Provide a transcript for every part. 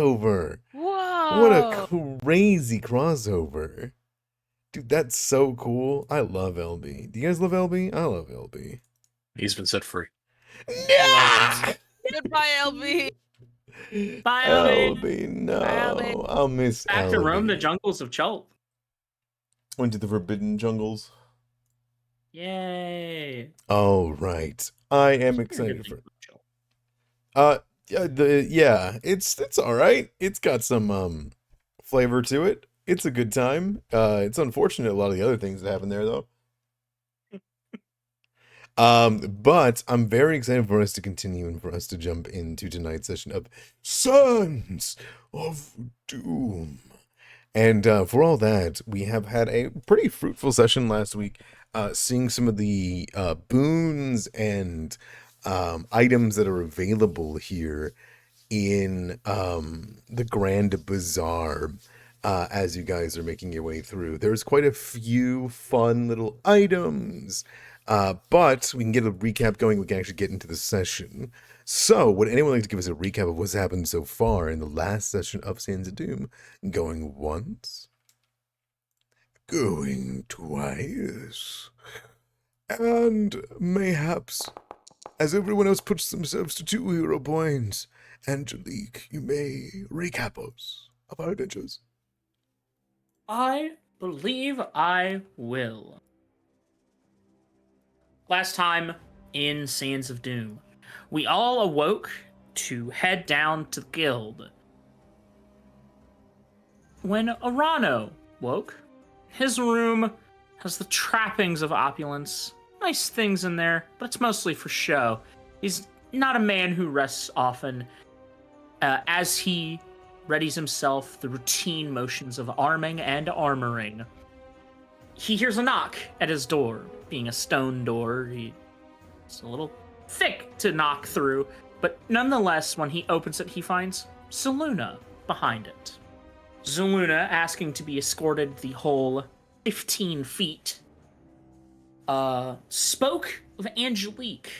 Over. What Whoa! a crazy crossover. Dude, that's so cool. I love LB. Do you guys love LB? I love LB. He's been set free. Love Nah! Goodbye, LB. Bye, LB. LB, Bye, LB. no. I'll miss Back to roam the LB. jungles of Chult. Went to the Forbidden Jungles. Yay. Oh, right. I am Very excited good for thing for Chult. it's all right. It's got some flavor to it. It's a good time. It's unfortunate a lot of the other things that happen there though. But I'm very excited for us to continue and for us to jump into tonight's session of Sons of Doom. And for all that, we have had a pretty fruitful session last week, seeing some of the boons and items that are available here in the Grand Bazaar. As you guys are making your way through, there's quite a few fun little items, but we can get a recap going. We can actually get into the session. So, would anyone like to give us a recap of what's happened so far in the last session of Sons of Doom? Going once, going twice, and mayhaps, as everyone else puts themselves to 2 hero points, Angelique, you may recap us of our adventures. I believe I will. Last time in Sands of Doom, we all awoke to head down to the guild. When Arano woke, his room has the trappings of opulence. Nice things in there, but it's mostly for show. He's not a man who rests often. As he readies himself the routine motions of arming and armoring, he hears a knock at his door. Being a stone door, it's a little thick to knock through, but nonetheless, when he opens it, he finds Zeluna behind it. Zeluna, asking to be escorted the whole 15 feet, spoke of Angelique,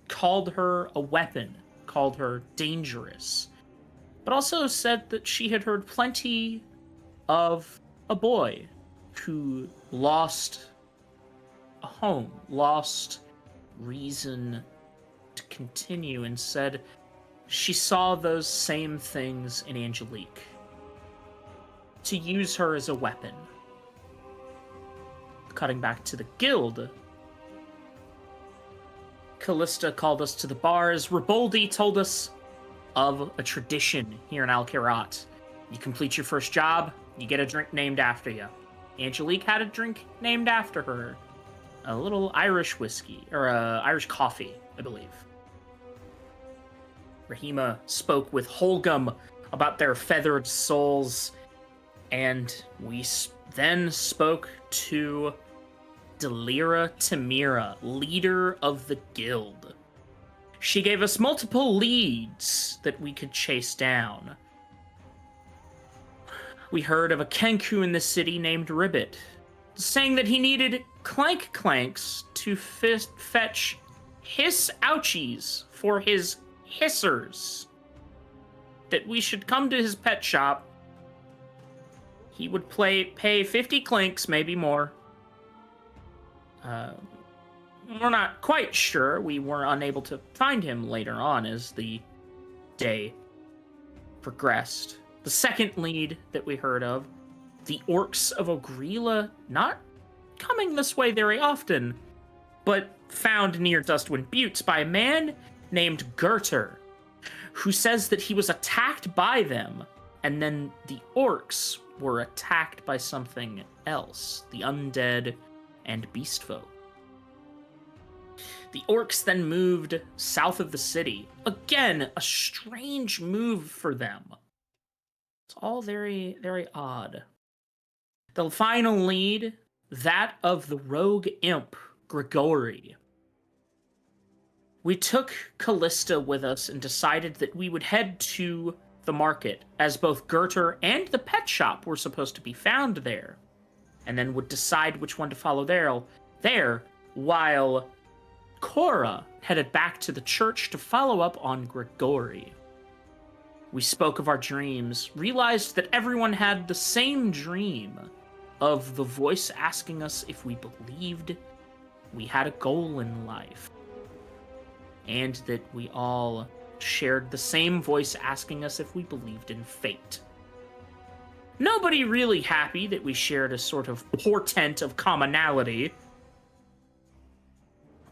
called her a weapon, called her dangerous, but also said that she had heard plenty of a boy who lost a home, lost reason to continue, and said she saw those same things in Angelique. To use her as a weapon. Cutting back to the guild, Callista called us to the bars. Riboldi told us of a tradition here in Kirat. You complete your first job, you get a drink named after you. Angelique had a drink named after her. A little Irish whiskey, or Irish coffee, I believe. Rahima spoke with Holgum about their feathered souls, and we then spoke to Delira Tamira, leader of the guild. She gave us multiple leads that we could chase down. We heard of a Kenku in the city named Ribbit, saying that he needed clank clanks to fetch hiss ouchies for his hissers. That we should come to his pet shop. He would pay 50 clinks, maybe more. We're not quite sure. We were unable to find him later on as the day progressed. The second lead that we heard of, the orcs of Ogrila, not coming this way very often, but found near Dustwind Buttes by a man named Gerter, who says that he was attacked by them, and then the orcs were attacked by something else, the undead and beastfolk. The orcs then moved south of the city. Again, a strange move for them. It's all very, very odd. The final lead, that of the rogue imp, Grigori. We took Callista with us and decided that we would head to the market, as both Gerter and the pet shop were supposed to be found there, and then would decide which one to follow there, while Cora headed back to the church to follow up on Grigori. We spoke of our dreams, realized that everyone had the same dream of the voice asking us if we believed we had a goal in life, and that we all shared the same voice asking us if we believed in fate. Nobody really happy that we shared a sort of portent of commonality.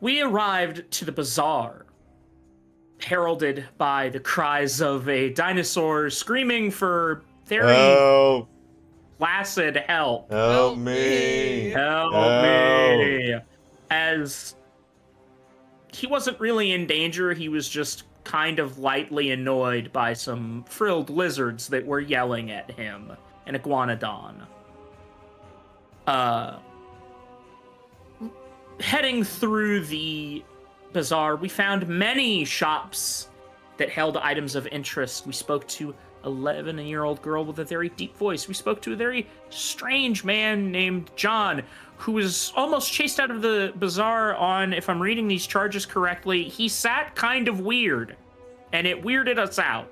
We arrived to the Bazaar, heralded by the cries of a dinosaur screaming for very Help! placid help. Help Help me! me. Help me! As he wasn't really in danger, he was just kind of lightly annoyed by some frilled lizards that were yelling at him. An iguanodon. Heading through the bazaar, we found many shops that held items of interest. We spoke to an 11-year-old girl with a very deep voice. We spoke to a very strange man named John, who was almost chased out of the bazaar on, if I'm reading these charges correctly, he sat kind of weird, and it weirded us out.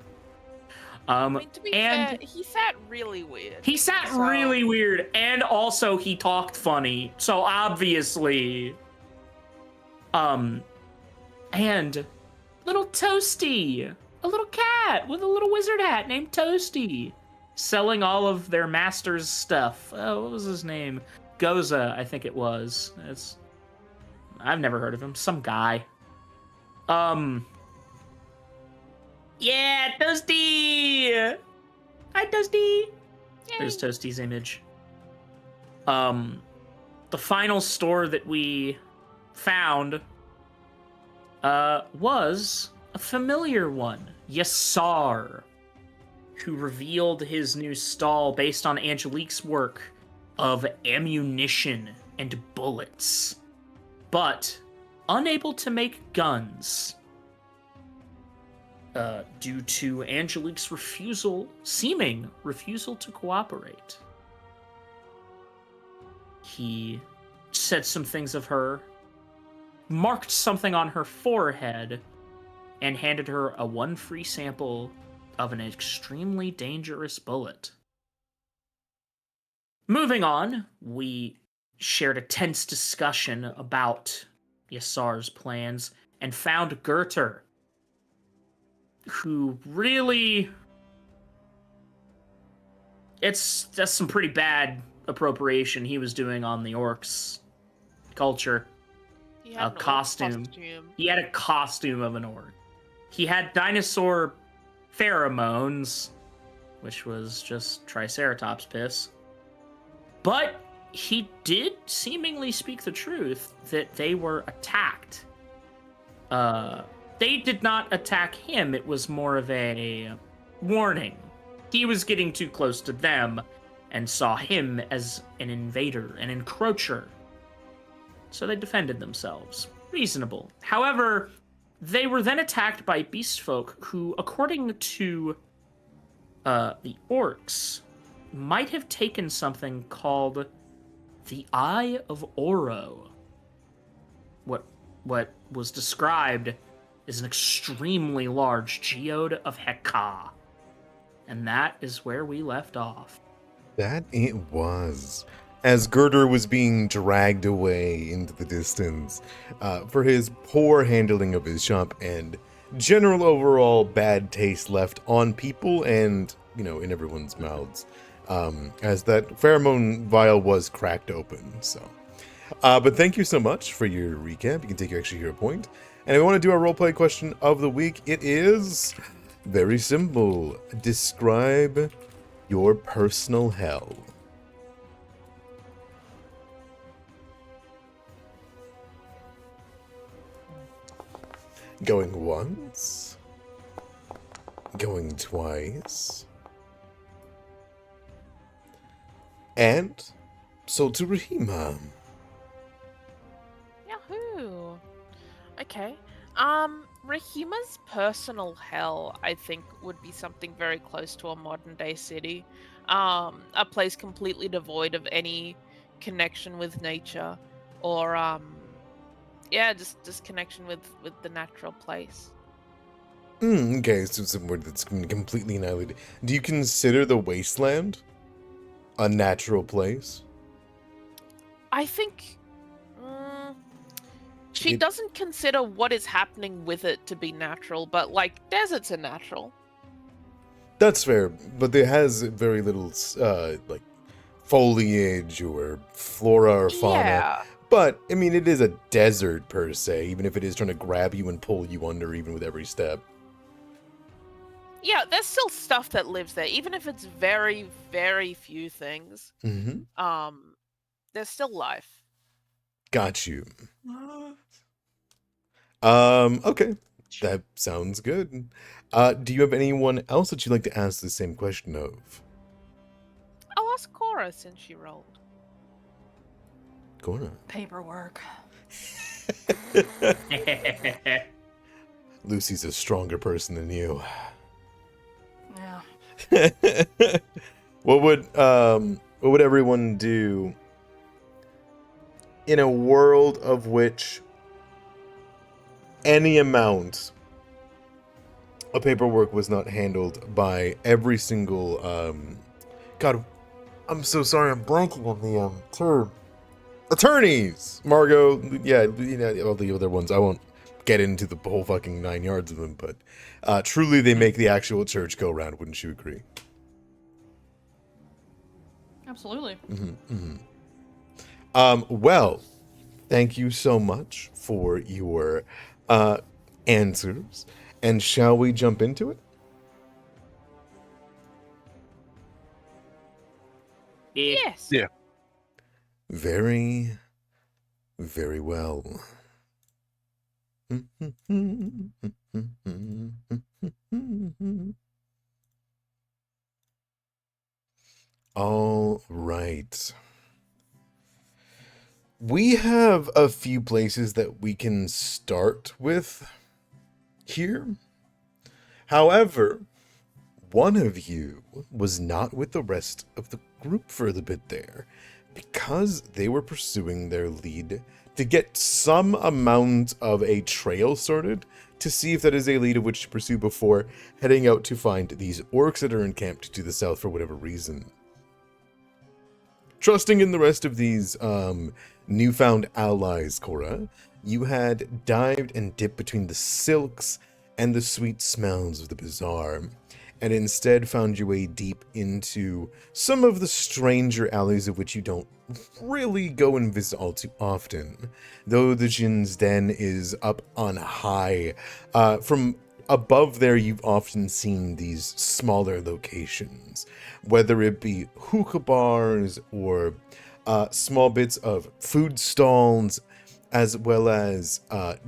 I mean, to be and fair, he sat really weird. he sat So- really weird, and also he talked funny, so obviously. And little Toasty, a little cat with a little wizard hat named Toasty, selling all of their master's stuff. Oh, what was his name? Goza, I think it was. I've never heard of him. Some guy. Yeah, Toasty! Hi, Toasty! There's Toasty's image. The final store that we found was a familiar one, Yassar, who revealed his new stall based on Angelique's work of ammunition and bullets, but unable to make guns due to Angelique's seeming refusal to cooperate. He said some things of her, marked something on her forehead, and handed her a one free sample of an extremely dangerous bullet. Moving on, we shared a tense discussion about Yassar's plans and found Gerter, who really... That's some pretty bad appropriation he was doing on the orcs' culture. He had A an orc costume. He had a costume of an orc. He had dinosaur pheromones, which was just Triceratops piss. But he did seemingly speak the truth that they were attacked. They did not attack him. It was more of a warning. He was getting too close to them and saw him as an invader, an encroacher. So they defended themselves. Reasonable. However, they were then attacked by beastfolk who, according to the orcs, might have taken something called the Eye of Oro. What was described as an extremely large geode of Heka. And that is where we left off. That it was. As Girder was being dragged away into the distance for his poor handling of his shop and general overall bad taste left on people and, in everyone's mouths, as that pheromone vial was cracked open, so. But thank you so much for your recap. You can take your extra hero point. And if we want to do our roleplay question of the week, it is very simple. Describe your personal hell. Going once. Going twice. And so to Rahima. Yahoo! Okay. Rahima's personal hell, I think, would be something very close to a modern day city. A place completely devoid of any connection with nature or just connection with the natural place. Okay, so somewhere that's completely annihilated. Do you consider the wasteland a natural place? I think she It doesn't consider what is happening with it to be natural, but like deserts are natural. That's fair, but it has very little like foliage or flora or fauna. Yeah. But I mean, it is a desert per se, even if it is trying to grab you and pull you under, even with every step. Yeah, there's still stuff that lives there, even if it's very, very few things. Mm-hmm. There's still life. Got you. Okay. That sounds good. Do you have anyone else that you'd like to ask the same question of? I'll ask Cora since she rolled. Cora. Paperwork. Lucy's a stronger person than you. Yeah. What would everyone do in a world of which any amount of paperwork was not handled by every single God, I'm so sorry, I'm blanking on the term. Attorneys, Margot, yeah, you know, all the other ones. I won't get into the whole fucking 9 yards of them, but truly they make the actual church go round. Wouldn't you agree? Absolutely. Well, thank you so much for your answers, and shall we jump into it? Yes. Yeah. Very, very well. All right. We have a few places that we can start with here. However, one of you was not with the rest of the group for the bit there because they were pursuing their lead to get some amount of a trail sorted to see if that is a lead of which to pursue before heading out to find these orcs that are encamped to the south for whatever reason. Trusting in the rest of these newfound allies, Cora, you had dived and dipped between the silks and the sweet smells of the bazaar, and instead found your way deep into some of the stranger alleys of which you don't really go and visit all too often. Though the Jin's Den is up on high, from above there you've often seen these smaller locations, whether it be hookah bars or small bits of food stalls, as well as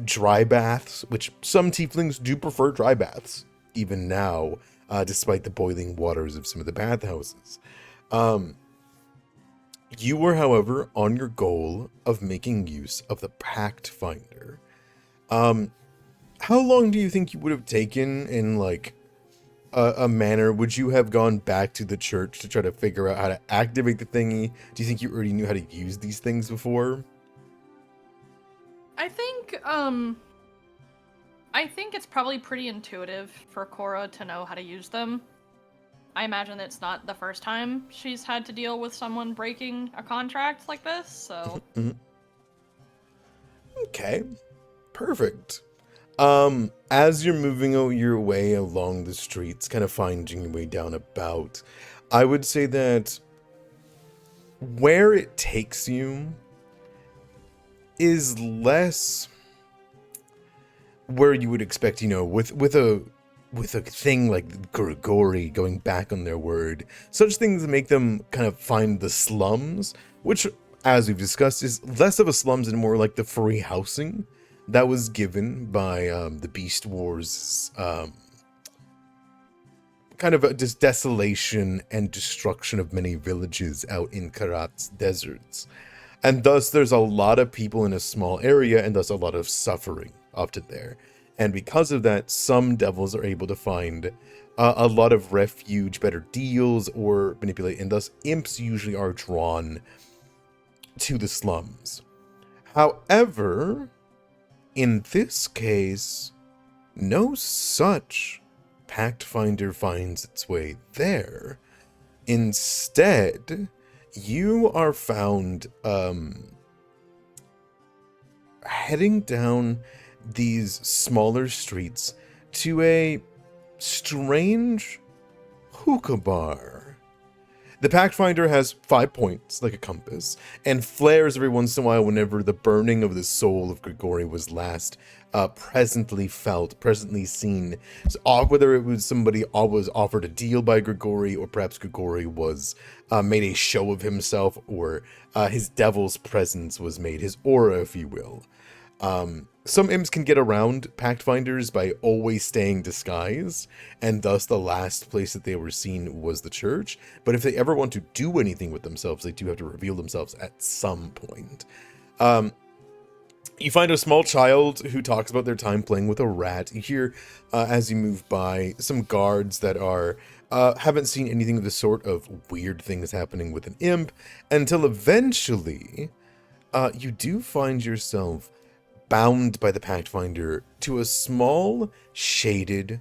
dry baths, which some tieflings do prefer dry baths, even now, despite the boiling waters of some of the bathhouses. You were, however, on your goal of making use of the Pathfinder. How long do you think you would have taken in, like, a manner? Would you have gone back to the church to try to figure out how to activate the thingy? Do you think you already knew how to use these things before? I think it's probably pretty intuitive for Cora to know how to use them. I imagine it's not the first time she's had to deal with someone breaking a contract like this, so... Okay, perfect. As you're moving your way along the streets, kind of finding your way down about, I would say that where it takes you is less where you would expect, you know, with a thing like Grigori going back on their word. Such things make them kind of find the slums, which, as we've discussed, is less of a slums and more like the free housing that was given by the Beast Wars, kind of a just desolation and destruction of many villages out in Kirat's deserts. And thus there's a lot of people in a small area, and thus a lot of suffering often there. And because of that, some devils are able to find a lot of refuge, better deals, or manipulate, and thus imps usually are drawn to the slums. However, in this case, no such Pathfinder finds its way there. Instead, you are found heading down these smaller streets to a strange hookah bar. The Pathfinder has 5 points, like a compass, and flares every once in a while whenever the burning of the soul of Grigori was last presently felt, presently seen. So, whether it was somebody was offered a deal by Grigori, or perhaps Grigori was made a show of himself, or his devil's presence was made, his aura, if you will. Some imps can get around Pathfinders by always staying disguised, and thus the last place that they were seen was the church. But if they ever want to do anything with themselves, they do have to reveal themselves at some point. You find a small child who talks about their time playing with a rat. You hear, as you move by, some guards that are haven't seen anything of the sort of weird things happening with an imp, until eventually you do find yourself bound by the Pathfinder to a small, shaded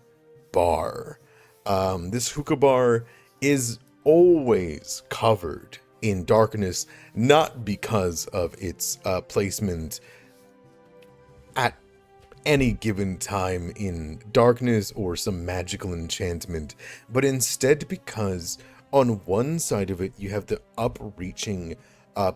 bar. This hookah bar is always covered in darkness, not because of its placement at any given time in darkness or some magical enchantment, but instead because on one side of it you have the upreaching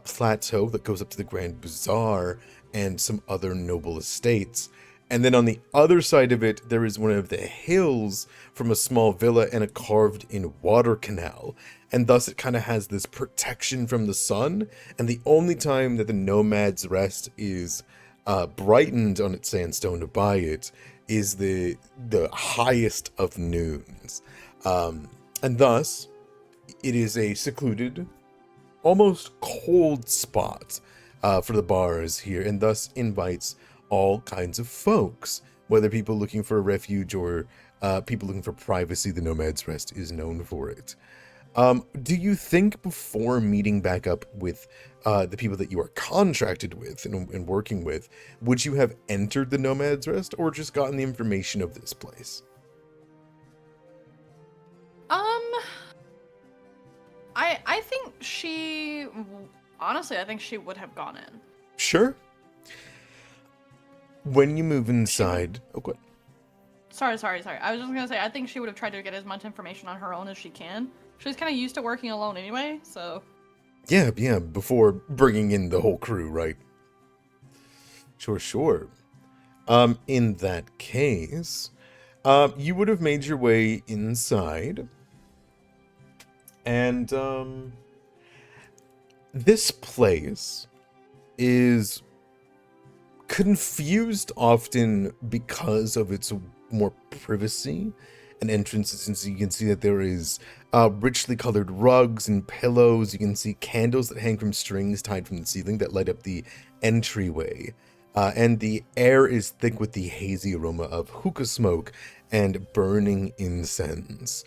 plateau that goes up to the Grand Bazaar and some other noble estates. And then on the other side of it, there is one of the hills from a small villa and a carved-in water canal. And thus it kind of has this protection from the sun. And the only time that the Nomad's Rest is brightened on its sandstone by it is the highest of noons. And thus, it is a secluded, almost cold spot for the bars here, and thus invites all kinds of folks, whether people looking for a refuge or people looking for privacy. The Nomad's Rest is known for it. Do you think before meeting back up with the people that you are contracted with and working with, would you have entered the Nomad's Rest or just gotten the information of this place? I think she... Honestly, I think she would have gone in. Sure. When you move inside... Oh, good. Sorry. I was just gonna say, I think she would have tried to get as much information on her own as she can. She's kind of used to working alone anyway, so... Yeah, before bringing in the whole crew, right? Sure. In that case, you would have made your way inside, and, this place is confused often because of its more privacy and entrances, and so you can see that there is richly colored rugs and pillows. You can see candles that hang from strings tied from the ceiling that light up the entryway, and the air is thick with the hazy aroma of hookah smoke and burning incense.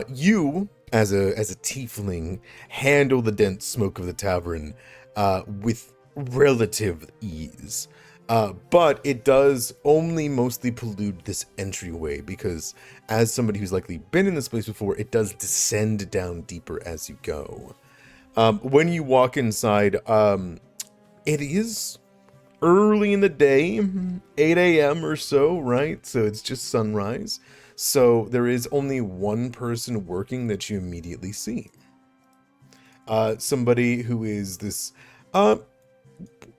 You, as a tiefling, handle the dense smoke of the tavern with relative ease. But it does only mostly pollute this entryway, because as somebody who's likely been in this place before, it does descend down deeper as you go. When you walk inside, it is early in the day, 8 a.m. or so, right? So it's just sunrise. So there is only one person working that you immediately see. Somebody who is this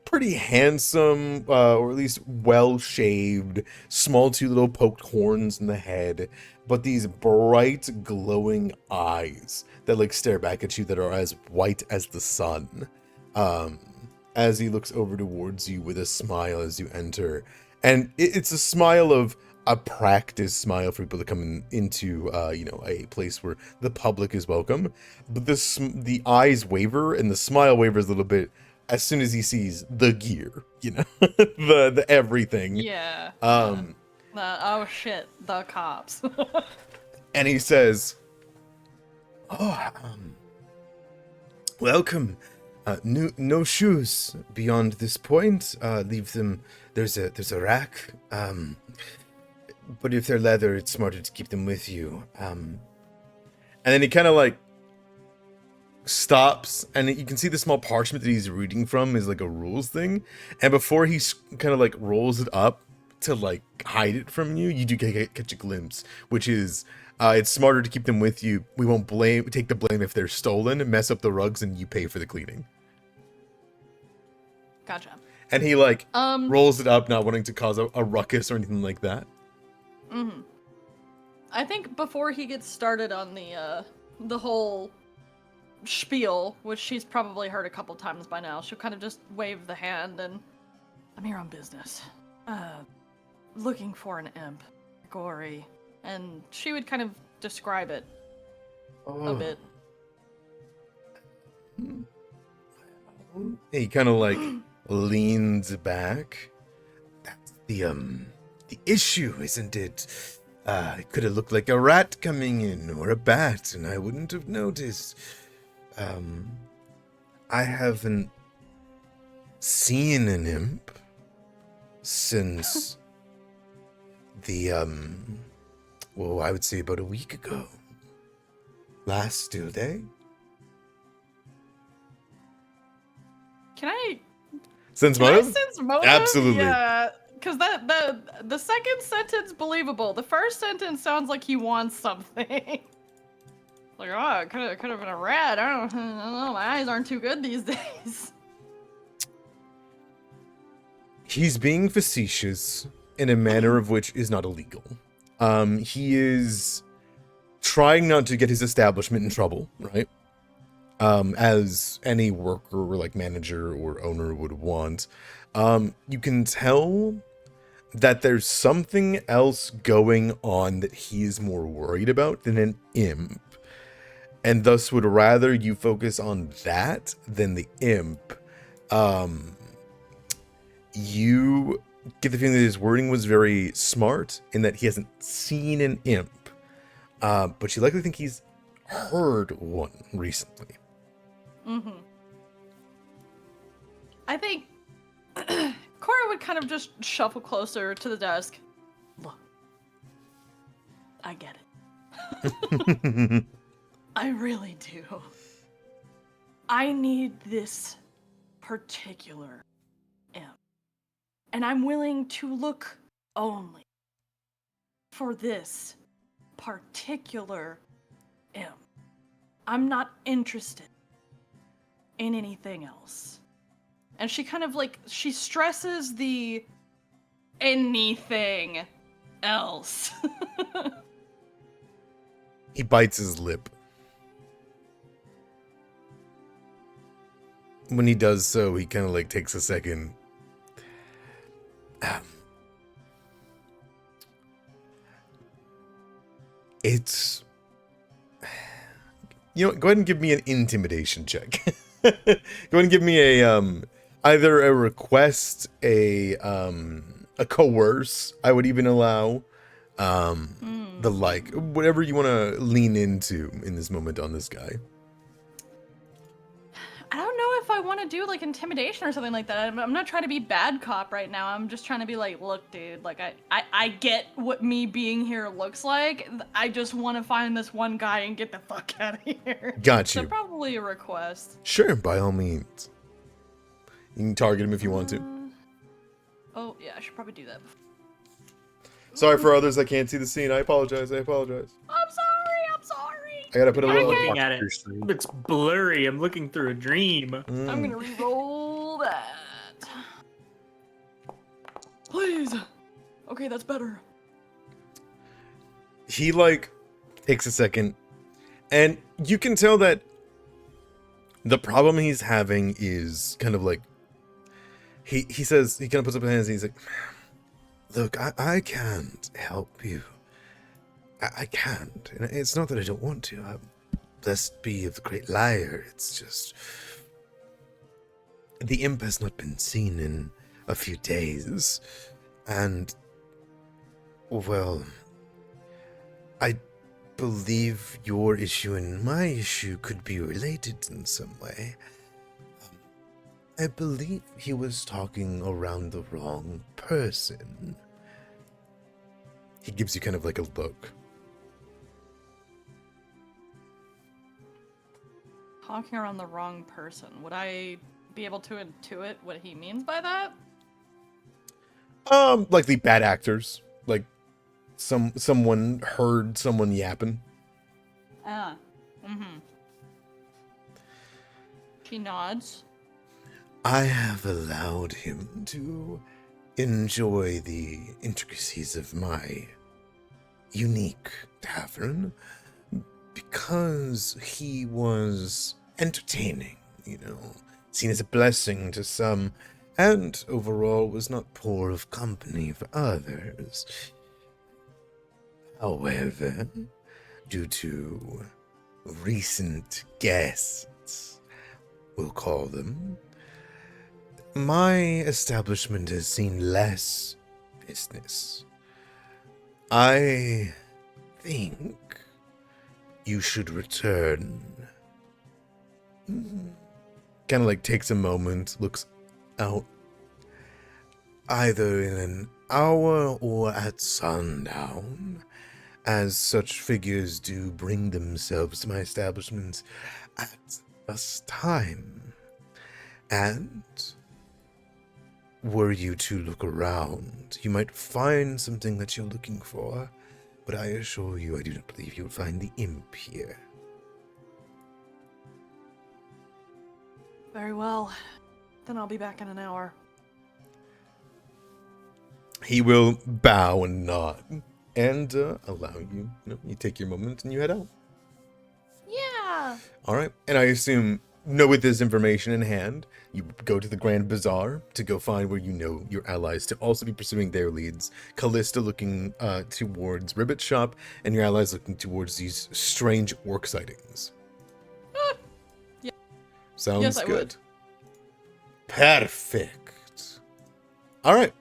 pretty handsome, or at least well-shaved, small 2 little poked horns in the head, but these bright, glowing eyes that like stare back at you that are as white as the sun. As he looks over towards you with a smile as you enter. And it's a smile of a practice smile for people to come into, a place where the public is welcome. But the eyes waver and the smile wavers a little bit as soon as he sees the gear, the everything. Yeah. Oh shit, the cops. And he says, welcome. No shoes beyond this point. Leave them. There's a rack. But if they're leather, it's smarter to keep them with you. And then he kind of like stops, and you can see the small parchment that he's reading from is like a rules thing. And before he kind of like rolls it up to like hide it from you, you do catch a glimpse, which is it's smarter to keep them with you. We won't take the blame if they're stolen, mess up the rugs, and you pay for the cleaning. Gotcha. And he like rolls it up, not wanting to cause a ruckus or anything like that. Mm-hmm. I think before he gets started on the whole spiel, which she's probably heard a couple times by now, she'll kind of just wave the hand and, I'm here on business. Looking for an imp. Gory. And she would kind of describe it a bit. He kind of like leans back. That's the issue, isn't it? It could have looked like a rat coming in or a bat, and I wouldn't have noticed. I haven't seen an imp since the well, I would say about a week ago. Last Tuesday. Can I Sense Can I motive? sense motive? Absolutely. Yeah, because the second sentence believable. The first sentence sounds like he wants something. Like, oh, it could have been a rat. I don't know. My eyes aren't too good these days. He's being facetious in a manner of which is not illegal. He is trying not to get his establishment in trouble, right? As any worker or like manager or owner would want. You can tell that there's something else going on that he is more worried about than an imp. And thus would rather you focus on that than the imp. You get the feeling that his wording was very smart in that he hasn't seen an imp. But you likely think he's heard one recently. Mm-hmm. I think Cora would kind of just shuffle closer to the desk. Look, I get it. I really do. I need this particular imp. And I'm willing to look only for this particular imp. I'm not interested in anything else. And she kind of like, she stresses the anything else. He bites his lip. When he does so, he kind of like takes a second. It's... You know what, go ahead and give me an intimidation check. Go ahead and give me a, either a request, a coerce, I would even allow, the like, whatever you want to lean into in this moment on this guy. I don't know if I want to do like intimidation or something like that. I'm not trying to be bad cop right now. I'm just trying to be like, look, dude, like I get what me being here looks like. I just want to find this one guy and get the fuck out of here. Got you. So probably a request. Sure, by all means. You can target him if you want to. Oh yeah, I should probably do that. Sorry for others that can't see the scene. I apologize. I'm sorry. I gotta put a I'm little... looking at it. It's blurry. I'm looking through a dream. I'm gonna re-roll that. Please. Okay, that's better. He like takes a second, and you can tell that the problem he's having is kind of like he says, he kind of puts up his hands and he's like, look, I can't help you. I can't, and it's not that I don't want to. I'm blessed be of the great liar. It's just the imp has not been seen in a few days, and well, I believe your issue and my issue could be related in some way. I believe he was talking around the wrong person. He gives you kind of like a look. Talking around the wrong person. Would I be able to intuit what he means by that? Like the bad actors. Like someone heard someone yapping. Ah. Mm-hmm. She nods. I have allowed him to enjoy the intricacies of my unique tavern because he was entertaining, seen as a blessing to some, and overall was not poor of company for others. However, due to recent guests, we'll call them, my establishment has seen less business. I think you should return. Kind of like takes a moment, looks out. Either in an hour or at sundown, as such figures do bring themselves to my establishment at this time. And were you to look around, you might find something that you're looking for, but I assure you I do not believe you will find the imp here. Very well. Then I'll be back in an hour. He will bow and nod and allow you, you take your moment and you head out. Yeah. All right. And I assume, with this information in hand, you go to the Grand Bazaar to go find where your allies to also be pursuing their leads. Callista looking towards Ribbit's shop, and your allies looking towards these strange orc sightings. Yeah. Sounds Yes, I good. would. Perfect. All right.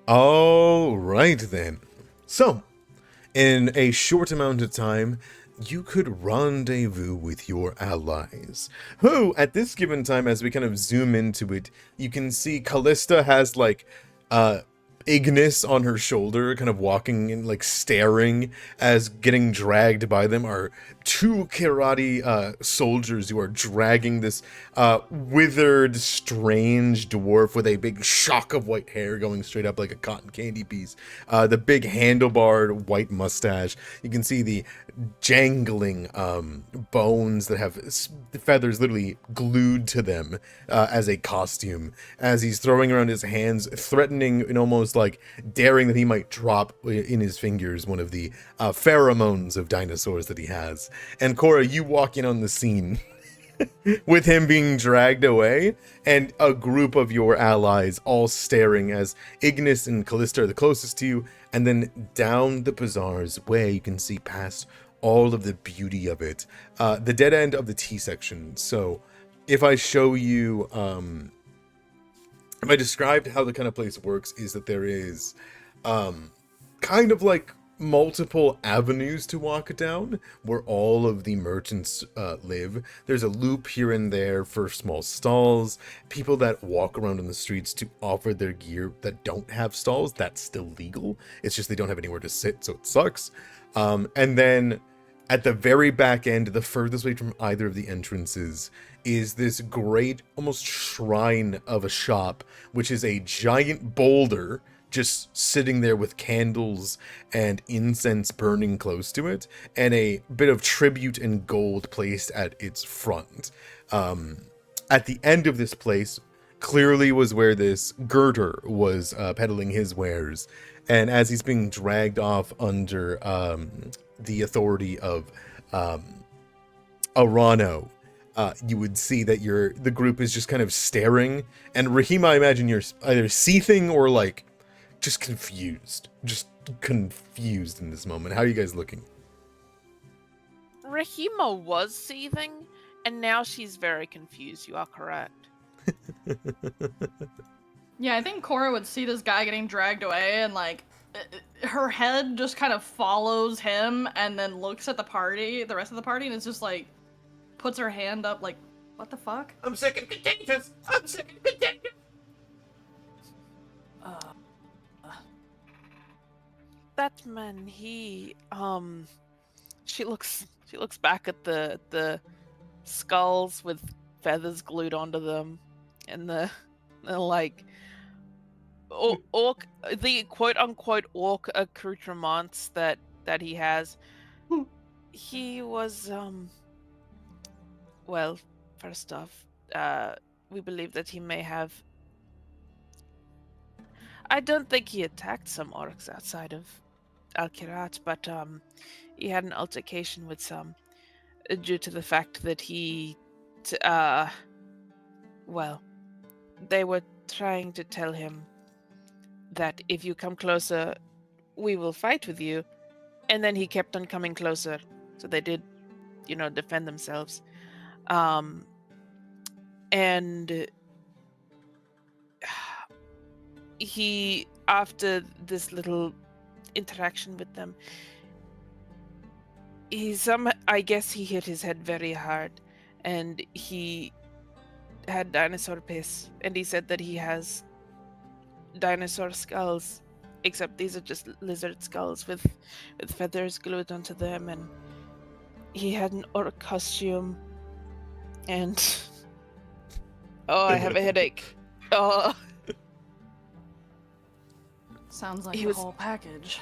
All right then. So, in a short amount of time, you could rendezvous with your allies, who, at this given time, as we kind of zoom into it, you can see Callista has, Ignis on her shoulder, kind of walking and, staring as getting dragged by them are two Kirati soldiers who are dragging this withered, strange dwarf with a big shock of white hair going straight up like a cotton candy piece. The big handlebarred white mustache. You can see the jangling bones that have feathers literally glued to them as a costume, as he's throwing around his hands, threatening and almost daring that he might drop in his fingers one of the pheromones of dinosaurs that he has. And Cora, you walk in on the scene with him being dragged away, and a group of your allies all staring as Ignis and Callista are the closest to you, and then down the bazaar's way you can see past all of the beauty of it, the dead end of the T section. So if I show you, if I described how the kind of place works, is that there is kind of multiple avenues to walk down where all of the merchants live. There's a loop here and there for small stalls, people that walk around in the streets to offer their gear that don't have stalls. That's still legal. It's just they don't have anywhere to sit, so it sucks. And then at the very back end, the furthest away from either of the entrances, is this great, almost shrine of a shop, which is a giant boulder just sitting there with candles and incense burning close to it, and a bit of tribute and gold placed at its front. At the end of this place clearly was where this Girder was peddling his wares, and as he's being dragged off under the authority of Arano, you would see that the group is just kind of staring, and Rahima, I imagine you're either seething or just confused in this moment. How are you guys looking? Rahima was seething, and now she's very confused. You are correct. Yeah, I think Cora would see this guy getting dragged away, and her head just kind of follows him, and then looks at the rest of the party, and it's just puts her hand up, what the fuck? I'm sick and contagious. I'm sick and contagious. That man, she looks back at the skulls with feathers glued onto them, and the like orc, the quote unquote orc accoutrements that he has. He was well, first off, we believe that he may have. I don't think he attacked some orcs outside of Kirat, but he had an altercation with some due to the fact that well, they were trying to tell him that if you come closer, we will fight with you, and then he kept on coming closer, so they did, defend themselves. And he, after this little interaction with them, I guess he hit his head very hard, and he had dinosaur piss, and he said that he has dinosaur skulls, except these are just lizard skulls with feathers glued onto them, and he had an orc costume, and oh, I have a headache. Oh, Sounds like He the was- whole package.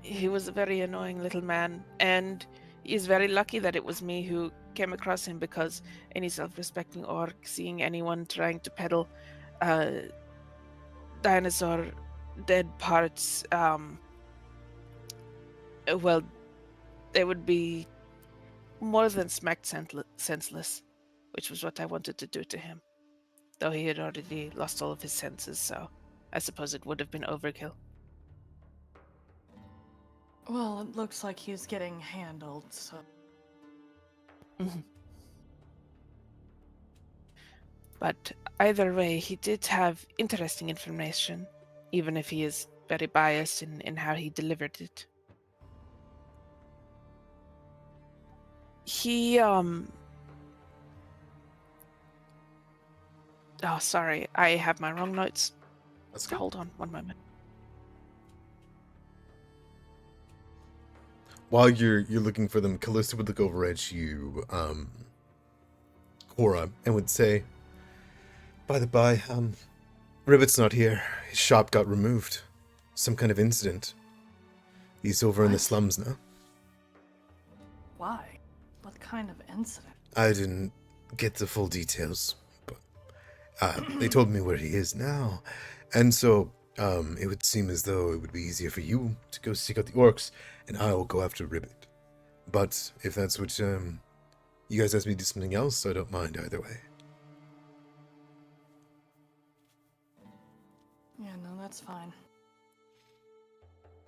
he was a very annoying little man, and he's very lucky that it was me who came across him, because any self-respecting orc seeing anyone trying to peddle dinosaur dead parts, well, they would be more than smacked senseless, which was what I wanted to do to him, though he had already lost all of his senses, so I suppose it would have been overkill. Well, it looks like he's getting handled, so. But either way, he did have interesting information, even if he is very biased in how he delivered it. He, oh, sorry, I have my wrong notes. That's good. Hold on one moment. While you're looking for them, Callista would look over at you, Cora, and would say, "By the by, Ribbit's not here. His shop got removed. Some kind of incident. He's over in the What? slums now." Why? What kind of incident? I didn't get the full details, but they told me where he is now, and so it would seem as though it would be easier for you to go seek out the orcs, and I will go after Ribbit. But if that's what you guys ask me to do something else, I don't mind either way. Yeah, no, that's fine.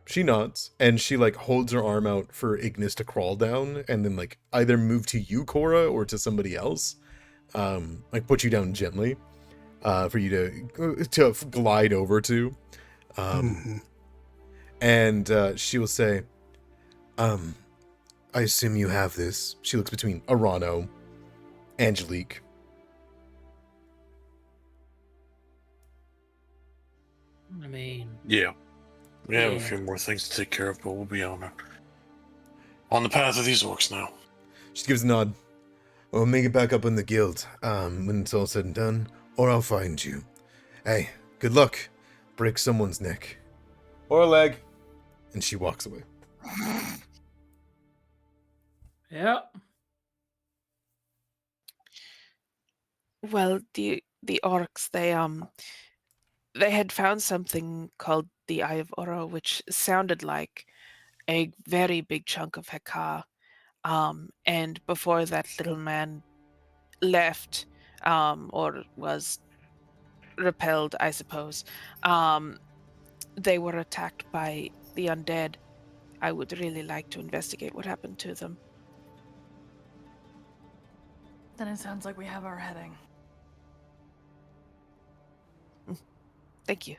She nods, and she holds her arm out for Ignis to crawl down, and then either move to you, Cora, or to somebody else. Put you down gently, for you to glide over to. And she will say, I assume you have this. She looks between Arano, Angelique. I mean, Yeah. We have a Yeah. few more things to take care of, but we'll be on the path of these orcs now. She gives a nod. We'll make it back up in the guild when it's all said and done, or I'll find you. Hey, good luck. Break someone's neck. Or a leg. And she walks away. yeah. Well, the orcs, they had found something called the Eye of Oro, which sounded like a very big chunk of Hekar. And before that little man left, or was repelled, I suppose, they were attacked by the undead. I would really like to investigate what happened to them. Then it sounds like we have our heading. Thank you.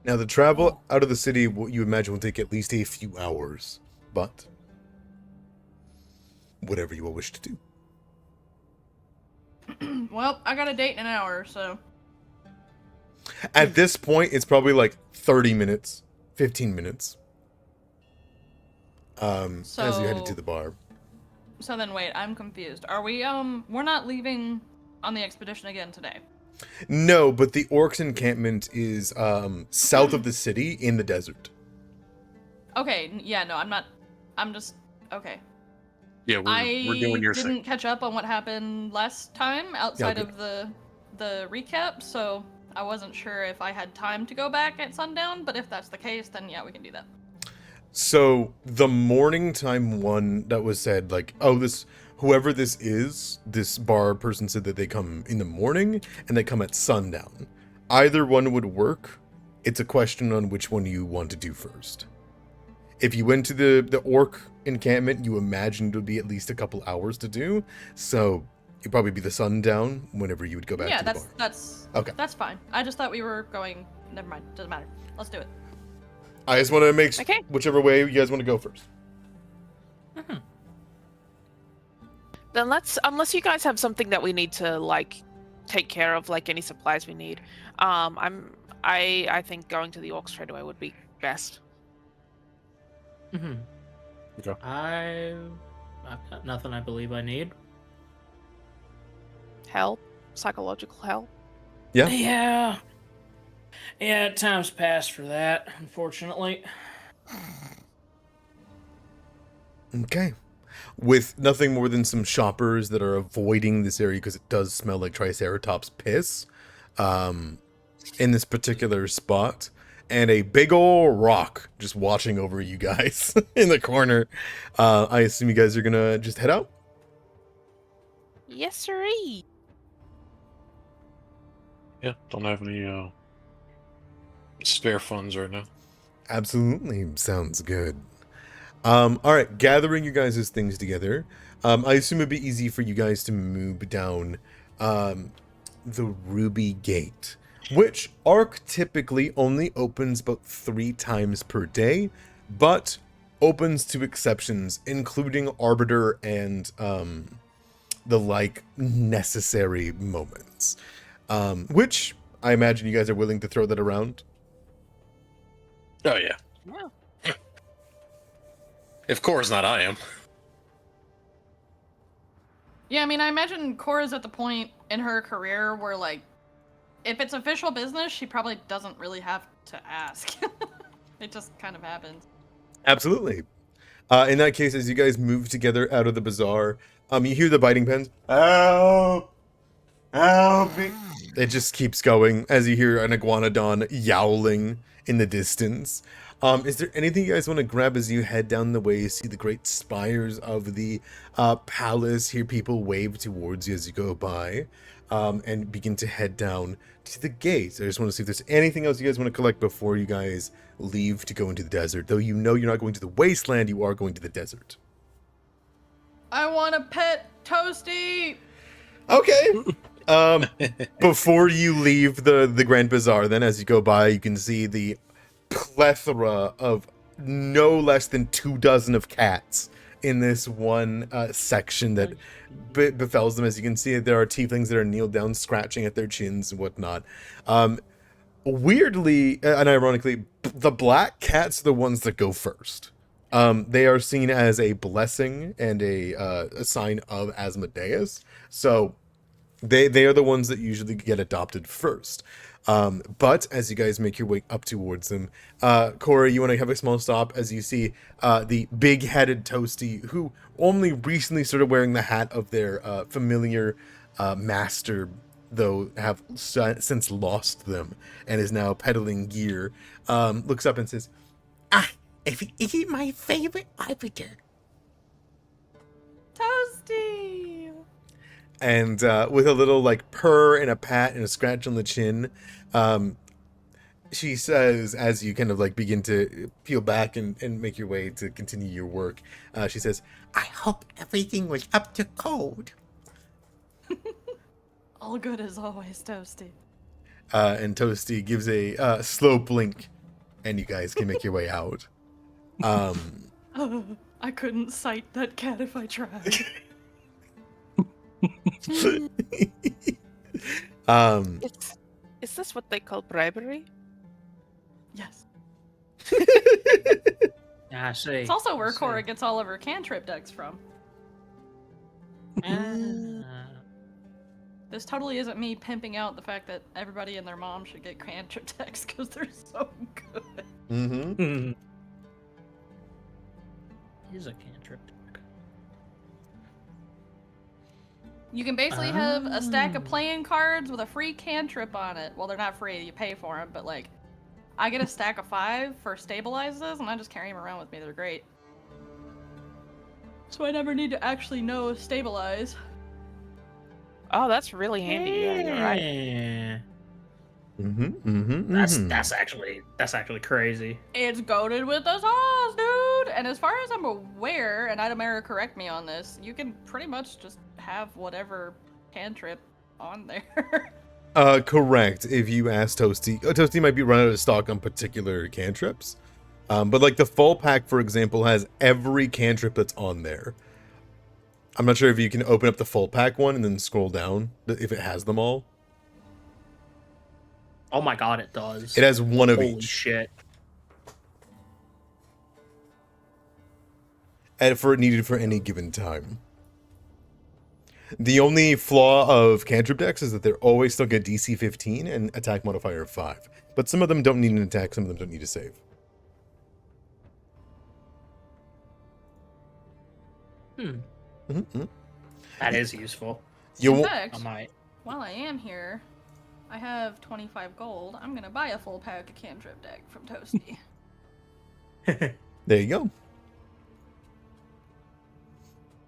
Now, the travel out of the city, what you imagine will take at least a few hours. But whatever you will wish to do. Well, I got a date in an hour, so. At this point, it's probably like 30 minutes, 15 minutes. As you headed to the bar. So then wait, I'm confused. Are we we're not leaving on the expedition again today? No, but the orcs encampment is south of the city in the desert. Okay, yeah, no, I'm just okay. Yeah, we're doing your I didn't thing. catch up on what happened last time outside okay. of the recap, so I wasn't sure if I had time to go back at sundown, but if that's the case, then yeah, we can do that. So the morning time one that was said, like, oh, whoever this bar person said that they come in the morning and they come at sundown. Either one would work. It's a question on which one you want to do first. If you went to the orc encampment, you imagined it would be at least a couple hours to do. So it'd probably be the sundown whenever you would go back to the bar. Yeah, that's fine. I just thought we were going. Never mind, doesn't matter. Let's do it. I just want to make Okay. whichever way you guys want to go first. Then unless you guys have something that we need to like take care of, like any supplies we need. I think going to the orcs straight away would be best. Mm-hmm. Okay. I've got nothing I believe I need. Help, psychological help. Yeah. Yeah, time's passed for that, unfortunately. Okay. With nothing more than some shoppers that are avoiding this area because it does smell like Triceratops piss in this particular spot, and a big ol' rock just watching over you guys in the corner. I assume you guys are gonna just head out? Yes, sirree. Yeah, don't have any spare funds right now. Absolutely. Sounds good. Alright, gathering you guys' things together. I assume it'd be easy for you guys to move down the Ruby Gate, which Arc typically only opens about 3 times per day, but opens to exceptions, including Arbiter and the like necessary moments. Which I imagine you guys are willing to throw that around. Oh yeah. Yeah. If Cora's not, I am. Yeah, I mean, I imagine Cora's at the point in her career where, like, if it's official business, she probably doesn't really have to ask. It just kind of happens. Absolutely. In that case, as you guys move together out of the bazaar, you hear the biting pens. Help! Help me! It just keeps going as you hear an iguanodon yowling in the distance. Is there anything you guys want to grab as you head down the way? You see the great spires of the palace. Hear people wave towards you as you go by, and begin to head down to the gates. I just want to see if there's anything else you guys want to collect before you guys leave to go into the desert. Though you know you're not going to the wasteland, you are going to the desert. I want a pet Toasty! Okay. Before you leave the Grand Bazaar, then as you go by, you can see the plethora of no less than 24 of cats in this one section that befalls them. As you can see, there are tieflings that are kneeled down, scratching at their chins and whatnot. Weirdly and ironically, the black cats are the ones that go first. They are seen as a blessing and a sign of Asmodeus. So they are the ones that usually get adopted first. But as you guys make your way up towards them, Cora, you want to have a small stop as you see the big-headed Toasty, who only recently started wearing the hat of their familiar master, though have since lost them, and is now peddling gear, looks up and says, if it isn't my favorite arbiter. Toasty! And with a little like purr and a pat and a scratch on the chin, she says, as you kind of like begin to peel back and make your way to continue your work, she says, I hope everything was up to code. All good as always, Toasty. And Toasty gives a slow blink, and you guys can make your way out. I couldn't cite that cat if I tried. Is this what they call bribery? Yes. Yeah, I see. It's also where I see. Cora gets all of her cantrip decks from. This totally isn't me pimping out the fact that everybody and their mom should get cantrip decks because they're so good. Mm-hmm. Here's a cantrip deck. You can basically have a stack of playing cards with a free cantrip on it. Well, they're not free, you pay for them, but like, I get a stack of 5 for stabilizes, and I just carry them around with me. They're great. So I never need to actually know stabilize. Oh, that's really handy. Yeah, you're right. Yeah. Mm-hmm. That's actually crazy. It's goaded with the sauce, dude! And as far as I'm aware, and Idamara correct me on this, you can pretty much just have whatever cantrip on there. Correct. If you ask Toasty, Toasty might be running out of stock on particular cantrips. But like the full pack, for example, has every cantrip that's on there. I'm not sure if you can open up the full pack one and then scroll down if it has them all. Oh my god, it does. It has one of Holy each. shit. And for needed for any given time. The only flaw of cantrip decks is that they're always stuck at DC 15 and attack modifier of 5. But some of them don't need an attack, some of them don't need a save. Mm-hmm. That is useful. You In won't. fact, I might. while I am here, I have 25 gold. I'm gonna buy a full pack of cantrip deck from Toasty. There you go.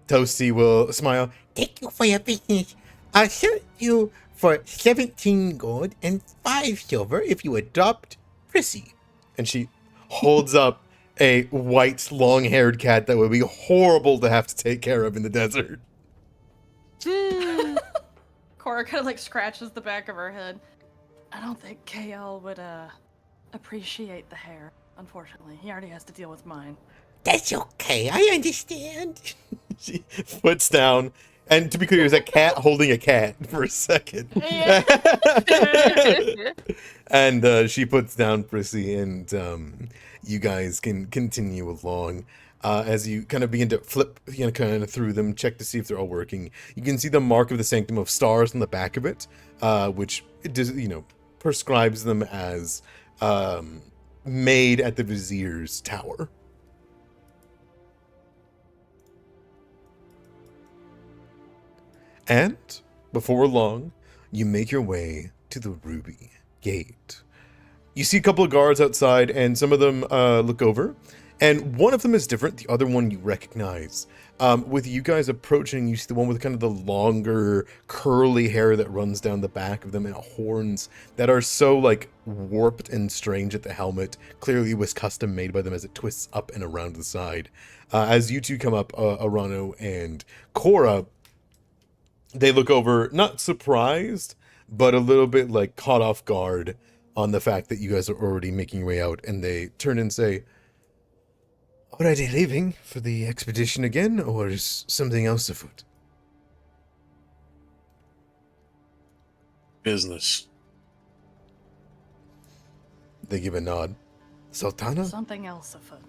Toasty will smile. Thank you for your business. I'll sell you for 17 gold and 5 silver if you adopt Prissy. And she holds up a white, long-haired cat that would be horrible to have to take care of in the desert. Cora kind of like scratches the back of her head. I don't think KL would appreciate the hair. Unfortunately, he already has to deal with mine. That's okay, I understand. She puts down, and to be clear, it was a cat holding a cat for a second. And she puts down Prissy, and you guys can continue along. As you kind of begin to flip, kind of through them, check to see if they're all working. You can see the mark of the Sanctum of Stars on the back of it, which does, prescribes them as made at the Vizier's tower. And before long, you make your way to the Ruby Gate. You see a couple of guards outside, and some of them look over. And one of them is different. The other one you recognize. With you guys approaching, you see the one with kind of the longer, curly hair that runs down the back of them, and horns that are so, like, warped and strange at the helmet. Clearly it was custom made by them as it twists up and around the side. As you two come up, Arano and Cora, they look over, not surprised, but a little bit, like, caught off guard on the fact that you guys are already making your way out, and they turn and say, "Already leaving for the expedition again, or is something else afoot?" Business. They give a nod. "Sultana?" Something else afoot.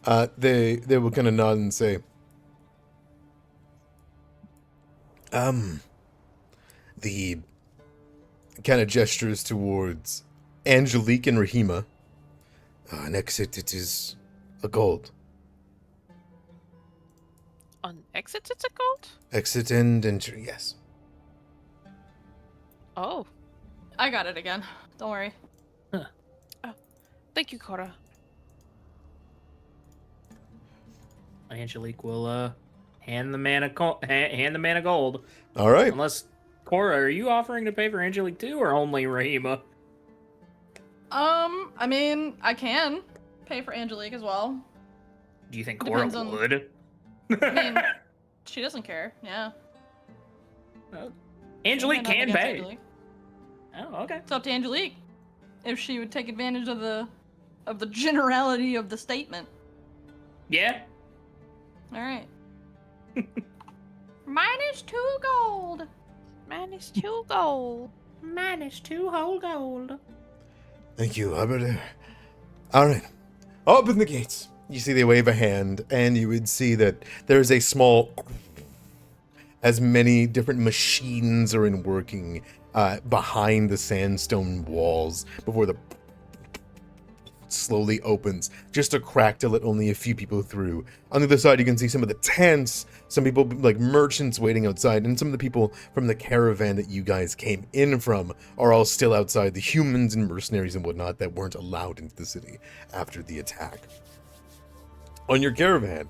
Yeah. They will kind of nod and say, the kind of gestures towards Angelique and Rahima. An exit, it is a gold. On exit, it's a gold? Exit and entry, yes. Oh. I got it again. Don't worry. Thank you, Cora. Angelique will hand the man a gold. All right. Unless Cora, are you offering to pay for Angelique too, or only Rahima? I mean, I can pay for Angelique as well. Do you think Cora Depends on- would? I mean, she doesn't care. Yeah. Angelique Nothing can against pay. Angelique. Oh, okay. It's up to Angelique if she would take advantage of the generality of the statement. Yeah. All right. -2 gold. Man is 2 gold. Man is 2 whole gold. Thank you, Albert. All right, open the gates. You see they wave a hand, and you would see that there's a small, as many different machines are in working behind the sandstone walls before the slowly opens, just a crack to let only a few people through. On the other side, you can see some of the tents, some people like merchants waiting outside, and some of the people from the caravan that you guys came in from are all still outside, the humans and mercenaries and whatnot that weren't allowed into the city after the attack. On your caravan,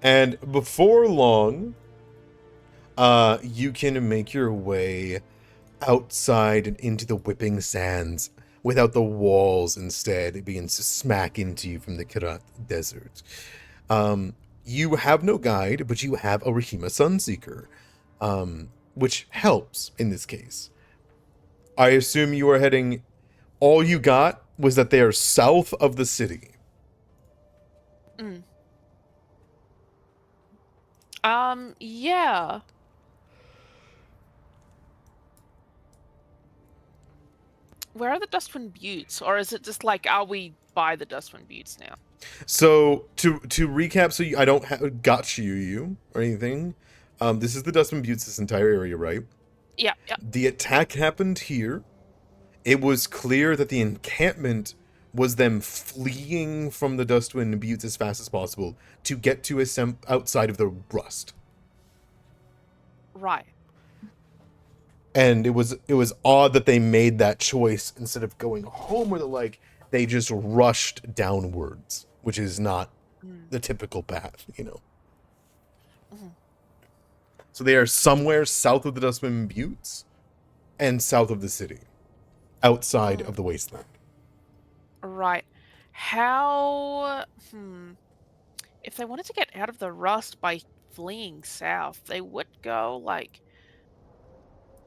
and before long, you can make your way outside and into the whipping sands without the walls instead being to smack into you from the Kirat desert. You have no guide, but you have a Rahima Sunseeker, which helps in this case. I assume you are heading... All you got was that they are south of the city. Yeah. Where are the Dustwind Buttes? Or is it just like, are we by the Dustwind Buttes now? So, to recap, so I don't got you or anything. This is the Dustwind Buttes, this entire area, right? Yeah. The attack happened here. It was clear that the encampment was them fleeing from the Dustwind Buttes as fast as possible to get to outside of the rust. Right. And it was odd that they made that choice instead of going home or the like. They just rushed downwards, which is not the typical path, you know. So they are somewhere south of the Dustwind Buttes and south of the city, outside of the wasteland. Right. How... If they wanted to get out of the rust by fleeing south, they would go, like,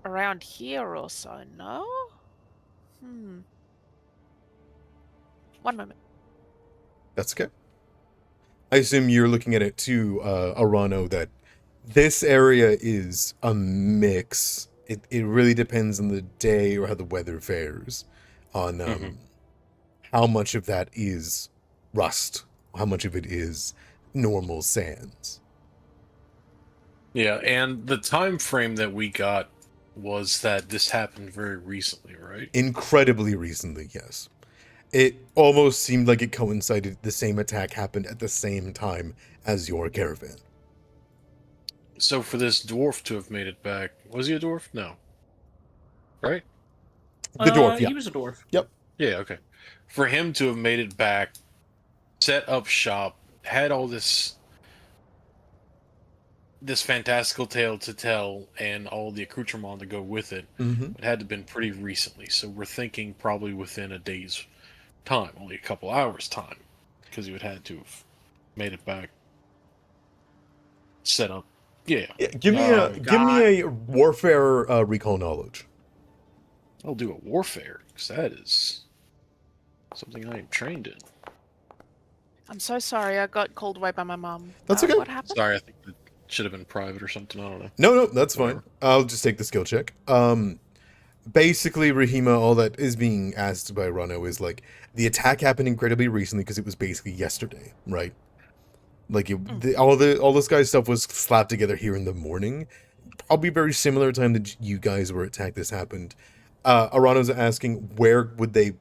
around here or so, no? One moment. That's okay. I assume you're looking at it too, Arano, that this area is a mix. It really depends on the day or how the weather fares on how much of that is rust, how much of it is normal sands. Yeah, and the time frame that we got was that this happened very recently, right? Incredibly recently, yes. It almost seemed like it coincided. The same attack happened at the same time as your caravan. So for this dwarf to have made it back, was he a dwarf? No. Right? The dwarf, yeah. He was a dwarf. Yep. Yeah, okay. For him to have made it back, set up shop, had all this fantastical tale to tell, and all the accoutrement to go with it, it had to have been pretty recently. So we're thinking probably within a day's time, only a couple hours time, because he would have had to have made it back, set up. Yeah. Give me a warfare recall knowledge. I'll do a warfare, because that is something I am trained in. I'm so sorry, I got called away by my mum. That's okay. What happened? Sorry, I think it should have been private or something. I don't know. No, that's fine. I'll just take the skill check. Basically, Rahima, all that is being asked by Rano is like the attack happened incredibly recently because it was basically yesterday, right? Like all this guy's stuff was slapped together here in the morning, probably very similar time that you guys were attacked. This happened. Arano's asking where would they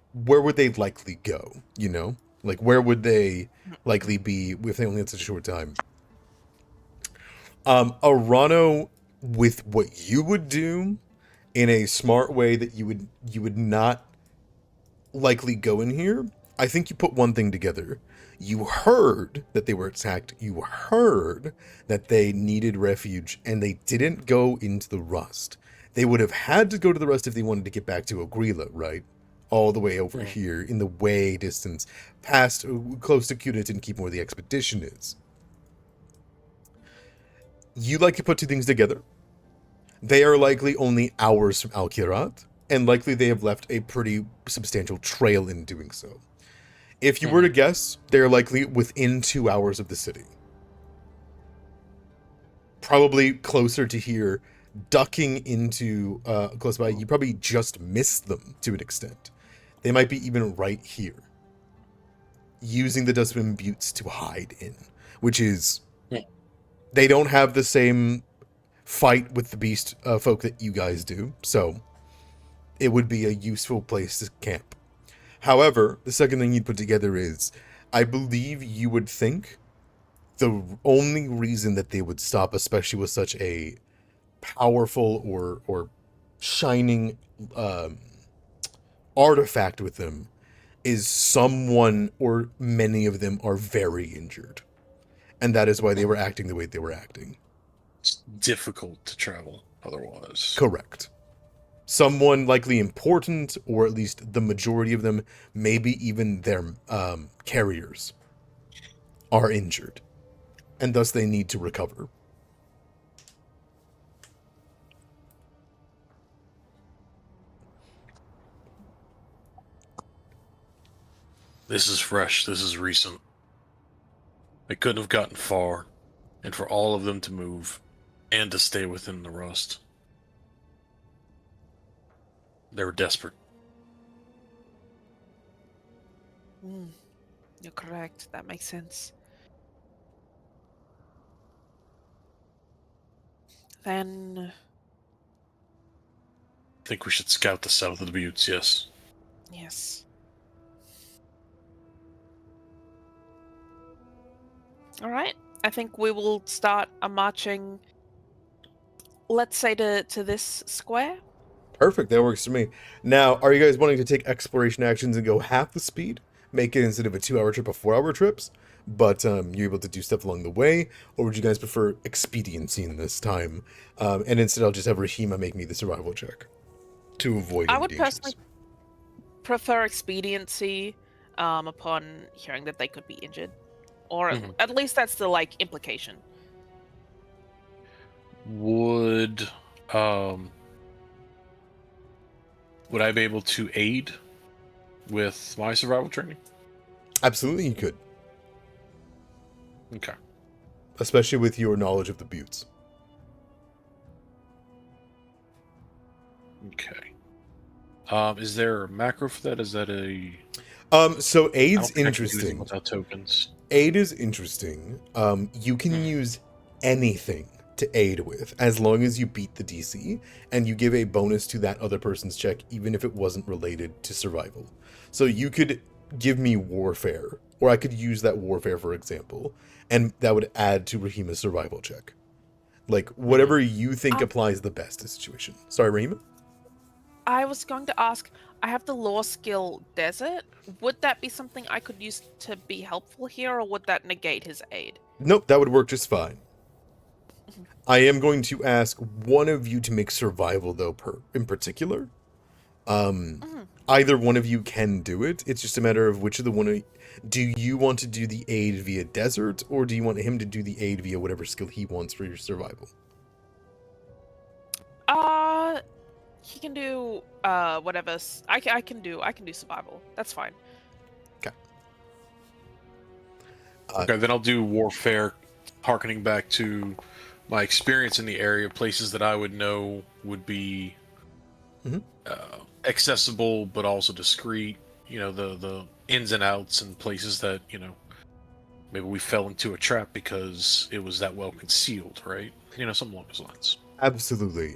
likely go? You know, like where would they likely be if they only had such a short time? Arano, with what you would do in a smart way that you would not likely go in here, I think you put one thing together. You heard that they were attacked. You heard that they needed refuge, and they didn't go into the rust. They would have had to go to the rust if they wanted to get back to Ogrila, right? All the way over here in the way distance, past close to Kirat and keep where the expedition is. You like to put two things together. They are likely only hours from Al-Kirat, and likely they have left a pretty substantial trail in doing so. If you were to guess, they're likely within 2 hours of the city. Probably closer to here ducking into close by, you probably just missed them to an extent. They might be even right here, using the Dustwind Buttes to hide in, which is they don't have the same fight with the beast folk that you guys do, so it would be a useful place to camp. However, the second thing you'd put together is, I believe you would think the only reason that they would stop, especially with such a powerful or shining artifact with them, is someone or many of them are very injured. And that is why they were acting the way they were acting. It's difficult to travel otherwise. Correct. Someone likely important, or at least the majority of them, maybe even their carriers, are injured. And thus they need to recover. This is fresh. This is recent. They couldn't have gotten far, and for all of them to move, and to stay within the rust. They were desperate. You're correct. That makes sense. Then, I think we should scout the south of the Buttes, yes. yes. All right. I think we will start marching, let's say, to this square. Perfect, that works for me. Now, are you guys wanting to take exploration actions and go half the speed? Make it, instead of a 2-hour trip, a 4-hour trips? But you're able to do stuff along the way? Or would you guys prefer expediency in this time? And instead I'll just have Rahima make me the survival check to avoid I any would dangers. personally prefer expediency upon hearing that they could be injured. Or at least that's the, implication. Would I be able to aid with my survival training? Absolutely you could. Okay. Especially with your knowledge of the Buttes. Okay. Is there a macro for that? Is that a... So I aid's don't think I can use it interesting. without tokens. Aid is interesting. You can use anything to aid with, as long as you beat the DC, and you give a bonus to that other person's check, even if it wasn't related to survival. So you could give me warfare, or I could use that warfare, for example, and that would add to Rahima's survival check. Like, whatever you think applies the best to the situation. Sorry, Rahima? I was going to ask, I have the law skill desert. Would that be something I could use to be helpful here, or would that negate his aid? Nope, that would work just fine. I am going to ask one of you to make survival, though, in particular. Either one of you can do it. It's just a matter of which of the one. Do you want to do the aid via desert, or do you want him to do the aid via whatever skill he wants for your survival? He can do whatever. I can do survival. That's fine. Okay. Okay, then I'll do warfare, harkening back to my experience in the area, places that I would know would be accessible but also discreet. You know, the ins and outs, and places that, maybe we fell into a trap because it was that well concealed, right? Something along those lines. Absolutely.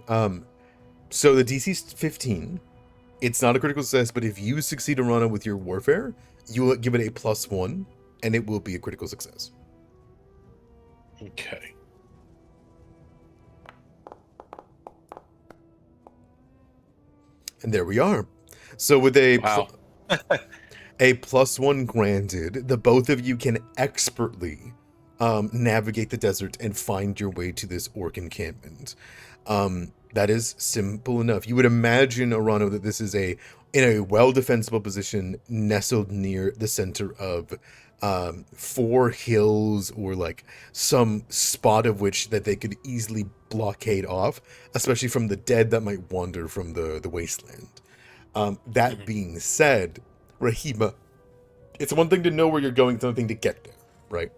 So the DC's 15. It's not a critical success, but if you succeed in Rana with your warfare, you will give it a +1, and it will be a critical success. Okay. And there we are. So with a Wow. a +1 granted, the both of you can expertly navigate the desert and find your way to this orc encampment. That is simple enough. You would imagine, Arano, that this is in a well-defensible position, nestled near the center of 4 hills, or some spot of which that they could easily blockade off, especially from the dead that might wander from the wasteland. That being said, Rahima, it's one thing to know where you're going, it's another thing to get there, right?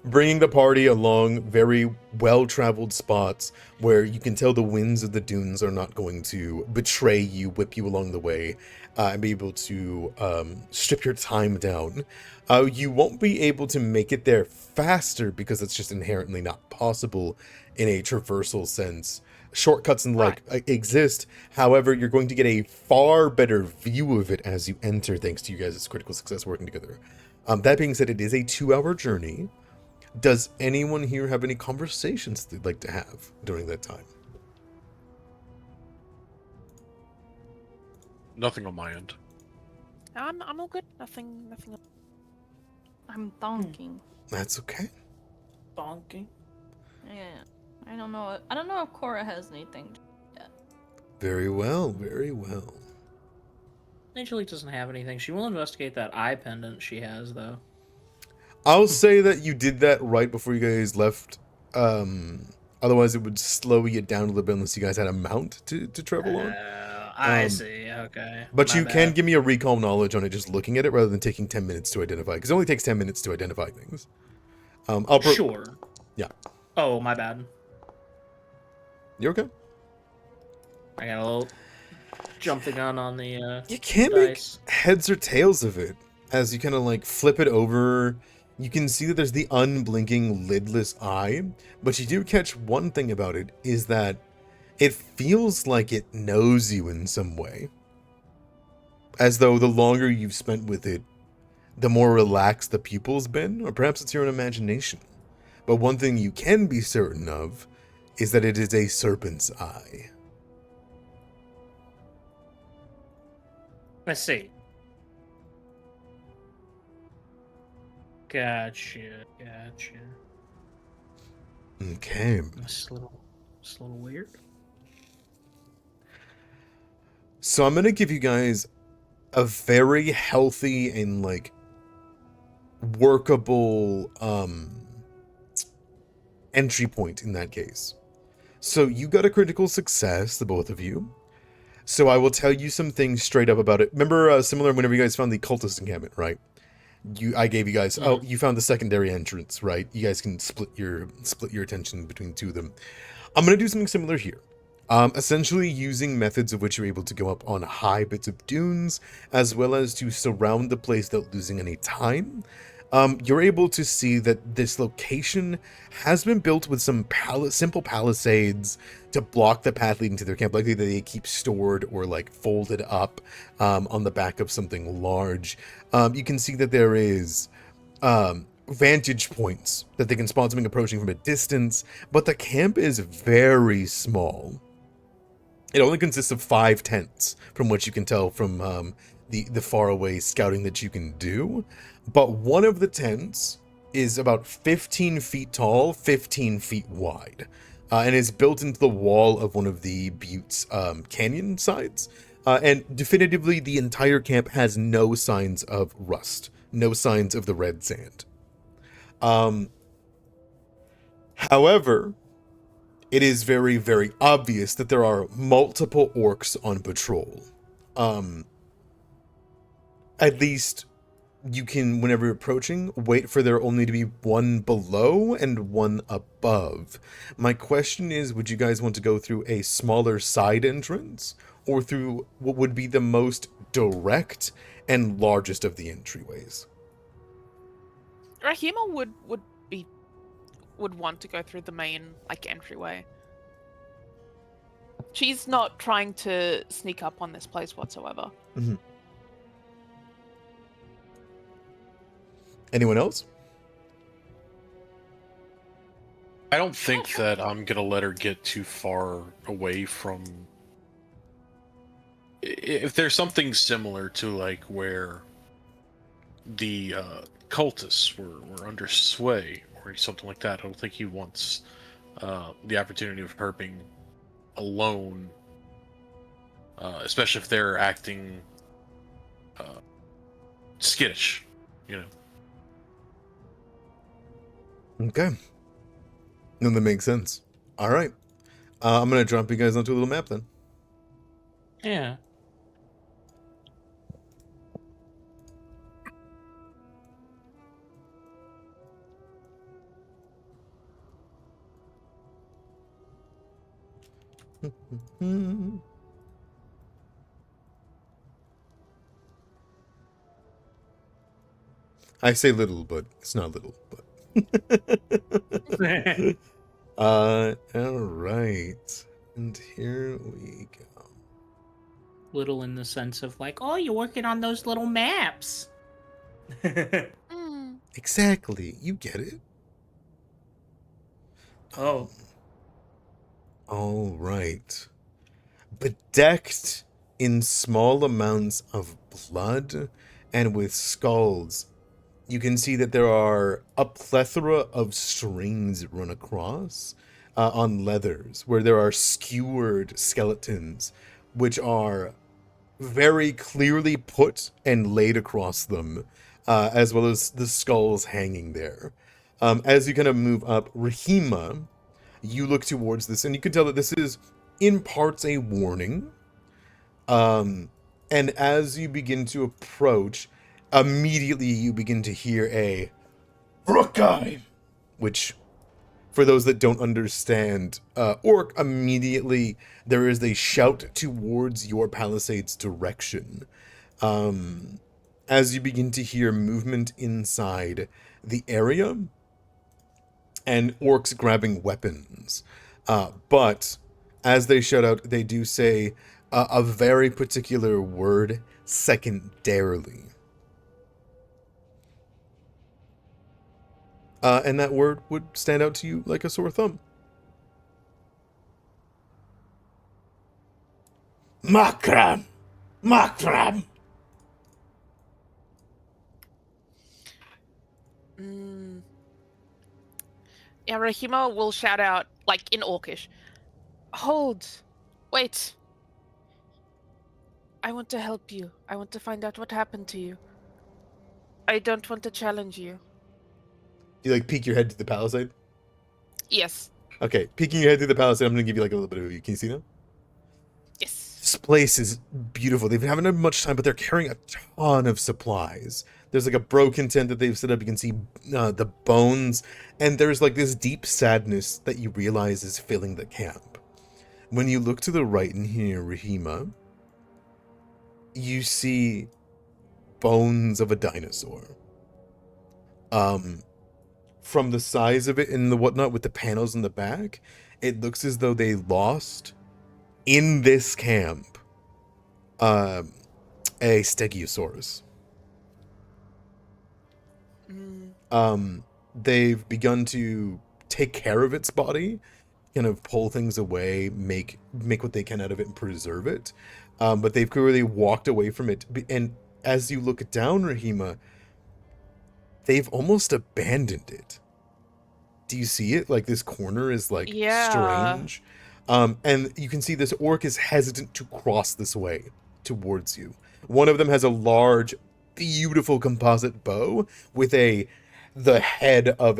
bringing the party along very well-traveled spots where you can tell the winds of the dunes are not going to betray you, whip you along the way, and be able to strip your time down. You won't be able to make it there faster because it's just inherently not possible in a traversal sense. Shortcuts and exist. However, you're going to get a far better view of it as you enter, thanks to you guys' critical success working together. That being said, it is a 2-hour journey. Does anyone here have any conversations they'd like to have during that time? Nothing on my end. I'm all good. Nothing. I'm thonking. That's okay. Bonking. Yeah. I don't know if Cora has anything yet. Very well, very well. Angelique doesn't have anything. She will investigate that eye pendant she has, though. I'll say that you did that right before you guys left. Otherwise, it would slow you down a little bit unless you guys had a mount to travel on. I see. Okay. But My you bad. can give me a recall knowledge on it just looking at it rather than taking 10 minutes to identify. Because it only takes 10 minutes to identify things. Sure. Yeah. Oh, my bad. You're okay. I got a little jump the gun on the You can't make dice. heads or tails of it. As you kind of like flip it over, you can see that there's the unblinking lidless eye. But you do catch one thing about it is that it feels like it knows you in some way. As though the longer you've spent with it, the more relaxed the pupil's been, or perhaps it's your own imagination. But one thing you can be certain of is that it is a serpent's eye. Let's see. Gotcha. Okay. It's a little weird. So I'm gonna give you guys a very healthy and like workable entry point in that case. So you got a critical success, the both of you. So I will tell you some things straight up about it. Remember, similar whenever you guys found the cultist encampment, right? I gave you guys. Oh, you found the secondary entrance, right? You guys can split your attention between two of them. I'm gonna do something similar here. Essentially using methods of which you're able to go up on high bits of dunes, as well as to surround the place without losing any time. You're able to see that this location has been built with some simple palisades to block the path leading to their camp, likely that they keep stored or like folded up on the back of something large. You can see that there is vantage points that they can spot something approaching from a distance, but the camp is very small. It only consists of 5 tents, from what you can tell from the faraway scouting that you can do. But one of the tents is about 15 feet tall, 15 feet wide, and is built into the wall of one of the Butte's canyon sides. And definitively, the entire camp has no signs of rust, no signs of the red sand. However, it is very, very obvious that there are multiple orcs on patrol. At least you can, whenever you're approaching, wait for there only to be one below and one above. My question is, would you guys want to go through a smaller side entrance or through what would be the most direct and largest of the entryways? Rahima would want to go through the main entryway. She's not trying to sneak up on this place whatsoever. Mm-hmm. Anyone else? I don't think that I'm gonna let her get too far away from. If there's something similar to where the cultists were under sway or something like that, I don't think he wants the opportunity of her being alone, especially if they're acting skittish, Okay. No, that makes sense. All right. I'm going to drop you guys onto a little map then. Yeah. I say little, but it's not little. But all right, and here we go. Little in the sense of like, oh, you're working on those little maps. Mm. Exactly, you get it. Oh. All right. Bedecked in small amounts of blood and with skulls, you can see that there are a plethora of strings run across on leathers, where there are skewered skeletons, which are very clearly put and laid across them, as well as the skulls hanging there. As you kind of move up, Rahima, you look towards this, and you can tell that this is in parts a warning. And as you begin to approach, immediately you begin to hear a Rookai, which, for those that don't understand Orc, immediately there is a shout towards your palisade's direction. As you begin to hear movement inside the area, and orcs grabbing weapons. But as they shout out, they do say a very particular word secondarily. And that word would stand out to you like a sore thumb. Makram! Makram! Mm. Yeah, Rahima will shout out, like in Orcish, "Hold! Wait! I want to help you. I want to find out what happened to you. I don't want to challenge you." You like peek your head to the palisade? Yes. Okay, peeking your head through the palisade, I'm gonna give you like a little bit of a view. Can you see now? Yes. This place is beautiful. They haven't had much time, but they're carrying a ton of supplies. There's like a broken tent that they've set up. You can see the bones, and there's like this deep sadness that you realize is filling the camp. When you look to the right in here, Rahima, you see bones of a dinosaur. From the size of it and the whatnot with the panels in the back, it looks as though they lost in this camp a Stegosaurus. They've begun to take care of its body, kind of pull things away, make what they can out of it and preserve it. But they've clearly walked away from it. And as you look down, Rahima, they've almost abandoned it. Do you see it? Like this corner is like strange. And you can see this orc is hesitant to cross this way towards you. One of them has a large, beautiful composite bow with the head of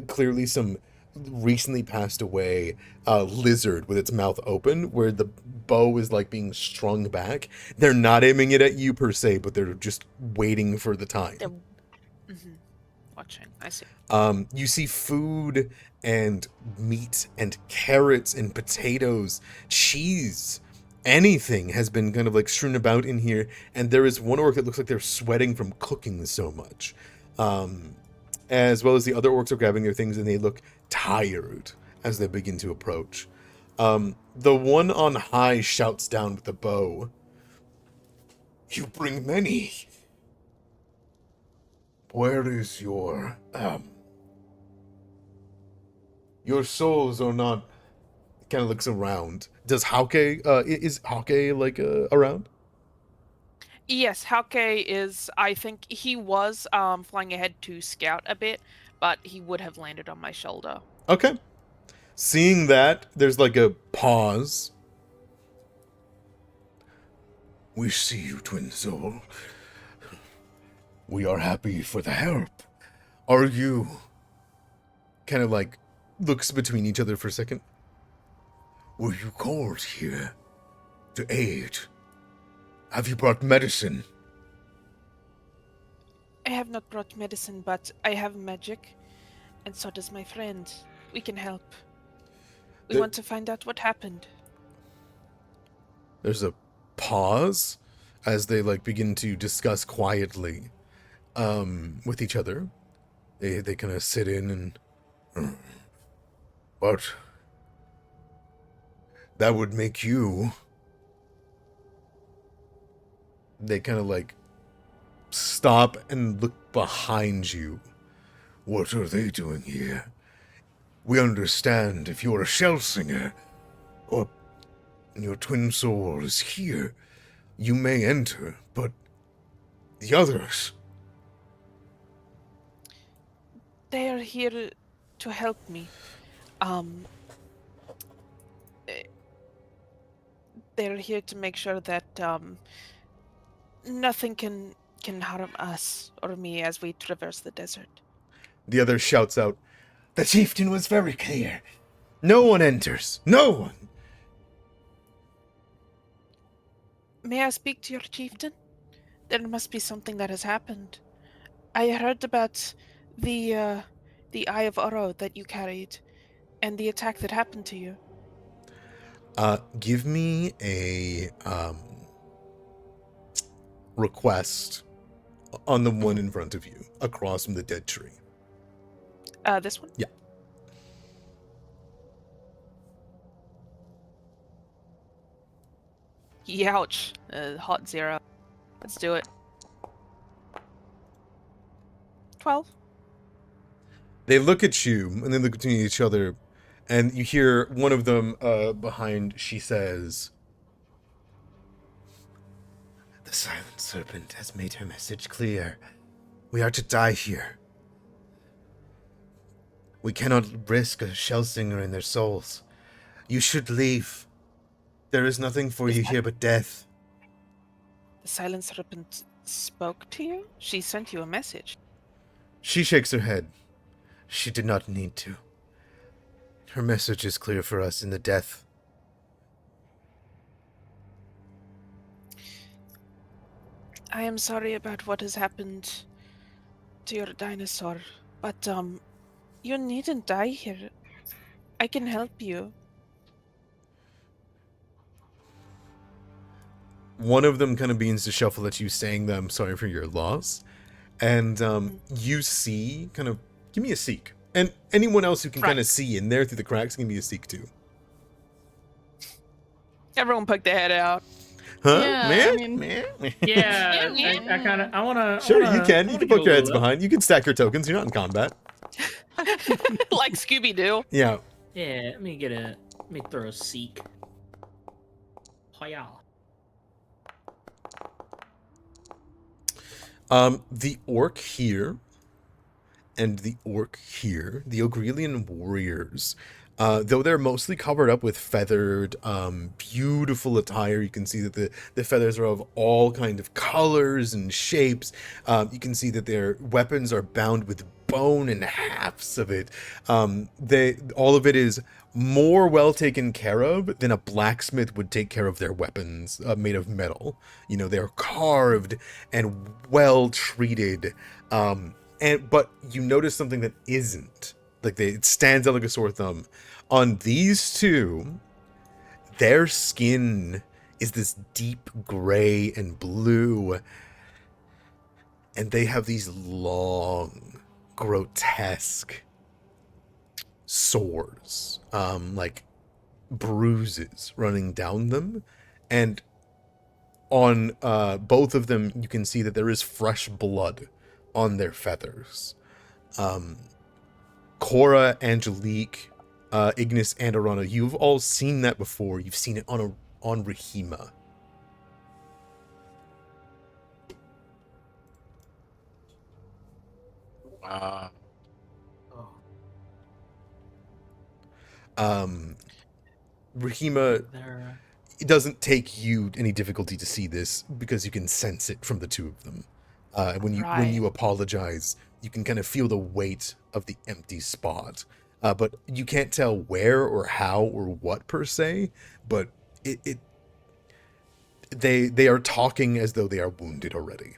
clearly some recently passed away lizard with its mouth open, where the bow is like being strung back. They're not aiming it at you per se, but they're just waiting for the time. They're watching. I see. You see food and meat and carrots and potatoes, cheese, anything has been kind of like strewn about in here. And there is one orc that looks like they're sweating from cooking so much. As well as the other orcs are grabbing their things and they look tired as they begin to approach. The one on high shouts down with the bow, "You bring many. Where is your souls are not..." Kind of looks around. Does Hauke, is Hauke like around? Yes, Hauke is. I think he was flying ahead to scout a bit, but he would have landed on my shoulder. Okay. Seeing that, there's like a pause. "We see you, twin soul. We are happy for the help. Are you..." Kind of like looks between each other for a second. "Were you called here to aid? Have you brought medicine?" I have not brought medicine, but I have magic, and so does my friend. We can help. We want to find out what happened. There's a pause as they begin to discuss quietly with each other. They kind of sit in and but that would make you. They kind of stop and look behind you. What are they doing here? We understand if you're a shell singer or your twin soul is here, you may enter, but the others. They are here to help me. eh, They're here to make sure that nothing can harm us or me as we traverse the desert. The other shouts out, "The chieftain was very clear. No one enters. No one." May I speak to your chieftain? There must be something that has happened. I heard about the Eye of Oro that you carried, and the attack that happened to you. Give me a request on the one in front of you, across from the dead tree. This one? Yeah. Youch. Hot 0. Let's do it. 12. They look at you, and they look at each other, and you hear one of them behind, she says, "The silent serpent has made her message clear. We are to die here. We cannot risk a shell singer and their souls. You should leave. There is nothing for you here but death." The silent serpent spoke to you? She sent you a message. She shakes her head. She did not need to. Her message is clear for us in the death. I am sorry about what has happened to your dinosaur, but you needn't die here. I can help you. One of them kind of begins to shuffle at you, saying that I'm sorry for your loss. And you see, give me a seek. And anyone else who can kind of see in there through the cracks, give me a seek too. Everyone poke their head out. Huh? Yeah, Man? I mean- Man? Yeah, Yeah. I wanna. Sure, you can. You can poke your heads behind. behind. You can stack your tokens. You're not in combat. Like Scooby-Doo. Yeah. Yeah, let me throw a seek. Hiya. The orc here and the orc here, the Ogrelian warriors, though they're mostly covered up with feathered, beautiful attire, you can see that the feathers are of all kind of colors and shapes. You can see that their weapons are bound with bone and halves of it. All of it is more well taken care of than a blacksmith would take care of their weapons made of metal. You know, they're carved and well treated. But you notice something that isn't. It stands out like a sore thumb. On these two, their skin is this deep gray and blue. And they have these long, grotesque sores, like bruises running down them. And on both of them, you can see that there is fresh blood on their feathers. Cora, Angelique, Ignis, and Arana, you've all seen that before. You've seen it on Rahima. Wow. Rahima, There. it doesn't take you any difficulty to see this because you can sense it from the two of them. When you apologize, you can kind of feel the weight of the empty spot. But you can't tell where or how or what per se, but they are talking as though they are wounded already.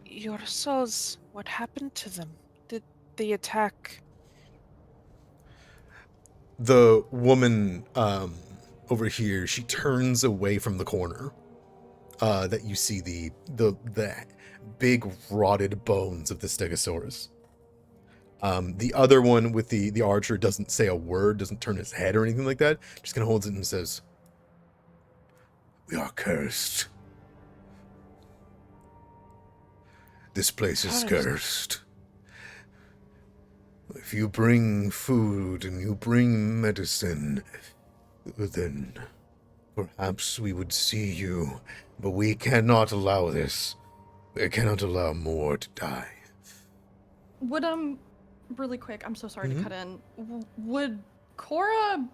Your souls, what happened to them? Did the attack? The woman over here, she turns away from the corner. That you see the big rotted bones of the Stegosaurus. The other one with the archer doesn't say a word, doesn't turn his head or anything like that. Just kind of holds it and says, "We are cursed. This place is cursed. If you bring food and you bring medicine, then perhaps we would see you. But we cannot allow this. We cannot allow more to die." Would, really quick, I'm so sorry to cut in. Would Cora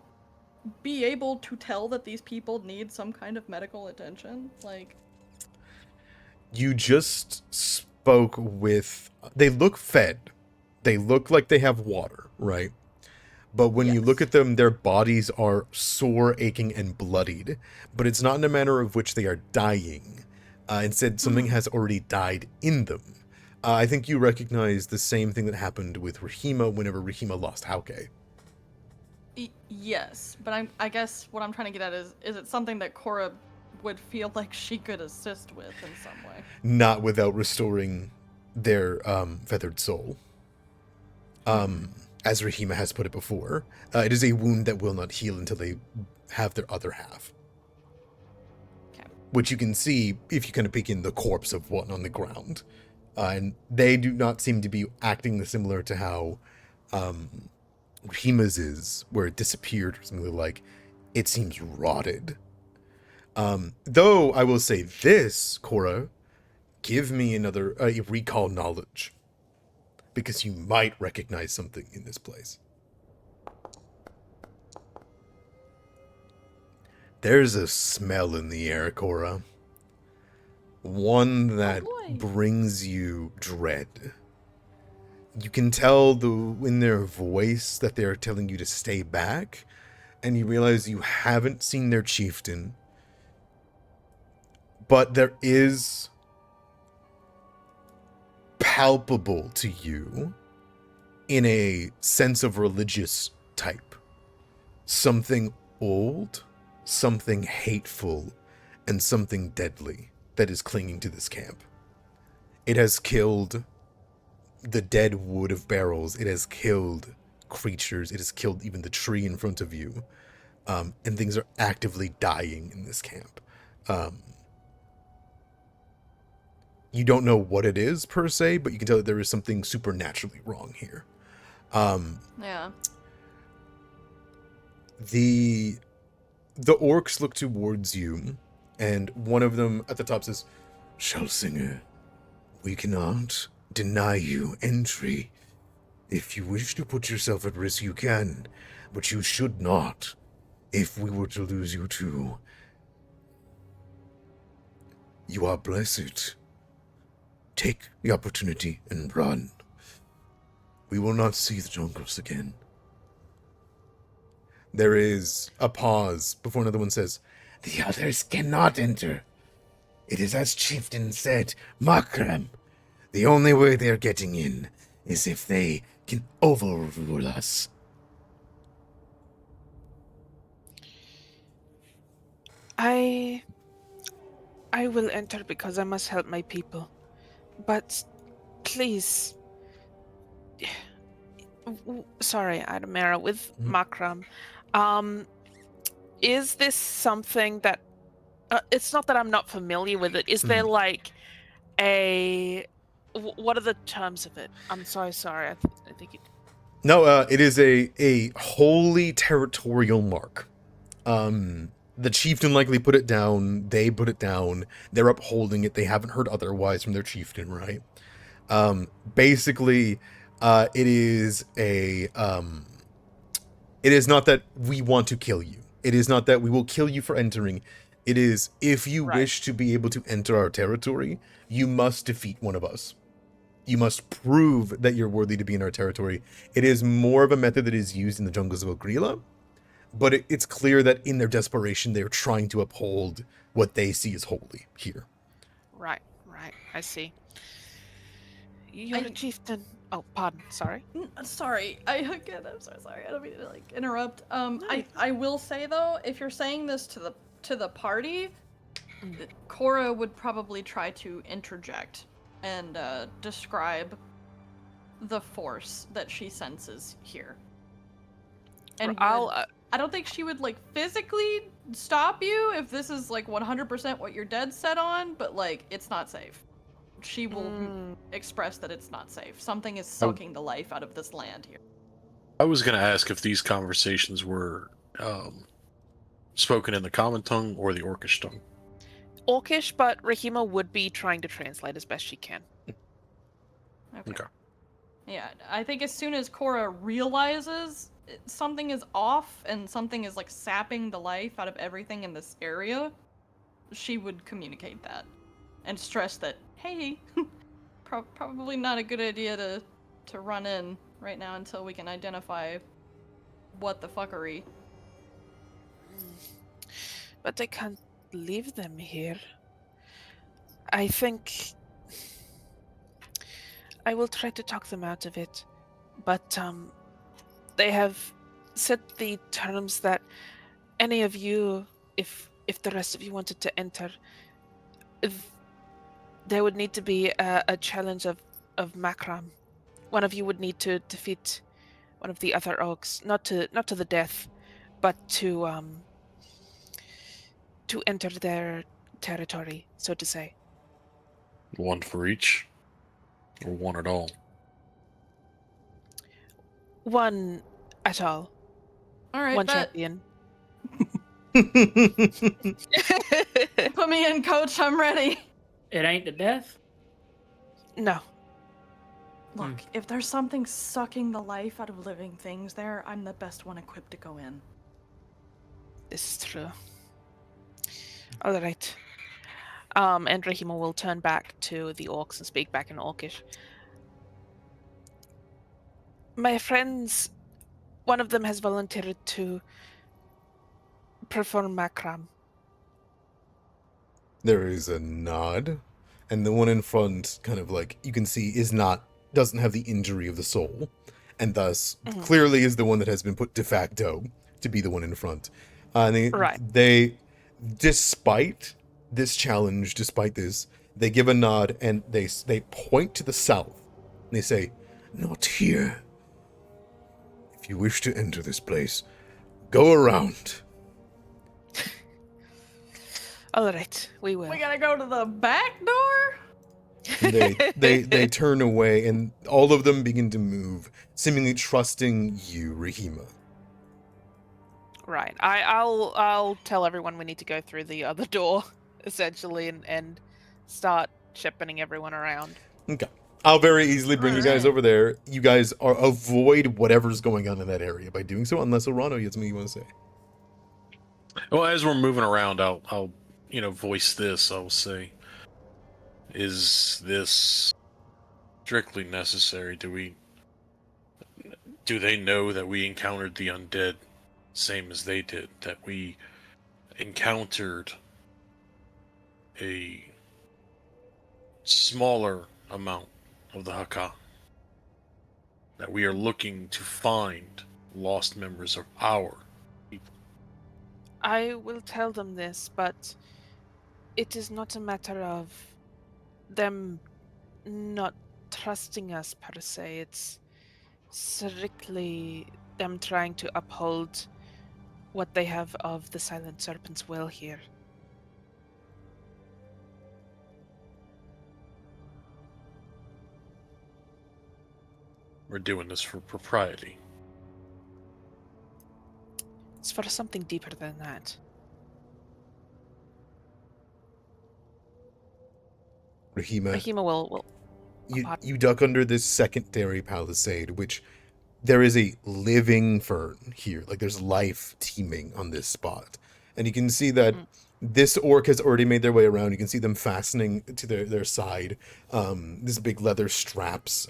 be able to tell that these people need some kind of medical attention? Like, You just spoke with... They look fed. They look like they have water, right? But when you look Yes. at them, their bodies are sore, aching, and bloodied. But it's not in a manner of which they are dying. Instead, something has already died in them. I think you recognize the same thing that happened with Rahima whenever Rahima lost Hauke. yes, but I guess what I'm trying to get at is it something that Cora would feel like she could assist with in some way? Not without restoring their feathered soul. As Rahima has put it before, it is a wound that will not heal until they have their other half. Okay. Which you can see if you kind of peek in the corpse of one on the ground. And they do not seem to be acting similar to how Rahima's is, where it disappeared or something like. It seems rotted. Though I will say this, Cora, give me another recall knowledge. Because you might recognize something in this place. There's a smell in the air, Cora. One that brings you dread. You can tell in their voice that they're telling you to stay back, and you realize you haven't seen their chieftain. But there is palpable to you in a sense of religious type. Something old, something hateful, and something deadly that is clinging to this camp. It has killed the dead wood of barrels. It has killed creatures. It has killed even the tree in front of you. And things are actively dying in this camp. You don't know what it is per se, but you can tell that there is something supernaturally wrong here. Yeah. The orcs look towards you, and one of them at the top says, "Shellsinger, we cannot deny you entry. If you wish to put yourself at risk, you can, but you should not. If we were to lose you too, you are blessed. Take the opportunity and run. We will not see the jungles again." There is a pause before another one says, "The others cannot enter. It is as Chieftain said, Makram. The only way they're getting in is if they can overrule us." I will enter because I must help my people. But please, sorry, Adamera, with Makram, is this something that it's not that I'm not familiar with it. Is there like what are the terms of it? I'm so sorry. I think it... No, it is a holy territorial mark. The chieftain likely put it down. They put it down. They're upholding it. They haven't heard otherwise from their chieftain, right? Basically, it is it is not that we want to kill you. It is not that we will kill you for entering. It is, if you wish to be able to enter our territory, you must defeat one of us. You must prove that you're worthy to be in our territory. It is more of a method that is used in the jungles of Ogrila, but it's clear that in their desperation, they're trying to uphold what they see as holy here. Right. I see. You're a chieftain Oh, pardon. Sorry. Sorry, I'm so sorry. I don't mean to like interrupt. I will say though, if you're saying this to the party, Cora would probably try to interject and describe the force that she senses here. And I don't think she would like physically stop you if this is like 100% what you're dead set on, but like it's not safe. She will express that it's not safe. Something is sucking the life out of this land here. I was going to ask if these conversations were spoken in the common tongue or the Orcish tongue. Orcish, but Rahima would be trying to translate as best she can. Okay. Yeah, I think as soon as Cora realizes something is off and something is like sapping the life out of everything in this area, she would communicate that and stress that, hey, probably not a good idea to run in right now until we can identify what the fuckery. But I can't leave them here. I think I will try to talk them out of it, but they have set the terms that any of you, if the rest of you wanted to enter, there would need to be a challenge of Makram. One of you would need to defeat one of the other orcs, not to the death, but to enter their territory, so to say. One for each? Or one at all? One at all. All right, One champion. Put me in, coach. I'm ready. It ain't the death? No. Look, if there's something sucking the life out of living things there, I'm the best one equipped to go in. This is true. All right. And Rahima will turn back to the orcs and speak back in Orcish. My friends, one of them has volunteered to perform Makram. There is a nod, and the one in front, kind of like you can see, doesn't have the injury of the soul, and thus clearly is the one that has been put de facto to be the one in front. They, despite this challenge, they give a nod and they point to the south. And they say, "Not here. If you wish to enter this place, go around." All right, we will. We gotta go to the back door? And they turn away, and all of them begin to move, seemingly trusting you, Rahima. Right. I'll tell everyone we need to go through the other door, essentially, and start shepherding everyone around. Okay. I'll very easily bring you guys over there. You guys avoid whatever's going on in that area by doing so, unless Orano, you have something you want to say. Well, as we're moving around, I'll voice this. I'll say, is this strictly necessary? Do they know that we encountered the undead same as they did? That we encountered a smaller amount of the Haka? That we are looking to find lost members of our people? I will tell them this, but it is not a matter of them not trusting us per se. It's strictly them trying to uphold what they have of the Silent Serpent's will here. We're doing this for propriety. It's for something deeper than that. Rahima will you duck under this secondary palisade, which there is a living fern here. Like, there's life teeming on this spot. And you can see that this orc has already made their way around. You can see them fastening to their side. This big leather straps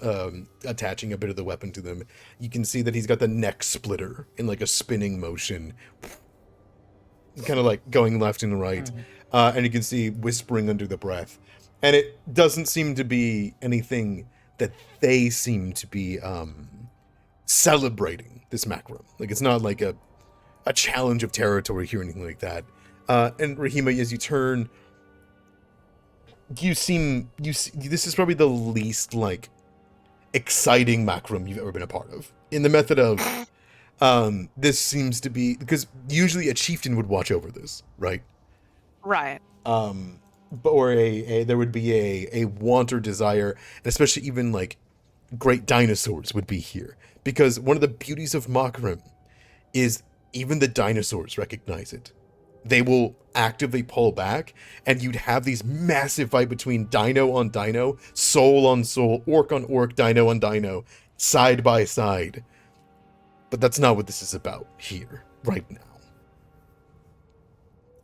attaching a bit of the weapon to them. You can see that he's got the neck splitter in like a spinning motion, kind of like going left and right. And you can see whispering under the breath. And it doesn't seem to be anything that they seem to be celebrating this macro. Like, it's not like a challenge of territory here or anything like that. And Rahima, as you turn, this is probably the least like exciting macrum you've ever been a part of, in the method of this seems to be, because usually a chieftain would watch over this, right? Right. Or there would be a want or desire, and especially even like great dinosaurs would be here, because one of the beauties of Makrim is even the dinosaurs recognize it. They will actively pull back, and you'd have these massive fight between dino on dino, soul on soul, orc on orc, dino on dino, side by side. But that's not what this is about here, right now.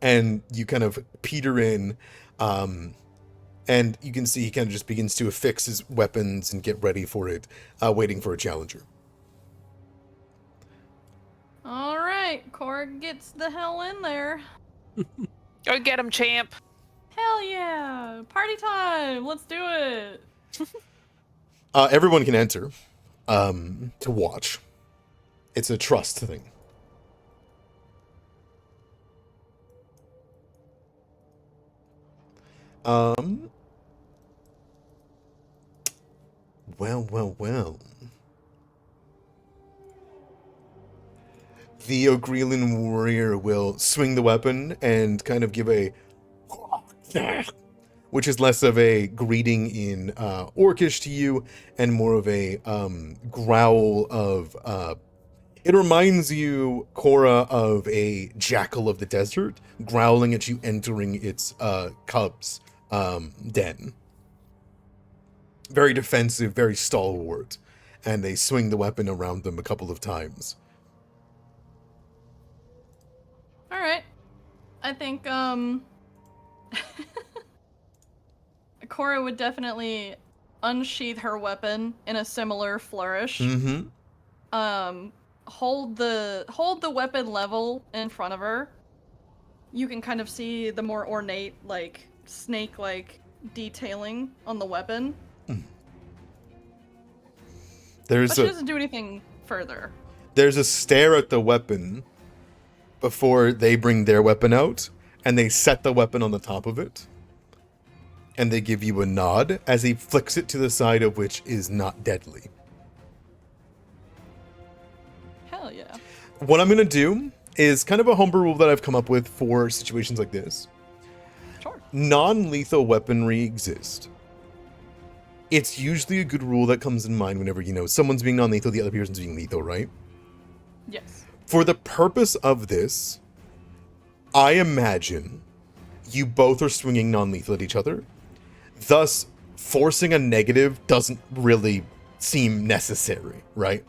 And you kind of peter in, and you can see he kind of just begins to affix his weapons and get ready for it, waiting for a challenger. All right, Cora gets the hell in there. Go get him, champ. Hell yeah! Party time! Let's do it! Everyone can enter to watch. It's a trust thing. Well. The Ogrelan warrior will swing the weapon and kind of give a, which is less of a greeting in Orcish to you and more of a growl of. It reminds you, Cora, of a jackal of the desert growling at you entering its cubs' den. Very defensive, very stalwart, and they swing the weapon around them a couple of times. All right. I think Cora would definitely unsheath her weapon in a similar flourish. Mm-hmm. Hold the weapon level in front of her. You can kind of see the more ornate, like snake-like detailing on the weapon. But she doesn't do anything further. There's a stare at the weapon before they bring their weapon out, and they set the weapon on the top of it. And they give you a nod as he flicks it to the side of which is not deadly. Hell yeah. What I'm going to do is kind of a homebrew rule that I've come up with for situations like this. Sure. Non-lethal weaponry exist. It's usually a good rule that comes in mind whenever, someone's being non-lethal, the other person's being lethal, right? Yes. For the purpose of this, I imagine you both are swinging non-lethal at each other. Thus, forcing a negative doesn't really seem necessary, right?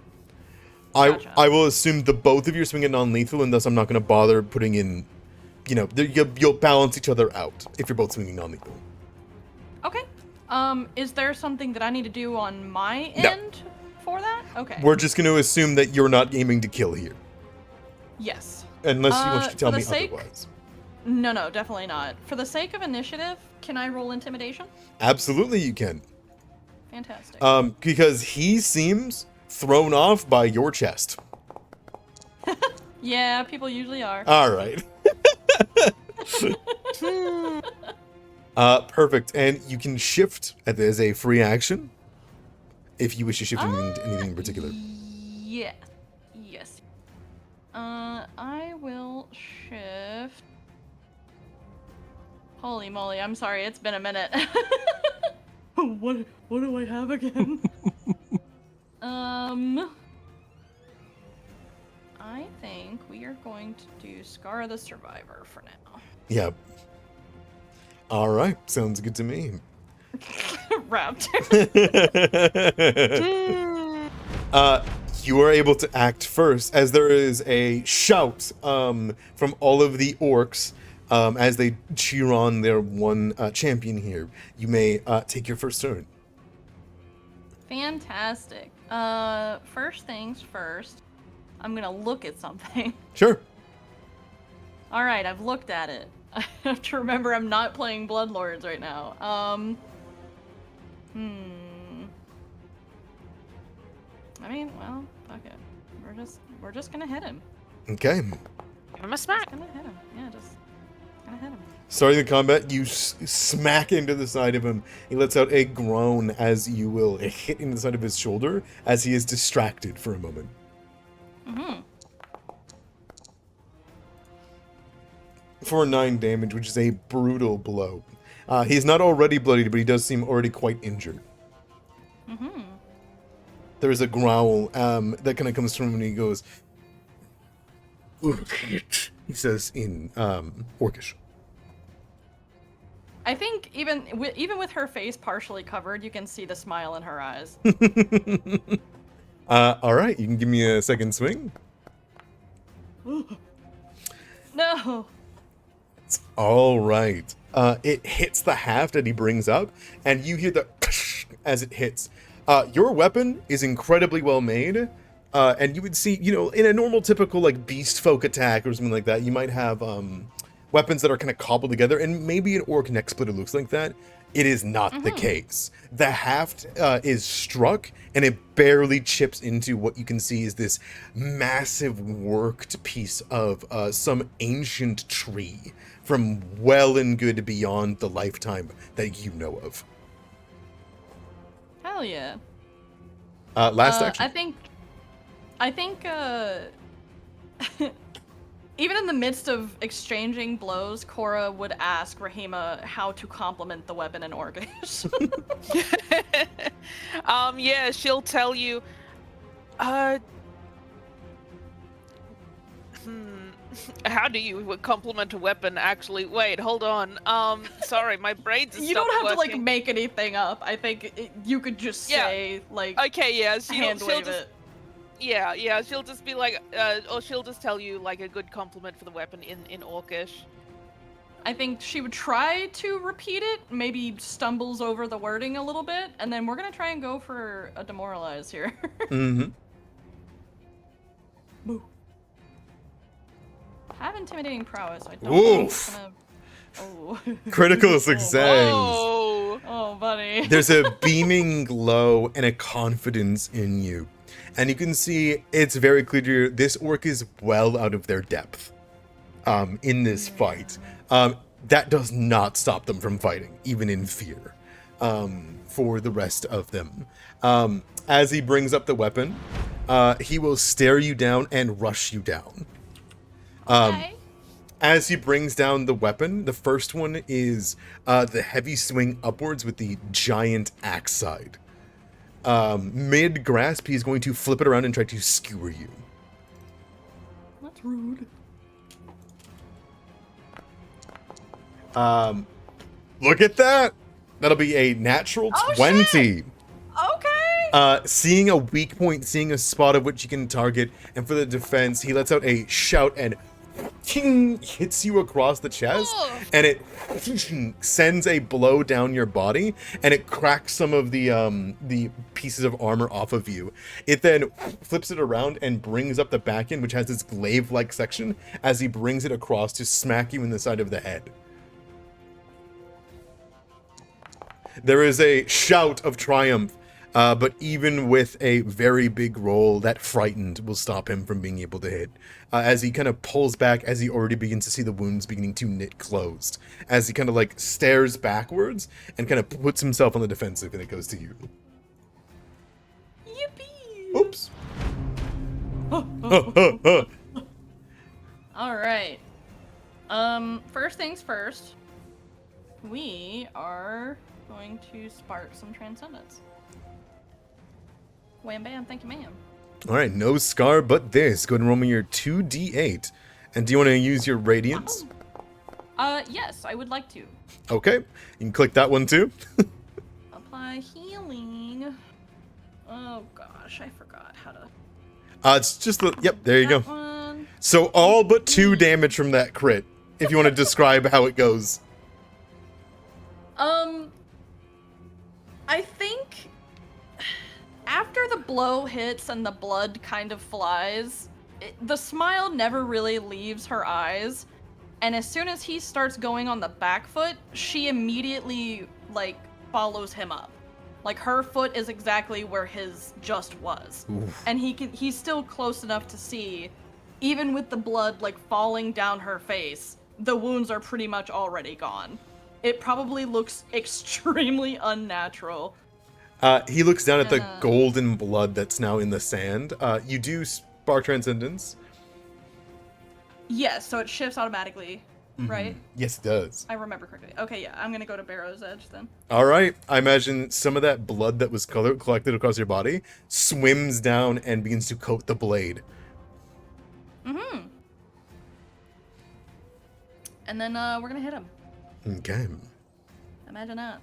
Gotcha. I will assume the both of you are swinging non-lethal, and thus I'm not going to bother putting in, you'll balance each other out if you're both swinging non-lethal. Okay. Is there something that I need to do on my end for that? Okay. We're just going to assume that you're not aiming to kill here. Yes. Unless you want to tell for me the sake- otherwise. No, definitely not. For the sake of initiative, can I roll intimidation? Absolutely you can. Fantastic. Because he seems thrown off by your chest. Yeah, people usually are. All right. Perfect. And you can shift as a free action if you wish to shift anything in particular. Yes. I will shift. Holy moly, I'm sorry, it's been a minute. What do I have again? I think we are going to do Scar the Survivor for now. Yeah. All right. Sounds good to me. Wrapped. You are able to act first as there is a shout from all of the orcs as they cheer on their one champion here. You may take your first turn. Fantastic. First things first, I'm gonna look at something. Sure. All right, I've looked at it. I have to remember I'm not playing Bloodlords right now. I mean, well, fuck it. We're just gonna hit him. Okay. Give him a smack. Gonna hit him. Yeah, just gonna hit him. Starting the combat, you smack into the side of him. He lets out a groan as you will hit into the side of his shoulder as he is distracted for a moment. Mm-hmm. For 9 damage, which is a brutal blow. He's not already bloodied, but he does seem already quite injured. Mm-hmm. There is a growl that kind of comes from him, and he goes, he says in Orcish. I think even with her face partially covered, you can see the smile in her eyes. All right, you can give me a second swing. No. All right. It hits the haft that he brings up, and you hear the as it hits. Your weapon is incredibly well made, and you would see, in a normal, typical like beastfolk attack or something like that, you might have weapons that are kind of cobbled together, and maybe an orc neck splitter looks like that. It is not the case. The haft is struck, and it barely chips into what you can see is this massive worked piece of some ancient tree from well and good beyond the lifetime that you know of. Hell yeah. Last action. I think even in the midst of exchanging blows, Cora would ask Rahima how to compliment the weapon in Orcish. Yeah, she'll tell you. How do you compliment a weapon? Actually, wait, hold on. Sorry, my brain's You don't have working. to like make anything up. I think you could just say like. Okay, yeah, hand she'll wave just. it. Yeah, she'll just be like, or she'll just tell you like a good compliment for the weapon in Orcish. I think she would try to repeat it, maybe stumbles over the wording a little bit, and then we're gonna try and go for a demoralize here. Mm-hmm. Boo. I have intimidating prowess. I don't know if it's Oof. gonna... Oh. Critical success. Oh, Oh, buddy. There's a beaming glow and a confidence in you. And you can see it's very clear to you, this orc is well out of their depth in this fight. That does not stop them from fighting, even in fear, for the rest of them. As he brings up the weapon, he will stare you down and rush you down. Okay. As he brings down the weapon, the first one is the heavy swing upwards with the giant axe side. Mid-grasp, he's going to flip it around and try to skewer you. That's rude. Look at that! That'll be a natural Oh, 20. shit! Okay. Seeing a weak point, seeing a spot of which you can target, and for the defense, he lets out a shout and ting, hits you across the chest, and it sends a blow down your body, and it cracks some of the pieces of armor off of you. It then flips it around and brings up the back end, which has this glaive-like section, as he brings it across to smack you in the side of the head. There is a shout of triumph, but even with a very big roll, that frightened will stop him from being able to hit. As he kind of pulls back, as he already begins to see the wounds beginning to knit closed. As he kind of like stares backwards and kind of puts himself on the defensive, and it goes to you. Yippee! Oops. All right. First things first. We are going to spark some transcendence. Wham bam, thank you, ma'am. All right, no scar but this. Go ahead and roll me your 2d8. And do you want to use your radiance? Yes, I would like to. Okay, you can click that one too. Apply healing. Oh gosh, I forgot how to. It's just the, yep, there you go. That one. So all but 2 damage from that crit, if you want to describe how it goes. I think after the blow hits and the blood kind of flies, the smile never really leaves her eyes. And as soon as he starts going on the back foot, she immediately, like, follows him up. Like her foot is exactly where his just was. Oof. And he's still close enough to see, even with the blood like falling down her face, the wounds are pretty much already gone. It probably looks extremely unnatural. He looks down at the And, golden blood that's now in the sand. You do spark transcendence. Yes, so it shifts automatically, right? Yes, it does. I remember correctly. Okay, yeah, I'm gonna go to Barrow's Edge then. All right. I imagine some of that blood that was collected across your body swims down and begins to coat the blade. Mm-hmm. And then we're gonna hit him. Okay. Imagine that.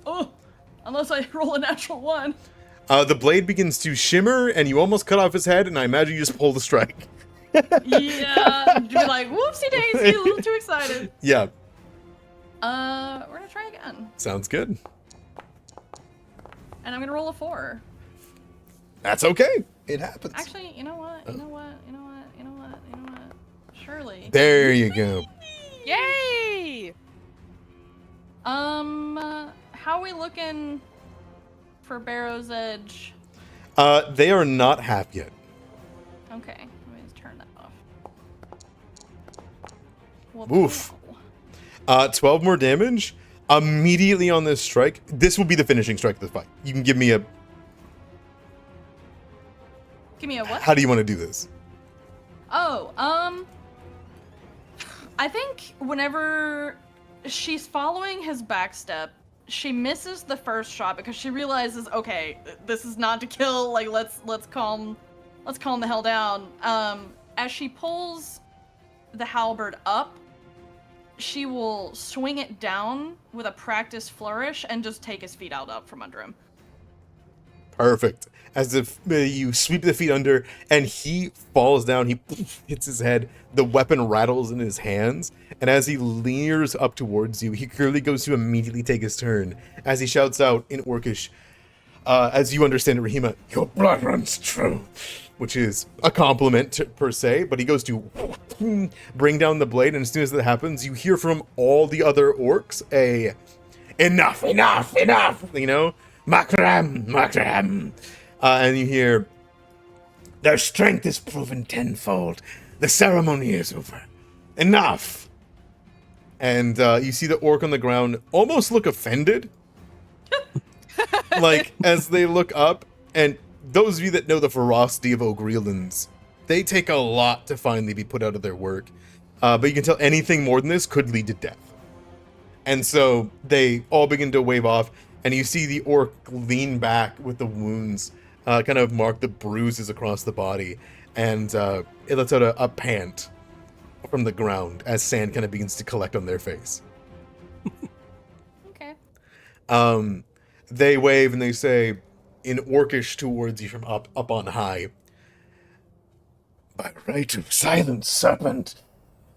Oh! Unless I roll a natural 1. The blade begins to shimmer, and you almost cut off his head, and I imagine you just pull the strike. Yeah, you'd be like, whoopsie daisy, a little too excited. Yeah, We're gonna try again. sounds good. And I'm gonna roll a 4. That's okay. It happens. Actually, you know what? Surely. There you go. Yay! How are we looking for Barrow's Edge? They are not half yet. Okay, let me just turn that off. Oof. 12 more damage. Immediately on this strike. This will be the finishing strike of the fight. You can give me a... Give me a what? How do you want to do this? Oh, I think whenever she's following his backstep, she misses the first shot because she realizes, okay, this is not to kill. Like, let's calm the hell down. As she pulls the halberd up, she will swing it down with a practice flourish and just take his feet out up from under him. Perfect. As if you sweep the feet under and he falls down, he hits his head, the weapon rattles in his hands, and as he leers up towards you, he clearly goes to immediately take his turn as he shouts out in Orcish, as you understand it, Rahima, your blood runs true, which is a compliment per se, but he goes to bring down the blade, and as soon as that happens, you hear from all the other orcs a enough, you know, Makram. And you hear, their strength is proven tenfold. The ceremony is over. Enough. And you see the orc on the ground almost look offended. Like, as they look up, and those of you that know the ferocity of Ogreelands, they take a lot to finally be put out of their work. But you can tell anything more than this could lead to death. And so they all begin to wave off, and you see the orc lean back with the wounds, kind of mark the bruises across the body, and it lets out a pant from the ground as sand kind of begins to collect on their face. Okay. They wave and they say, in Orcish towards you from up on high, by right of silent serpent,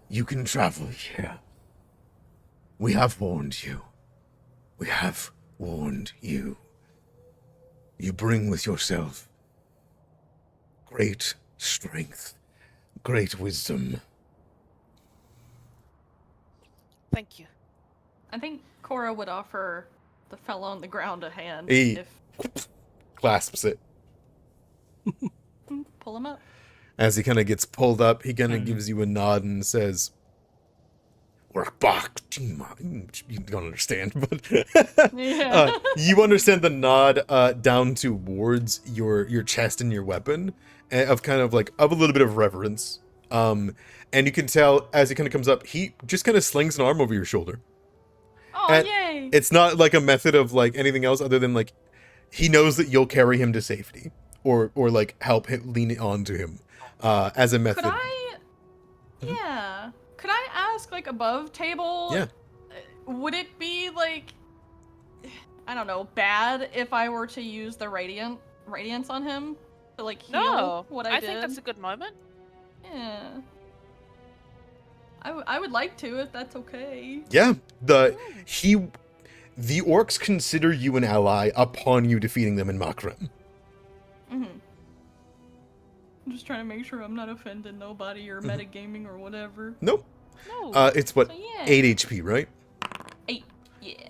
you can travel here. We have warned you. We have warned you. You bring with yourself great strength, great wisdom. Thank you. I think Cora would offer the fellow on the ground a hand He if clasps it. pull him up. As he kind of gets pulled up, he kind of gives you a nod and says, "We're back." You don't understand, but Yeah. you understand the nod down towards your chest and your weapon, of kind of like of a little bit of reverence. And you can tell as he kind of comes up, he just kind of slings an arm over your shoulder. Oh, And yay! it's not like a method of like anything else other than like he knows that you'll carry him to safety or like help him lean onto him as a method. Could I? Yeah. Could I ask, like, above table? Yeah. Would it be like, I don't know, bad if I were to use the radiance on him to like heal No, what I did? think that's a good moment. Yeah. I would like to, if that's okay. Yeah, the orcs consider you an ally upon you defeating them in Makram. Mm-hmm. I'm just trying to make sure I'm not offending nobody or metagaming or whatever. Nope. No. It's what, So, yeah. 8 HP, right? 8.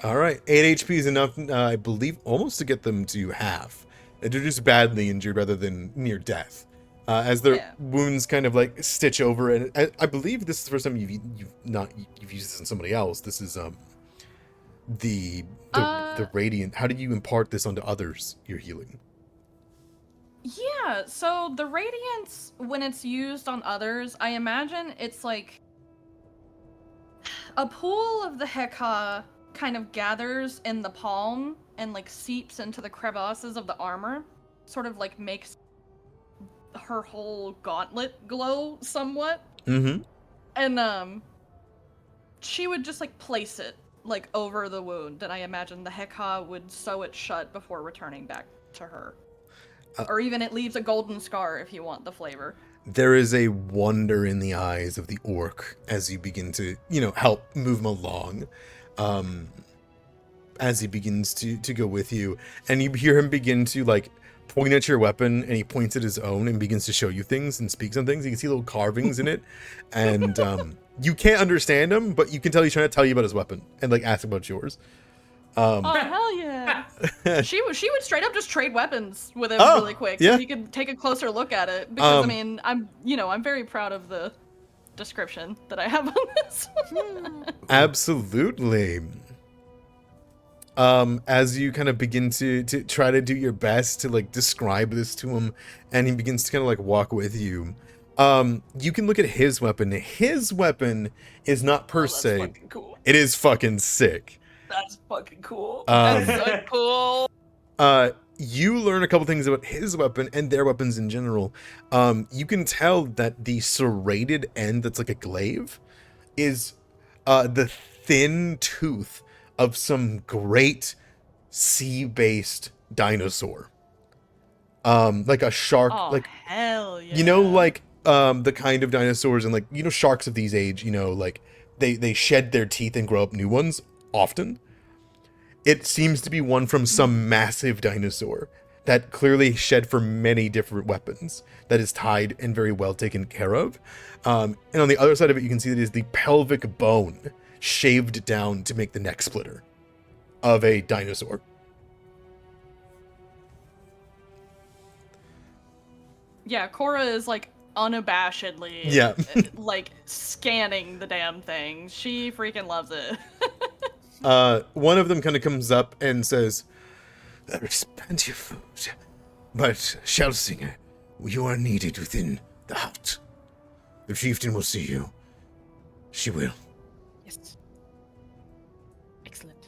All right, 8 HP is enough, I believe, almost to get them to half. They're just badly injured rather than near death. As their Yeah. wounds kind of like stitch over, and I believe this is the first time you've used this on somebody else. This is the radiant. How do you impart this onto others? You're healing. Yeah, so the radiance, when it's used on others, I imagine it's like a pool of the Heka kind of gathers in the palm and like seeps into the crevasses of the armor, sort of like makes her whole gauntlet glow somewhat. Mm-hmm. And she would just like place it like over the wound, and I imagine the Heka would sew it shut before returning back to her. Or even it leaves a golden scar if you want the flavor. There is a wonder in the eyes of the orc as you begin to, help move him along. As he begins to go with you, and you hear him begin to like point at your weapon, and he points at his own and begins to show you things and speak some things. You can see little carvings in it, and you can't understand him, but you can tell he's trying to tell you about his weapon and like ask about yours. Oh hell yeah! she would straight up just trade weapons with him Oh, really quick, yeah. so he could take a closer look at it. Because I Um, mean, I'm very proud of the description that I have on this one. Absolutely. As you kind of begin to try to do your best to like describe this to him, and he begins to kind of like walk with you. You can look at his weapon. His weapon is not per That's se. fucking cool. It is fucking sick. That's fucking cool. That's so cool. You learn a couple things about his weapon and their weapons in general. You can tell that the serrated end that's like a glaive is the thin tooth of some great sea-based dinosaur. Like a shark, Oh like hell yeah! like the kind of dinosaurs and like sharks of these age, like they shed their teeth and grow up new ones often. It seems to be one from some massive dinosaur that clearly shed for many different weapons, that is tied and very well taken care of. And on the other side of it, you can see that it is the pelvic bone shaved down to make the neck splitter of a dinosaur. Yeah, Cora is like unabashedly Yeah. like scanning the damn thing. She freaking loves it. One of them kind of comes up and says, "There is plenty of food, but Shellsinger, you are needed within the hut. The chieftain will see you. She will. Yes. Excellent.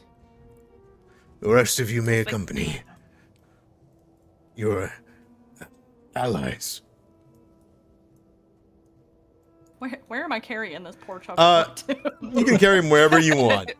The rest of you may accompany your allies." Where am I carrying this poor chocolate to? You can carry him wherever you want.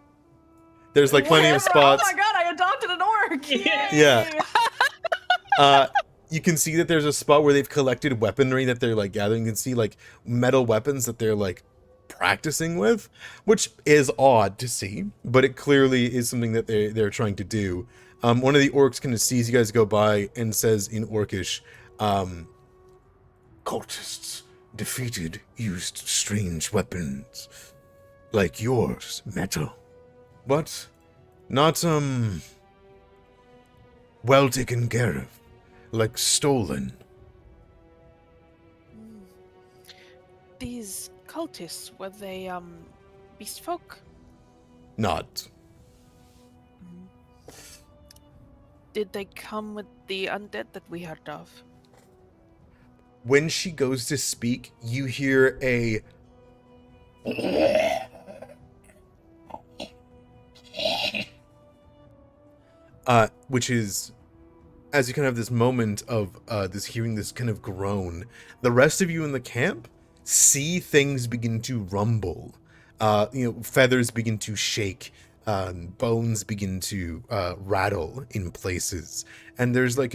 There's like plenty of spots. Oh my god, I adopted an orc! Yay! Yeah. You can see that there's a spot where they've collected weaponry that they're like gathering. You can see like metal weapons that they're like practicing with, which is odd to see, but it clearly is something that they're trying to do. One of the orcs kind of sees you guys go by and says in Orcish, "Cultists defeated used strange weapons like yours, metal, but not well taken care of, like stolen." These cultists, were they beastfolk? Not. Did they come with the undead that we heard of? When she goes to speak, you hear a which is, as you kind of have this moment of this hearing this kind of groan, the rest of you in the camp see things begin to rumble. Feathers begin to shake, bones begin to rattle in places, and there's like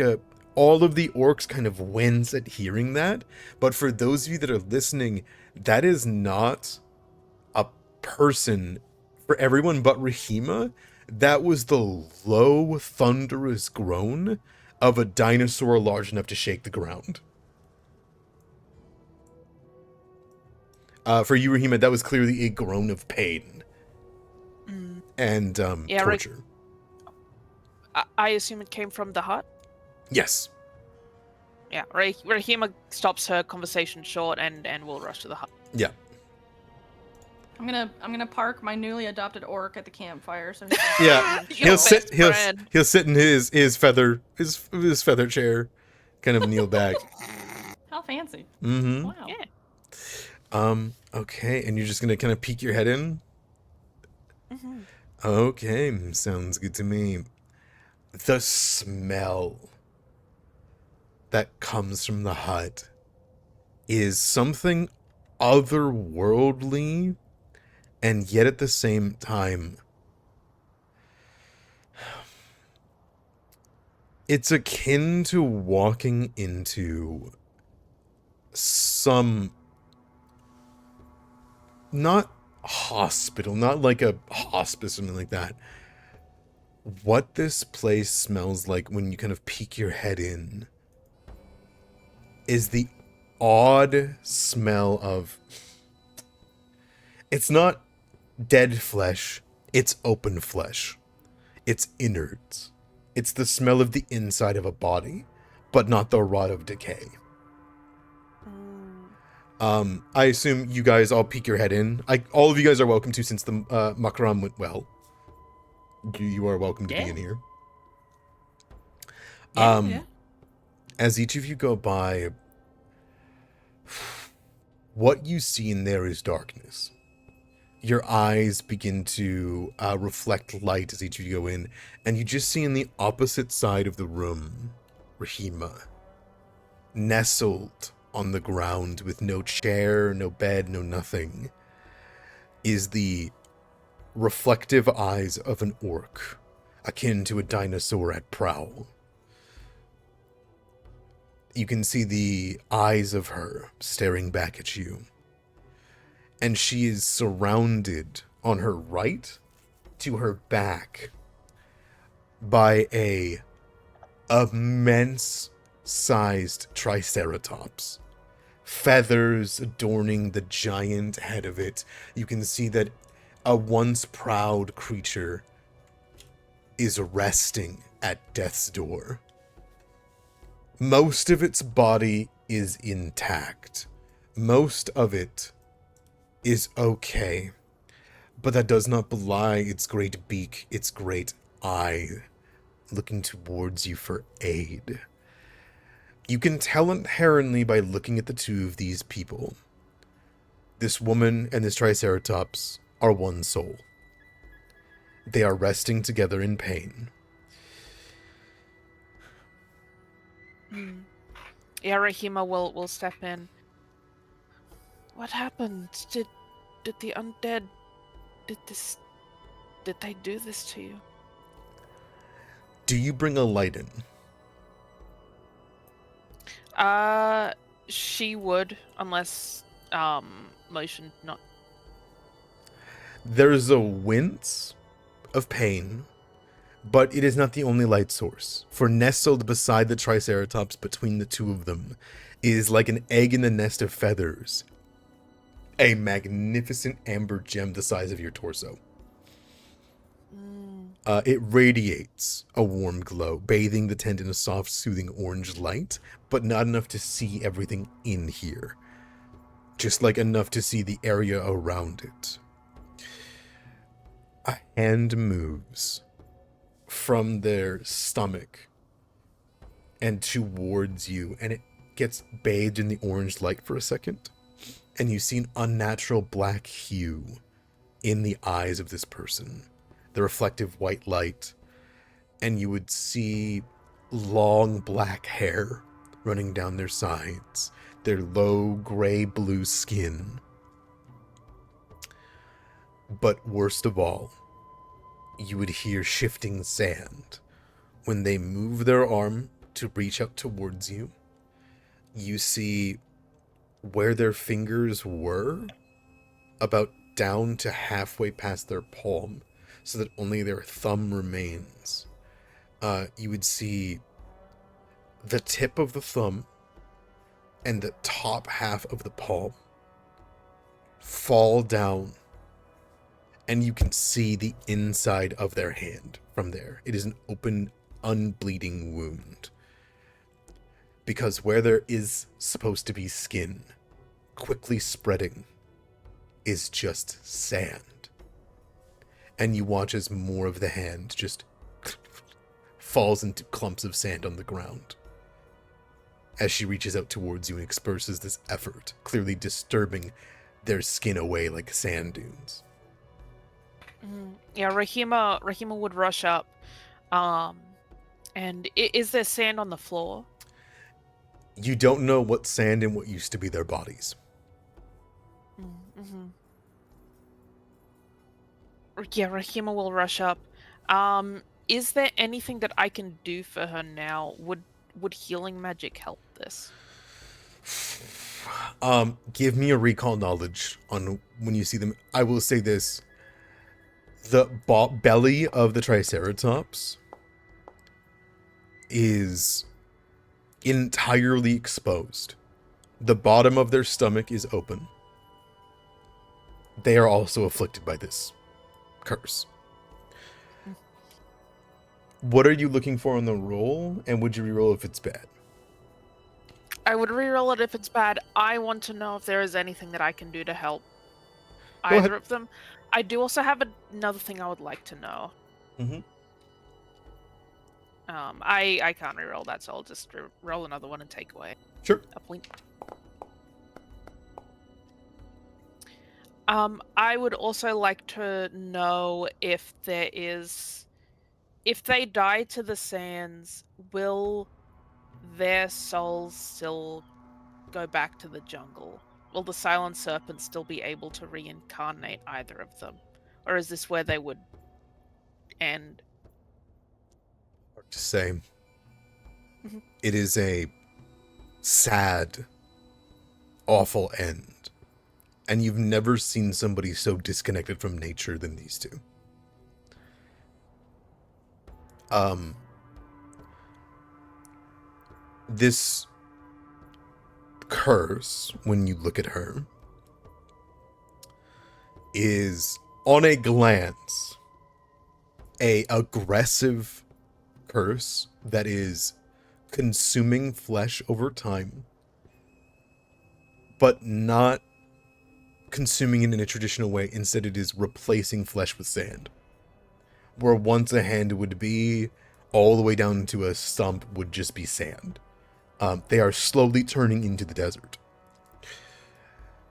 all of the orcs kind of wince at hearing that. But for those of you that are listening, that is not a person. For everyone but Rahima, that was the low, thunderous groan of a dinosaur large enough to shake the ground. For you, Rahima, that was clearly a groan of pain. and Yeah, right. torture. I assume it came from the hut. Yes. Yeah, Rahima stops her conversation short and will rush to the hut. Yeah. I'm gonna park my newly adopted orc at the campfire. So Yeah. Your He'll sit. best friend. He'll sit in his feather chair, kind of kneel back. How fancy! Mm-hmm. Wow. Yeah. Okay, and you're just gonna kind of peek your head in. Mm-hmm. Okay, sounds good to me. The smell that comes from the hut is something otherworldly, and yet at the same time, it's akin to walking into some, not hospital, not like a hospice or something like that. What this place smells like when you kind of peek your head in is the odd smell of, it's not dead flesh, it's open flesh. It's innards. It's the smell of the inside of a body, but not the rot of decay. I assume you guys all peek your head in. All of you guys are welcome to, since the Makaram went well. You are welcome to be in here. Yeah. As each of you go by, what you see in there is darkness. Your eyes begin to reflect light as each of you go in, and you just see on the opposite side of the room, Rahima, nestled on the ground with no chair, no bed, no nothing, is the reflective eyes of an orc, akin to a dinosaur at prowl. You can see the eyes of her staring back at you. And she is surrounded on her right to her back by a immense sized triceratops. Feathers adorning the giant head of it. You can see that a once proud creature is resting at death's door. Most of its body is intact. Most of it is okay, but that does not belie its great beak, its great eye, looking towards you for aid. You can tell inherently by looking at the two of these people. This woman and this triceratops are one soul. They are resting together in pain. Yeah, Rahima will step in. What happened? Did the undead did they do this to you? Do you bring a light in? She would, unless motion not. There's a wince of pain, but it is not the only light source. For nestled beside the triceratops, between the two of them, is like an egg in the nest of feathers. A magnificent amber gem the size of your torso. It radiates a warm glow, bathing the tent in a soft, soothing orange light, but not enough to see everything in here. Just like enough to see the area around it. A hand moves from their stomach and towards you, and it gets bathed in the orange light for a second, and you see an unnatural black hue in the eyes of this person, the reflective white light, and you would see long black hair running down their sides, their low gray blue skin. But worst of all, you would hear shifting sand. When they move their arm to reach out towards you, you see where their fingers were, about down to halfway past their palm, so that only their thumb remains. You would see the tip of the thumb and the top half of the palm fall down and you can see the inside of their hand from there. It is an open, unbleeding wound. Because where there is supposed to be skin, quickly spreading, is just sand. And you watch as more of the hand just falls into clumps of sand on the ground. As she reaches out towards you and expresses this effort, clearly disturbing their skin away like sand dunes. Yeah, Rahima would rush up. And is there sand on the floor? You don't know what sand and what used to be their bodies. Mm-hmm. Yeah, Rahima will rush up. Is there anything that I can do for her now? Would healing magic help this? Give me a recall knowledge on when you see them. I will say this. The belly of the Triceratops is entirely exposed. The bottom of their stomach is open. They are also afflicted by this curse. What are you looking for on the roll, and would you reroll if it's bad? I would reroll it if it's bad. I want to know if there is anything that I can do to help Go either ahead. of them. I do also have another thing I would like to know. Mm-hmm. I can't reroll that, so I'll just roll another one and take away Sure. a point. I would also like to know if they die to the sands, will their souls still go back to the jungle? Will the silent serpent still be able to reincarnate either of them? Or is this where they would end? Hard to say. Mhm. It is a sad, awful end. And you've never seen somebody so disconnected from nature than these two. This curse, when you look at her, is on a glance a aggressive curse that is consuming flesh over time, but not consuming it in a traditional way. Instead, it is replacing flesh with sand. Where once a hand would be, all the way down to a stump would just be sand. They are slowly turning into the desert.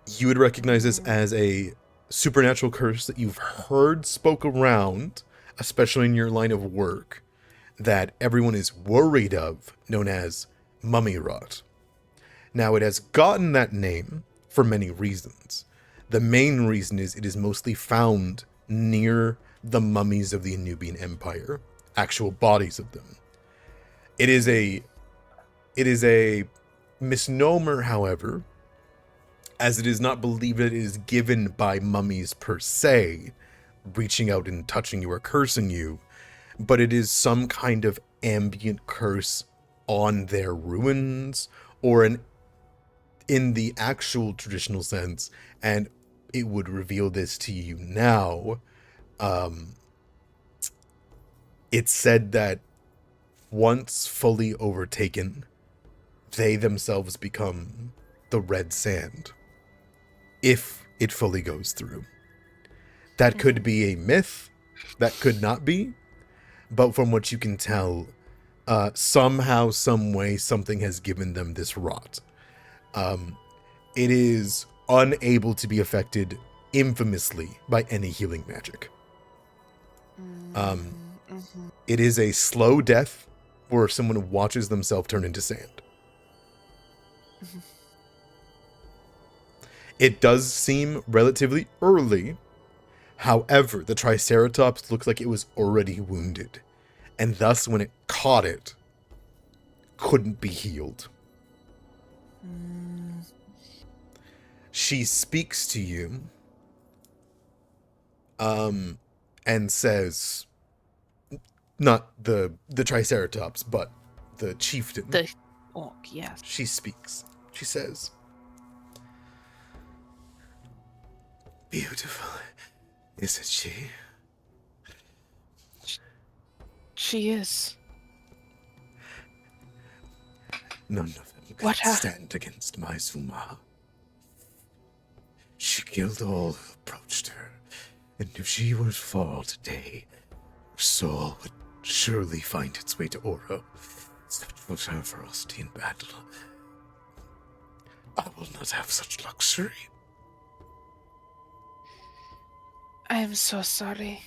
You would recognize this as a supernatural curse that you've heard spoke around, especially in your line of work, that everyone is worried of, known as mummy rot. Now, it has gotten that name for many reasons. The main reason is it is mostly found near the mummies of the Nubian Empire, actual bodies of them. It is a misnomer, however, as it is not believed that it is given by mummies per se, reaching out and touching you or cursing you, but it is some kind of ambient curse on their ruins, or in the actual traditional sense, and it would reveal this to you now. It's said that once fully overtaken, they themselves become the red sand, if it fully goes through. That could be a myth, that could not be, but from what you can tell, somehow, some way, something has given them this rot. It is unable to be affected infamously by any healing magic. It is a slow death where someone watches themselves turn into sand. It does seem relatively early. However, the Triceratops looked like it was already wounded, and thus when it caught it, couldn't be healed. She speaks to you, and says, not the Triceratops, but the chieftain. The orc, yes. She speaks. She says, "Beautiful. Is it she? She is. None of them can What stand against my Suma. She killed all who approached her, and if she were to fall today, her soul would surely find its way to Oro. Such was her ferocity in battle. I will not have such luxury. I am so sorry.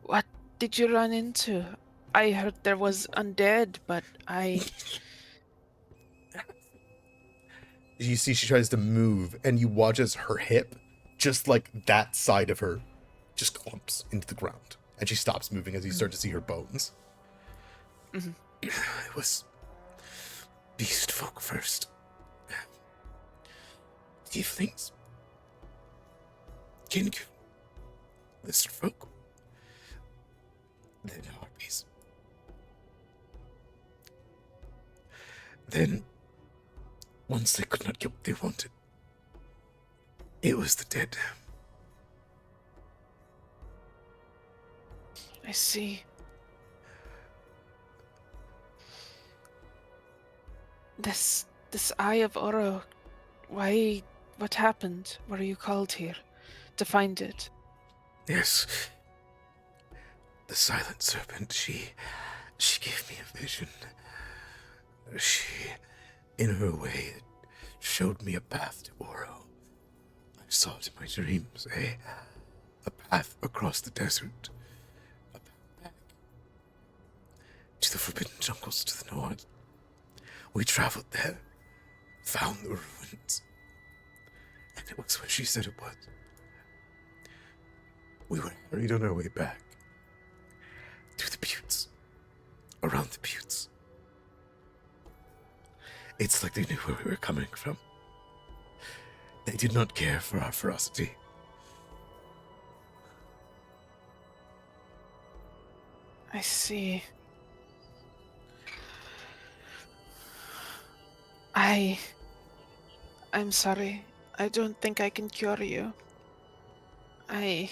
What did you run into? I heard there was undead, but You see she tries to move, and you watch as her hip, just like that side of her, just clumps into the ground. And she stops moving as you start to see her bones. Mhm. It was beastfolk first. Tieflings. Kingu. Lizardfolk. Then harpies. Then, once they could not get what they wanted, it was the dead. I see. This Eye of Oro, what happened? Were you called here to find it? Yes. The silent serpent, she gave me a vision. She, in her way, showed me a path to Oro. I saw it in my dreams, a path across the desert, a path back to the forbidden jungles to the north. We traveled there, found the ruins, and it was where she said it was. We were hurried on our way back, through the buttes, around the buttes. It's like they knew where we were coming from. They did not care for our ferocity. I see. I'm sorry. I don't think I can cure you. I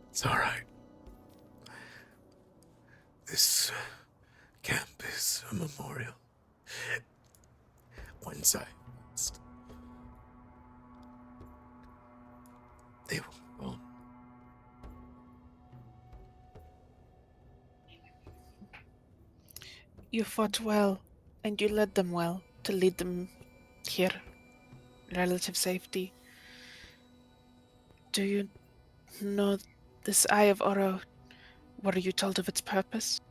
It's all right. This camp is a memorial. Once I passed, they will move on. You fought well, and you led them well to lead them here, relative safety. Do you know this Eye of Oro? Were you told of its purpose?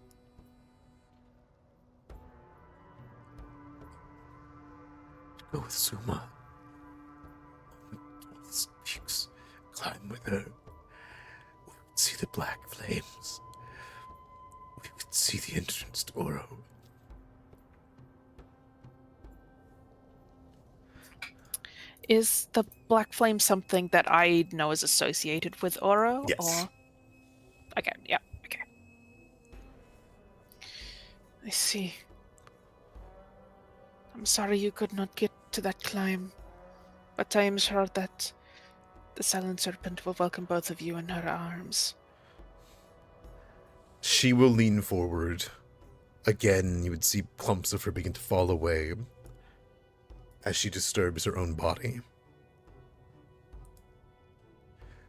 Go with Suma. On the peaks, climb with her. We could see the black flames. We could see the entrance to Oro. Is the black flame something that I know is associated with Oro? Yes. Or... Okay, yeah, okay. I see. I'm sorry you could not get to that climb, but I am sure that the Silent Serpent will welcome both of you in her arms. She will lean forward. Again, you would see clumps of her begin to fall away as she disturbs her own body.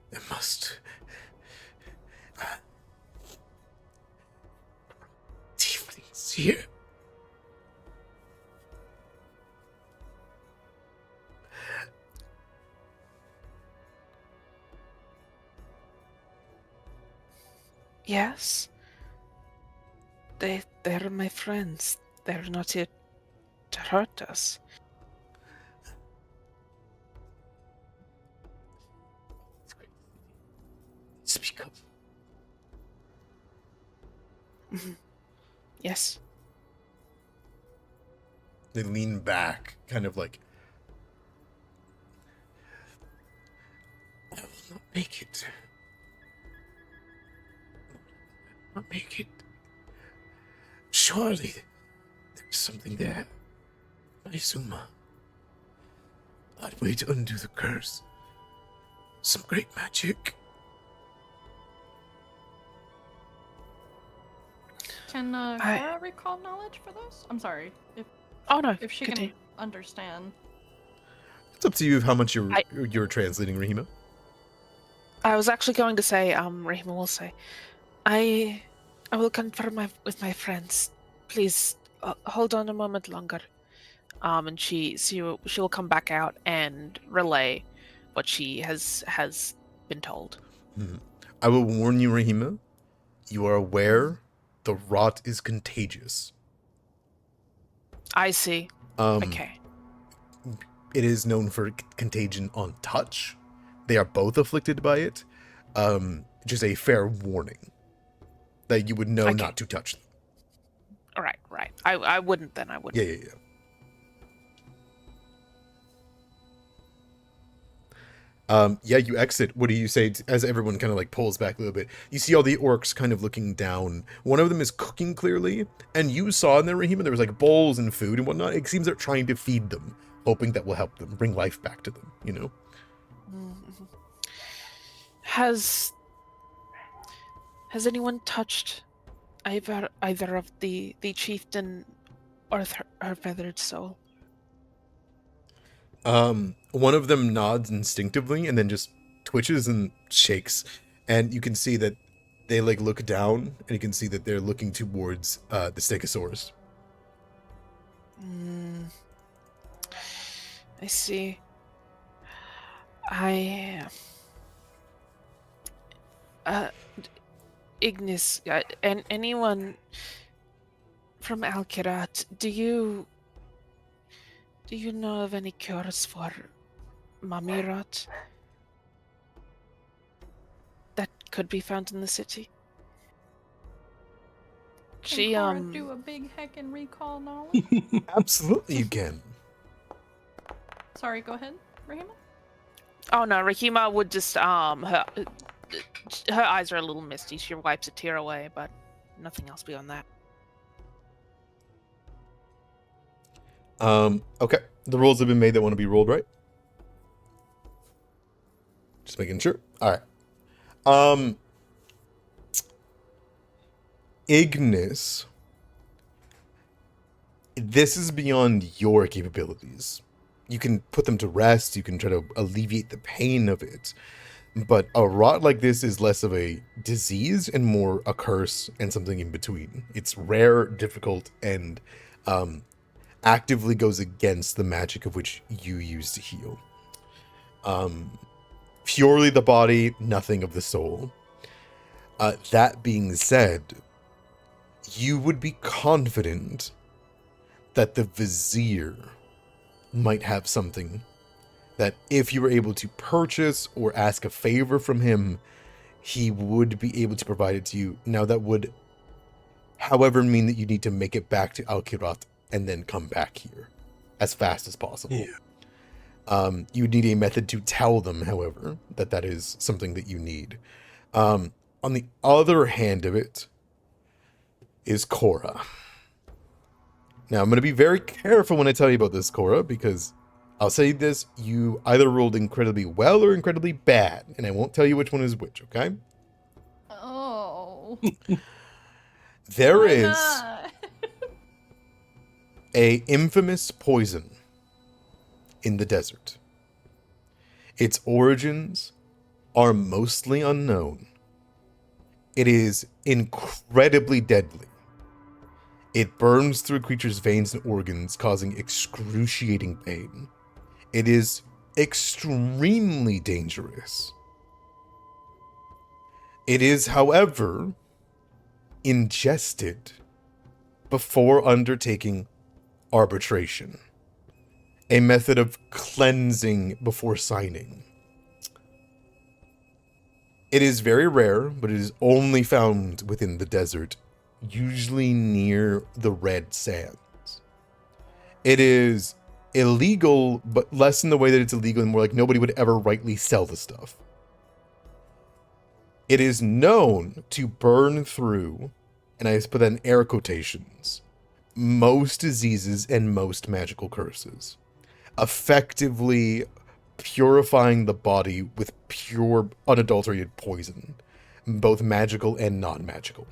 There must... tieflings here. Yes? They're my friends. They're not here to hurt us. Speak up. Yes. They lean back, kind of like, I will not make it. I will not make it. Surely there's something there. I assume I'd way to undo the curse. Some great magic. Can Cora recall knowledge for this? I'm sorry. Oh no, If she continue. can understand. It's up to you how much I- you're translating, Rahima. I was actually going to say, Rahima will say, I will confirm with my friends. Please hold on a moment longer. And she will come back out and relay what she has been told. I will warn you, Rahima. You are aware the rot is contagious. I see. Okay. It is known for contagion on touch. They are both afflicted by it. Just a fair warning that you would know not to touch them. Right. I wouldn't then. I wouldn't. Yeah. You exit. What do you say as everyone kind of like pulls back a little bit? You see all the orcs kind of looking down. One of them is cooking clearly, and you saw in there, Rahima, there was like bowls and food and whatnot. It seems they're trying to feed them, hoping that will help them, bring life back to them, you know? Mm-hmm. Has anyone touched either of the chieftain or her feathered soul? One of them nods instinctively and then just twitches and shakes, and you can see that they like look down, and you can see that they're looking towards the Stegosaurus. I see. Ignis, and anyone from Kirat, do you know of any cures for mummy rot that could be found in the city? Can Cora do a big heckin' recall knowledge? Absolutely, you can. Sorry, go ahead, Rahima. Oh no, Rahima would just her eyes are a little misty. She wipes a tear away, but nothing else beyond that. Okay. The rolls have been made that want to be rolled, right? Just making sure. All right. Ignis. This is beyond your capabilities. You can put them to rest. You can try to alleviate the pain of it. But a rot like this is less of a disease and more a curse and something in between. It's rare, difficult, and actively goes against the magic of which you use to heal. Purely the body, nothing of the soul. That being said, you would be confident that the Vizier might have something that if you were able to purchase or ask a favor from him, he would be able to provide it to you. Now that would, however, mean that you need to make it back to Kirat and then come back here as fast as possible. Yeah. You need a method to tell them, however, that that is something that you need. On the other hand of it is Cora. Now, I'm going to be very careful when I tell you about this, Cora, because I'll say this, you either rolled incredibly well or incredibly bad, and I won't tell you which one is which, okay? Oh. There Why is not? a infamous poison in the desert. Its origins are mostly unknown. It is incredibly deadly. It burns through creatures' veins and organs, causing excruciating pain. It is extremely dangerous. It is, however, ingested before undertaking arbitration, a method of cleansing before signing. It is very rare, but it is only found within the desert, usually near the red sands. It is illegal, but less in the way that it's illegal and more like nobody would ever rightly sell the stuff. It is known to burn through and I put that in air quotations, most diseases and most magical curses, effectively purifying the body with pure, unadulterated poison, both magical and non-magical.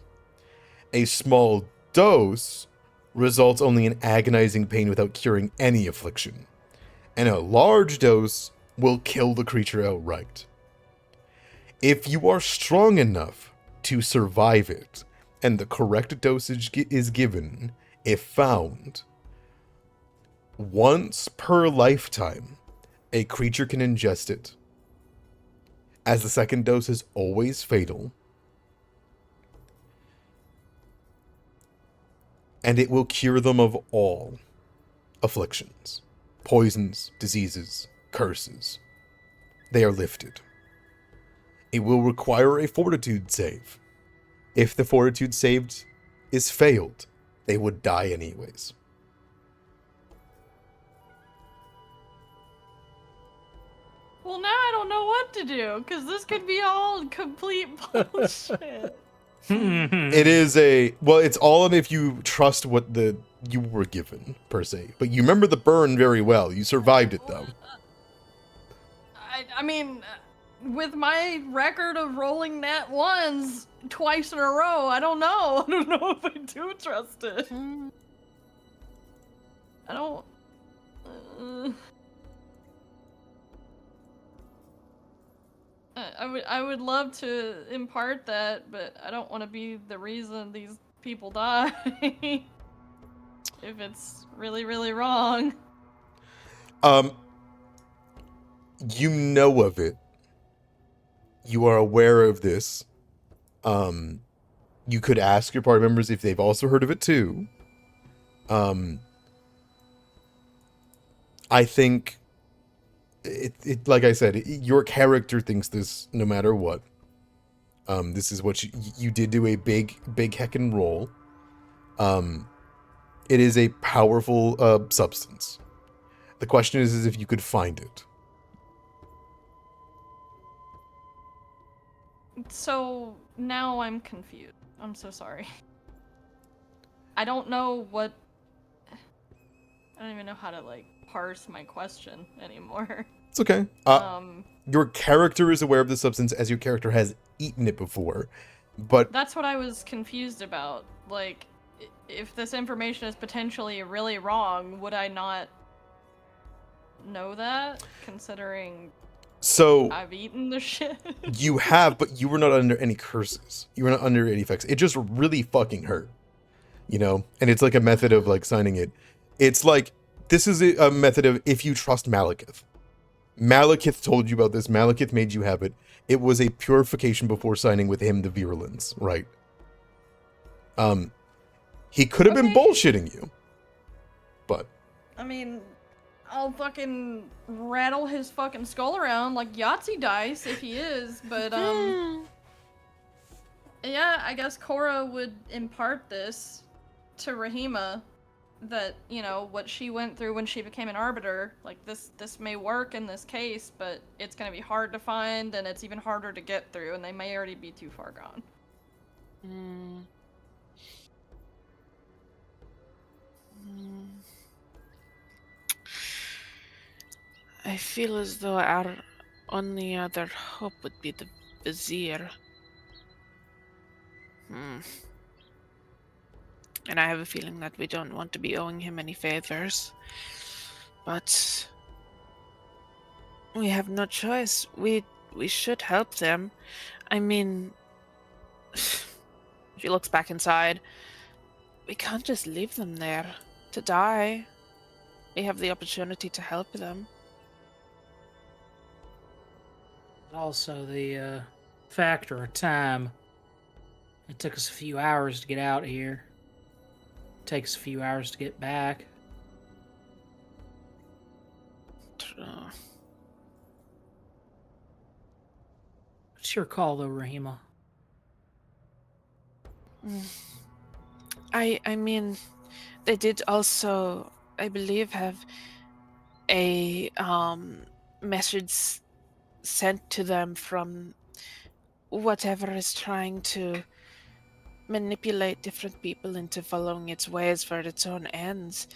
A small dose results only in agonizing pain without curing any affliction, and a large dose will kill the creature outright. If you are strong enough to survive it, and the correct dosage is given, if found, once per lifetime, a creature can ingest it, as the second dose is always fatal, and it will cure them of all afflictions, poisons, diseases, curses. They are lifted. It will require a fortitude save. If the fortitude saved is failed, they would die anyways. Well, now I don't know what to do, because this could be all complete bullshit. It is it's all in if you trust what you were given, per se. But you remember the burn very well. You survived it, though. I mean, with my record of rolling nat ones twice in a row, I don't know. I don't know if I do trust it. I don't... I would love to impart that, but I don't want to be the reason these people die. If it's really, really wrong. You know of it. You are aware of this. You could ask your party members if they've also heard of it too. I think it like I said, your character thinks this no matter what. This is what you did do a big heckin' roll. It is a powerful substance. The question is if you could find it. So now I'm confused. I'm so sorry. I don't know what... I don't even know how to, like, parse my question anymore. It's okay. Your character is aware of the substance as your character has eaten it before, but... That's what I was confused about. Like, if this information is potentially really wrong, would I not know that, considering... So I've eaten the shit? You have, but you were not under any curses. You were not under any effects. It just really fucking hurt. You know? And it's like a method of like signing it. It's like, this is a method of if you trust Malekith. Malekith told you about this. Malekith made you have it. It was a purification before signing with him the virulence, right? He could have been bullshitting you. But I mean, I'll fucking rattle his fucking skull around like Yahtzee dice if he is, but yeah, I guess Cora would impart this to Rahima, that, you know, what she went through when she became an arbiter, like this may work in this case, but it's gonna be hard to find, and it's even harder to get through, and they may already be too far gone. I feel as though our only other hope would be the Bazaar. And I have a feeling that we don't want to be owing him any favors. But we have no choice. We should help them. I mean, she looks back inside. We can't just leave them there to die. We have the opportunity to help them. Also, the factor of time. It took us a few hours to get out here. It takes a few hours to get back. True. What's your call, though, Rahima? I mean, they did also, I believe, have a message sent to them from whatever is trying to manipulate different people into following its ways for its own ends.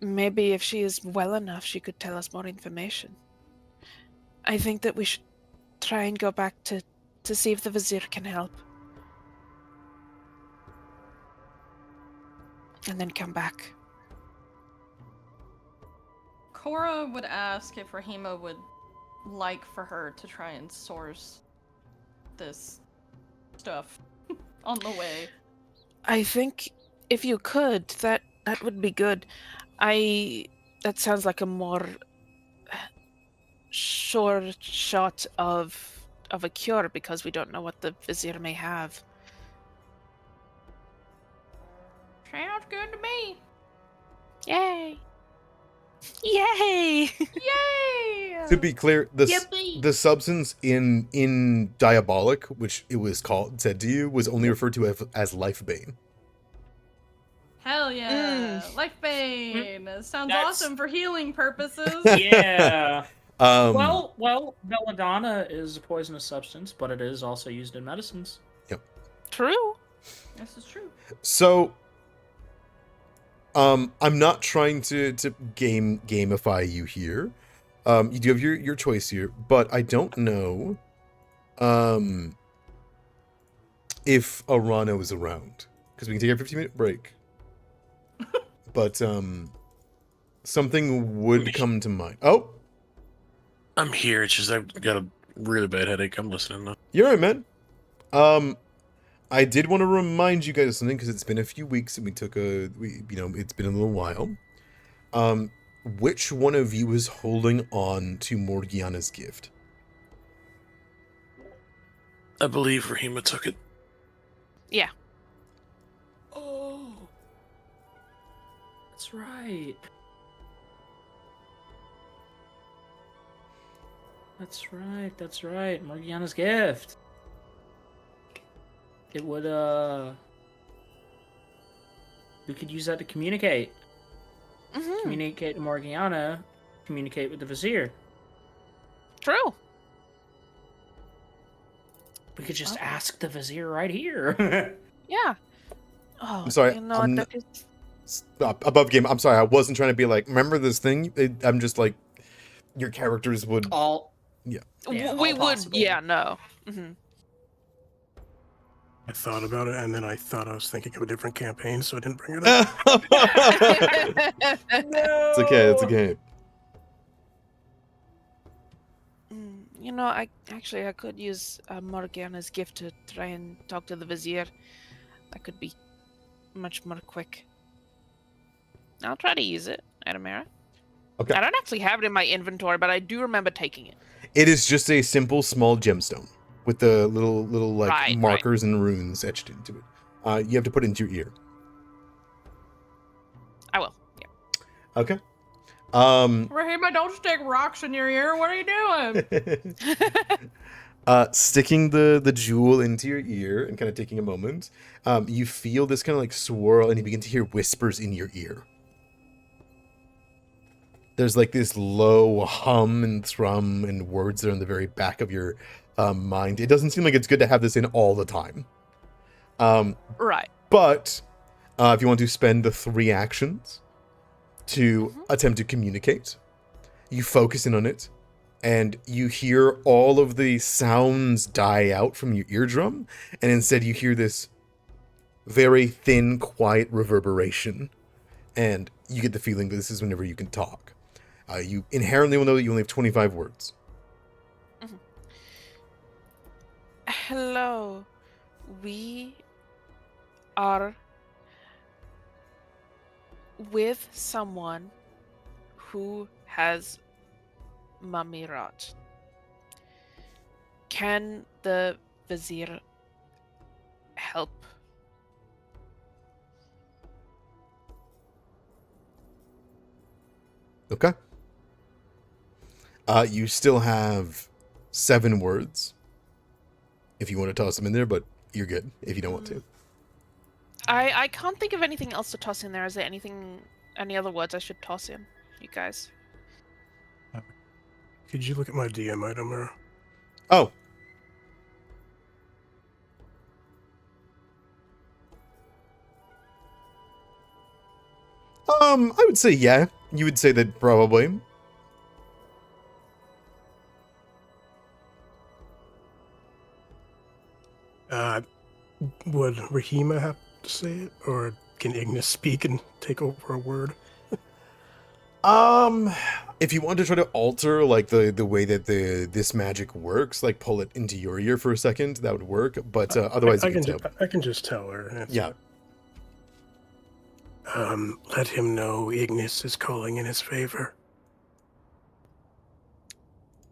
Maybe if she is well enough, she could tell us more information. I think that we should try and go back to see if the Vizier can help. And then come back. Cora would ask if Rahima would like for her to try and source this stuff on the way. I think if you could, that would be good. That sounds like a more sure shot of a cure, because we don't know what the Vizier may have. Sounds good to me. Yay! Yay! Yay! To be clear, Yippee! the substance in Diabolic, which it was said to you, was only referred to as Lifebane. Hell yeah! Life Bane! Sounds That's- awesome for healing purposes. Yeah. Um, Well, belladonna is a poisonous substance, but it is also used in medicines. True. This is true. So, I'm not trying to gamify you here. You do have your choice here, but I don't know, if Arano is around, because we can take a 15-minute break. But something would come to mind. Oh, I'm here. It's just I've got a really bad headache. I'm listening now. you're right, man. I did want to remind you guys of something, because it's been a few weeks and it's been a little while. Which one of you is holding on to Morgiana's gift? I believe Rahima took it. Yeah. Oh. That's right. That's right. Morgiana's gift. It would, we could use that to communicate. Mm-hmm. Communicate to Morgiana, communicate with the Vizier. True. We could just ask the Vizier right here. Yeah. Oh, I'm sorry, You know what, that is... Stop. Above game. I'm sorry. I wasn't trying to be like, remember this thing? I'm just like, your characters would. All. Yeah. Yeah, we all would. possible. Yeah. No. Mm-hmm. I thought about it, and then I thought I was thinking of a different campaign, so I didn't bring it up. It's okay. It's okay. You know, I could use Morgana's gift to try and talk to the Vizier. That could be much more quick. I'll try to use it, Adamara. Okay. I don't actually have it in my inventory, but I do remember taking it. It is just a simple small gemstone with the little like Right, markers and runes etched into it. You have to put it into your ear. I will. Yeah. Okay. Rahima, don't stick rocks in your ear. What are you doing? Sticking the jewel into your ear and kind of taking a moment, you feel this kind of like swirl, and you begin to hear whispers in your ear. There's like this low hum and thrum and words that are in the very back of your mind. It doesn't seem like it's good to have this in all the time. Right. But if you want to spend the 3 actions to attempt to communicate, you focus in on it, and you hear all of the sounds die out from your eardrum, and instead you hear this very thin, quiet reverberation, and you get the feeling that this is whenever you can talk. You inherently will know that you only have 25 words. Hello. We are with someone who has mummy rot. Can the Vizier help? Okay. You still have 7 words if you want to toss them in there, but you're good if you don't want to. I can't think of anything else to toss in there. Is there any other words I should toss in, you guys? Could you look at my DM item, or Oh. I would say yeah. You would say that probably. Would Rahima have to say it, or can Ignis speak and take over a word? If you want to try to alter like the way that this magic works, like pull it into your ear for a second, that would work. But otherwise, I you can tell. I can just tell her. Yeah. Let him know Ignis is calling in his favor.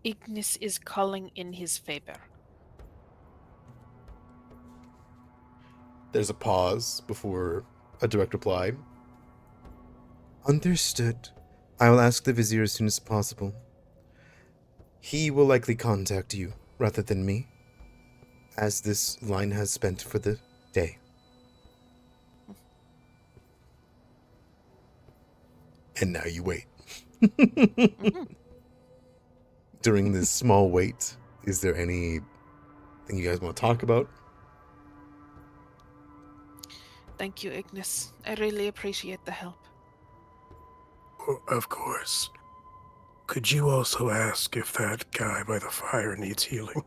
Ignis is calling in his favor. There's a pause before a direct reply. Understood. I will ask the vizier as soon as possible. He will likely contact you rather than me, as this line has spent for the day. And now you wait. During this small wait, is there anything you guys want to talk about? Thank you, Ignis. I really appreciate the help. Of course. Could you also ask if that guy by the fire needs healing?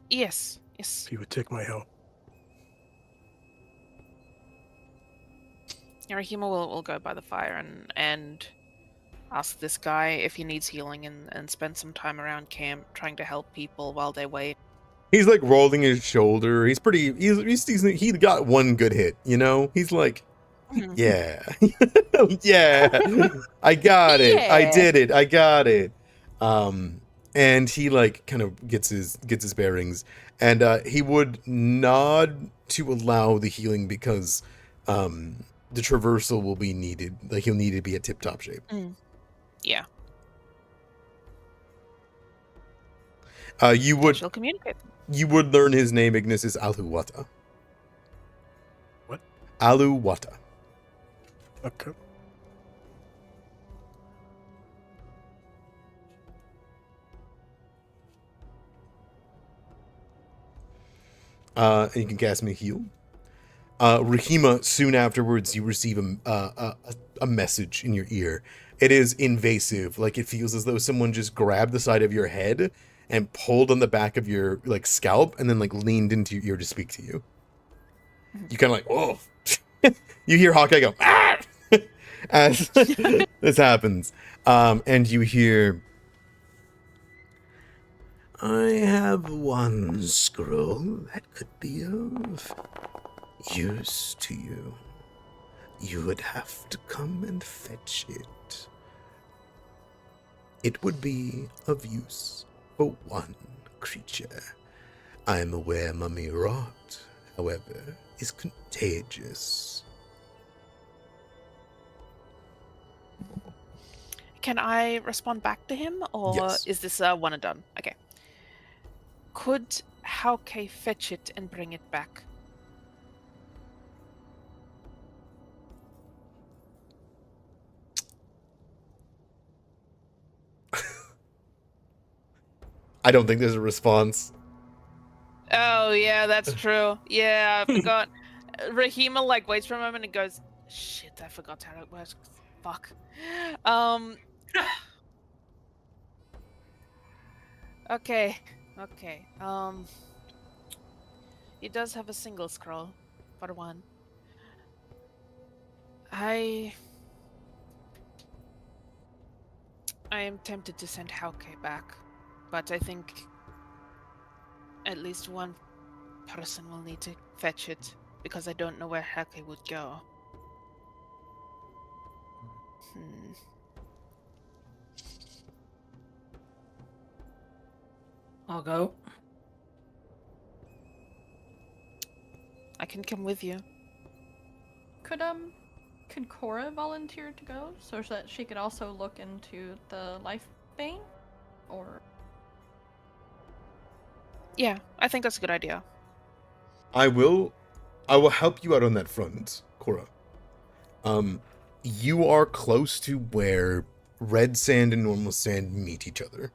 Yes. If he would take my help. Rahima will go by the fire and ask this guy if he needs healing and spend some time around camp trying to help people while they wait. He's like rolling his shoulder. He's he got one good hit, you know? He's like, yeah. Yeah. I got it. I Yeah. did it. I got it. And he like kind of gets his bearings, and he would nod to allow the healing because the traversal will be needed. Like he'll need to be at tip-top shape. Yeah. She'll communicate. You would learn his name, Ignis, is Aluwata. What? Aluwata. Okay. And you can cast me heal. Rahima, soon afterwards, you receive a message in your ear. It is invasive. Like, it feels as though someone just grabbed the side of your head and pulled on the back of your, like, scalp and then, like, leaned into your ear to speak to you. You kind of like, oh. You hear Hawkeye go, ah! As this happens. And you hear, I have one scroll that could be of use to you. You would have to come and fetch it. It would be of use for one creature. I am aware mummy rot, however, is contagious. Can I respond back to him, or Yes. is this a one and done? Okay. Could Hauke fetch it and bring it back? I don't think there's a response. Oh yeah, that's true. Yeah, I forgot. Rahima like waits for a moment and goes, "Shit, I forgot how it works. Fuck." Okay. He does have a single scroll, for one. I am tempted to send Hauke back, but I think at least one person will need to fetch it, because I don't know where Hauke would go. I'll go. I can come with you. Could Cora volunteer to go so that she could also look into the life bane? Or Yeah, I think that's a good idea. I will help you out on that front, Cora. You are close to where red sand and normal sand meet each other.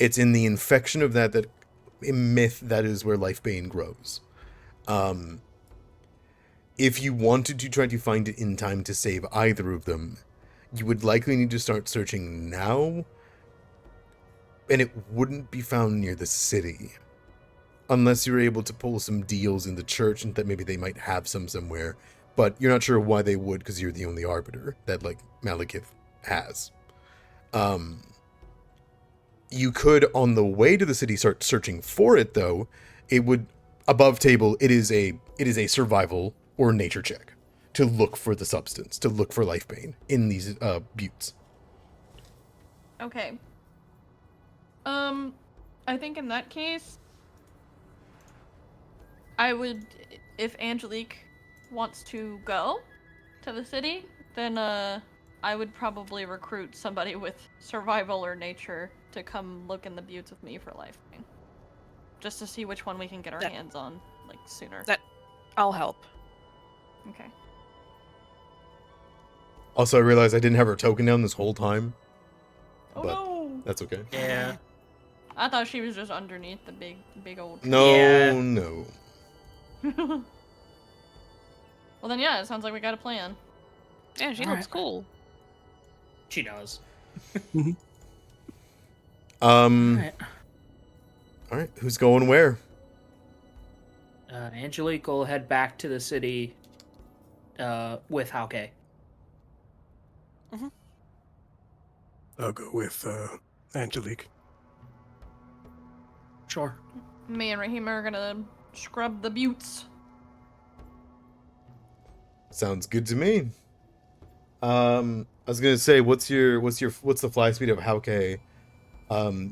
It's in the infection of that myth that is where lifebane grows. if you wanted to try to find it in time to save either of them, you would likely need to start searching now, and it wouldn't be found near the city. Unless you're able to pull some deals in the church and that maybe they might have some somewhere. But you're not sure why they would, because you're the only arbiter that, like, Malekith has. You could, on the way to the city, start searching for it, though. It would, above table, it is a survival or nature check to look for the substance, to look for life bane in these buttes. Okay. I think in that case, I would, if Angelique wants to go to the city, then I would probably recruit somebody with survival or nature to come look in the buttes with me for life bane. Just to see which one we can get our hands on, like, sooner. I'll help. Okay. Also, I realized I didn't have her token down this whole time. Oh But no! that's okay. Yeah. I thought she was just underneath the big old tree. No, Yeah. no. Well then, yeah, it sounds like we got a plan. Yeah, she All looks right. cool. She does. All Alright. right, who's going where? Angelique will head back to the city with Hauke. I'll go with Angelique. Sure. Me and Rahima are gonna scrub the buttes. Sounds good to me. I was gonna say, what's the fly speed of Hauke?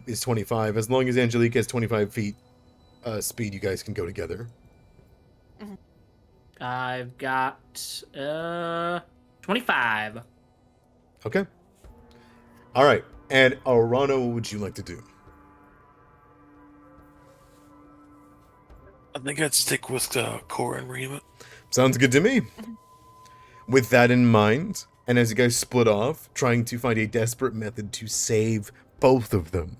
Is 25. As long as Angelique has 25 feet speed, you guys can go together. I've got 25. Okay. All right. And Arano, what would you like to do? I think I'd stick with Cora and Rima. Sounds good to me. With that in mind, and as you guys split off, trying to find a desperate method to save both of them,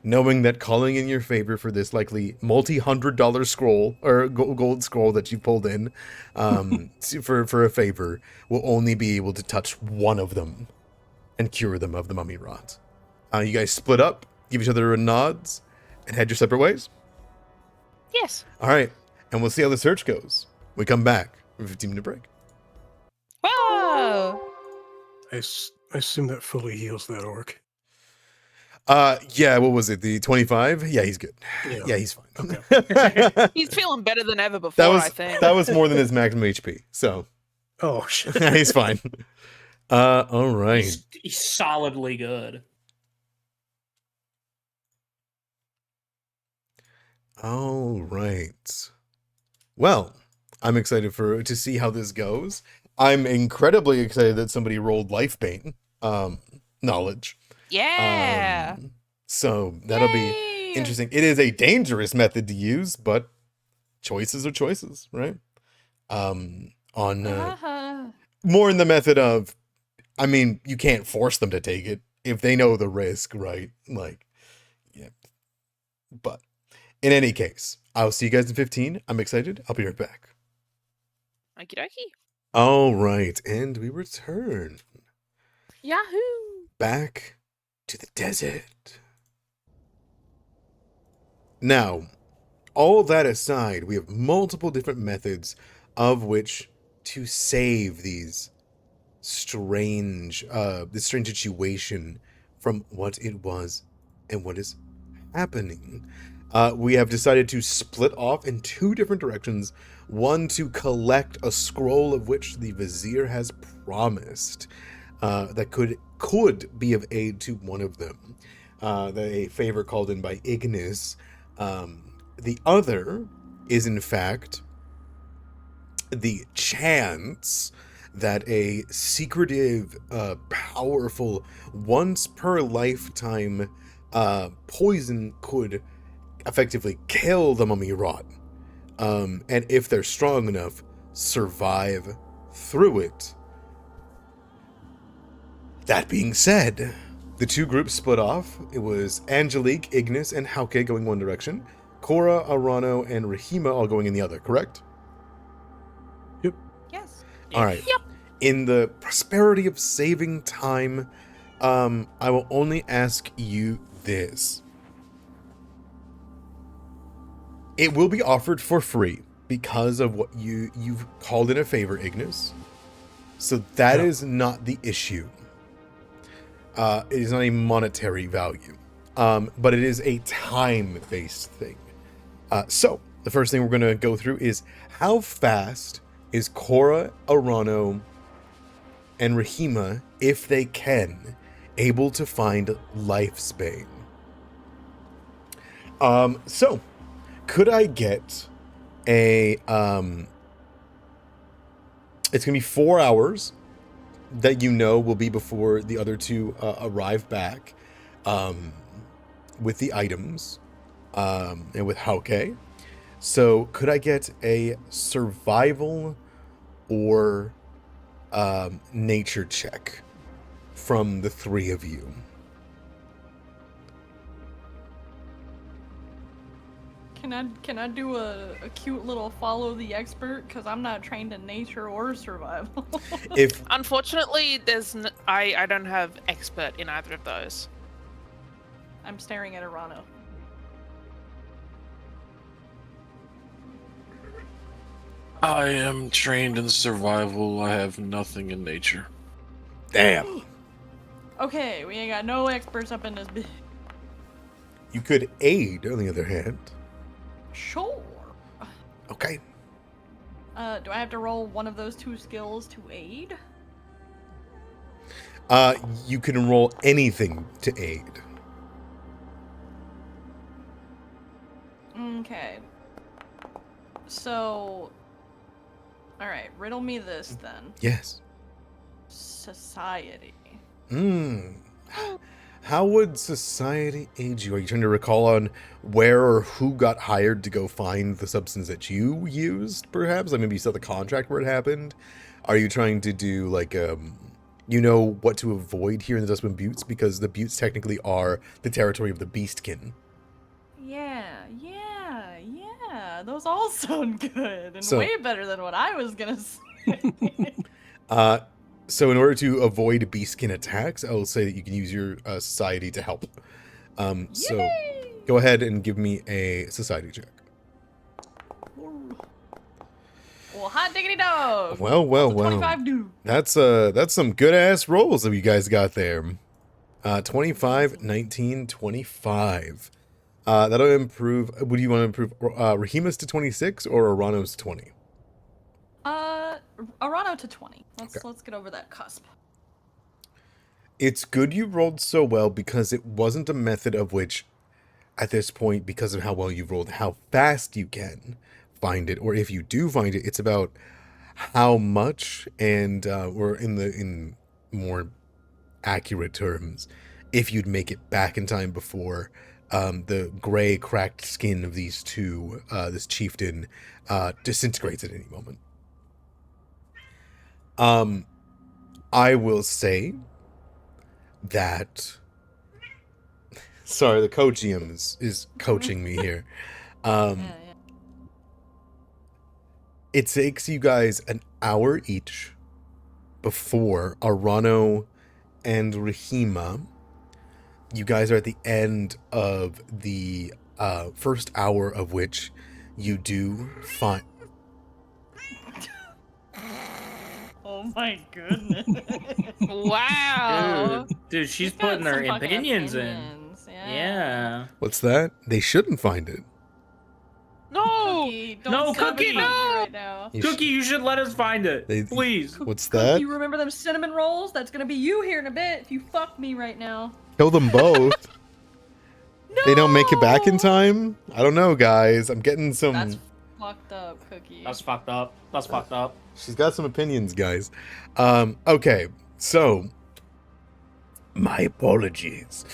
knowing that calling in your favor for this likely multi-$100 scroll or gold scroll that you pulled in for a favor will only be able to touch one of them and cure them of the mummy rot. You guys split up, give each other nods, and head your separate ways. Yes. All right, and we'll see how the search goes. We come back with a 15-minute break. Whoa! I assume that fully heals that orc. Yeah, what was it? The 25? Yeah, he's good. Yeah. Yeah, he's fine. Okay. He's feeling better than ever before, I think. that was more than his maximum HP. So Oh shit. yeah, he's fine. All right. He's solidly good. All right. Well, I'm excited to see how this goes. I'm incredibly excited that somebody rolled life bane knowledge. Yeah. So that'll be Yay! interesting. It is a dangerous method to use, but choices are choices, right? More in the method of, I mean, you can't force them to take it if they know the risk, right? Like, yeah. But in any case, I'll see you guys in 15. I'm excited. I'll be right back. Okie dokie. All right, and we return Yahoo! back to the desert. Now, all that aside, we have multiple different methods of which to save this strange situation from what it was and what is happening. We have decided to split off in two different directions. One, to collect a scroll of which the vizier has promised that could be of aid to one of them. A favor called in by Ignis. The other is, in fact, the chance that a secretive, powerful, once per lifetime poison could effectively kill the mummy rot. And if they're strong enough, survive through it. That being said, the two groups split off. It was Angelique, Ignis, and Hauke going one direction. Cora, Arano, and Rahima all going in the other, correct? Yep. All right. Yep. In the prosperity of saving time, I will only ask you this. It will be offered for free because of what you've called in a favor, Ignis. So that Yeah. is not the issue. It is not a monetary value, but it is a time-based thing. So the first thing we're going to go through is how fast is Cora, Arano, and Rahima, if they can, able to find Lifesbane? So could I get a it's gonna be 4 hours that will be before the other two arrive back with the items and with Hauke. So could I get a survival or nature check from the three of you? Can I do a cute little follow the expert? Because I'm not trained in nature or survival. If Unfortunately, I don't have expert in either of those. I'm staring at Arano. I am trained in survival. I have nothing in nature. damn, Okay, we ain't got no experts up in this bitch. you could aid on the other hand. Sure. Okay. Do I have to roll one of those two skills to aid? You can roll anything to aid. Okay. So, alright, riddle me this then. Yes. Society. How would society aid you? Are you trying to recall on where or who got hired to go find the substance that you used, perhaps? Like maybe you saw the contract where it happened? Are you trying to do like what to avoid here in the Dustman Buttes? Because the Buttes technically are the territory of the Beastkin. Yeah. Those all sound good and So- way better than what I was gonna say. So in order to avoid Beastkin attacks, I will say that you can use your society to help. So Yay! go ahead and give me a society check. Well, hot diggity dog. Well. 25 do. That's some good ass rolls that you guys got there. 25, 19, 25. That'll improve. Would you want to improve Rahima's to 26 or Arano's to 20? Arano to 20. Okay. Let's get over that cusp. It's good you rolled so well because it wasn't a method of which, at this point, because of how well you've rolled, how fast you can find it, or if you do find it, it's about how much, and or in more accurate terms, if you'd make it back in time before the gray cracked skin of these two, this chieftain, disintegrates at any moment. I will say that. Sorry, the coachium is coaching me here. Yeah. It takes you guys an hour each before Arano and Rahima. You guys are at the end of the first hour of which you do find. Oh my goodness. Wow. Dude, she's She's got putting her some fucking opinions in. opinions, Yeah. What's that? They shouldn't find it. No. Cookie, don't No, sell Cookie, me no! right now. You Cookie, you should let us find it. They- Please. What's Cookie, that? you remember them cinnamon rolls? That's gonna be you here in a bit if you fuck me right now. Kill them both. No. They don't make it back in time? I don't know, guys. I'm getting some. That's fucked up, Cookie. That's fucked up. That's fucked up. She's got some opinions, guys. Okay, so my apologies.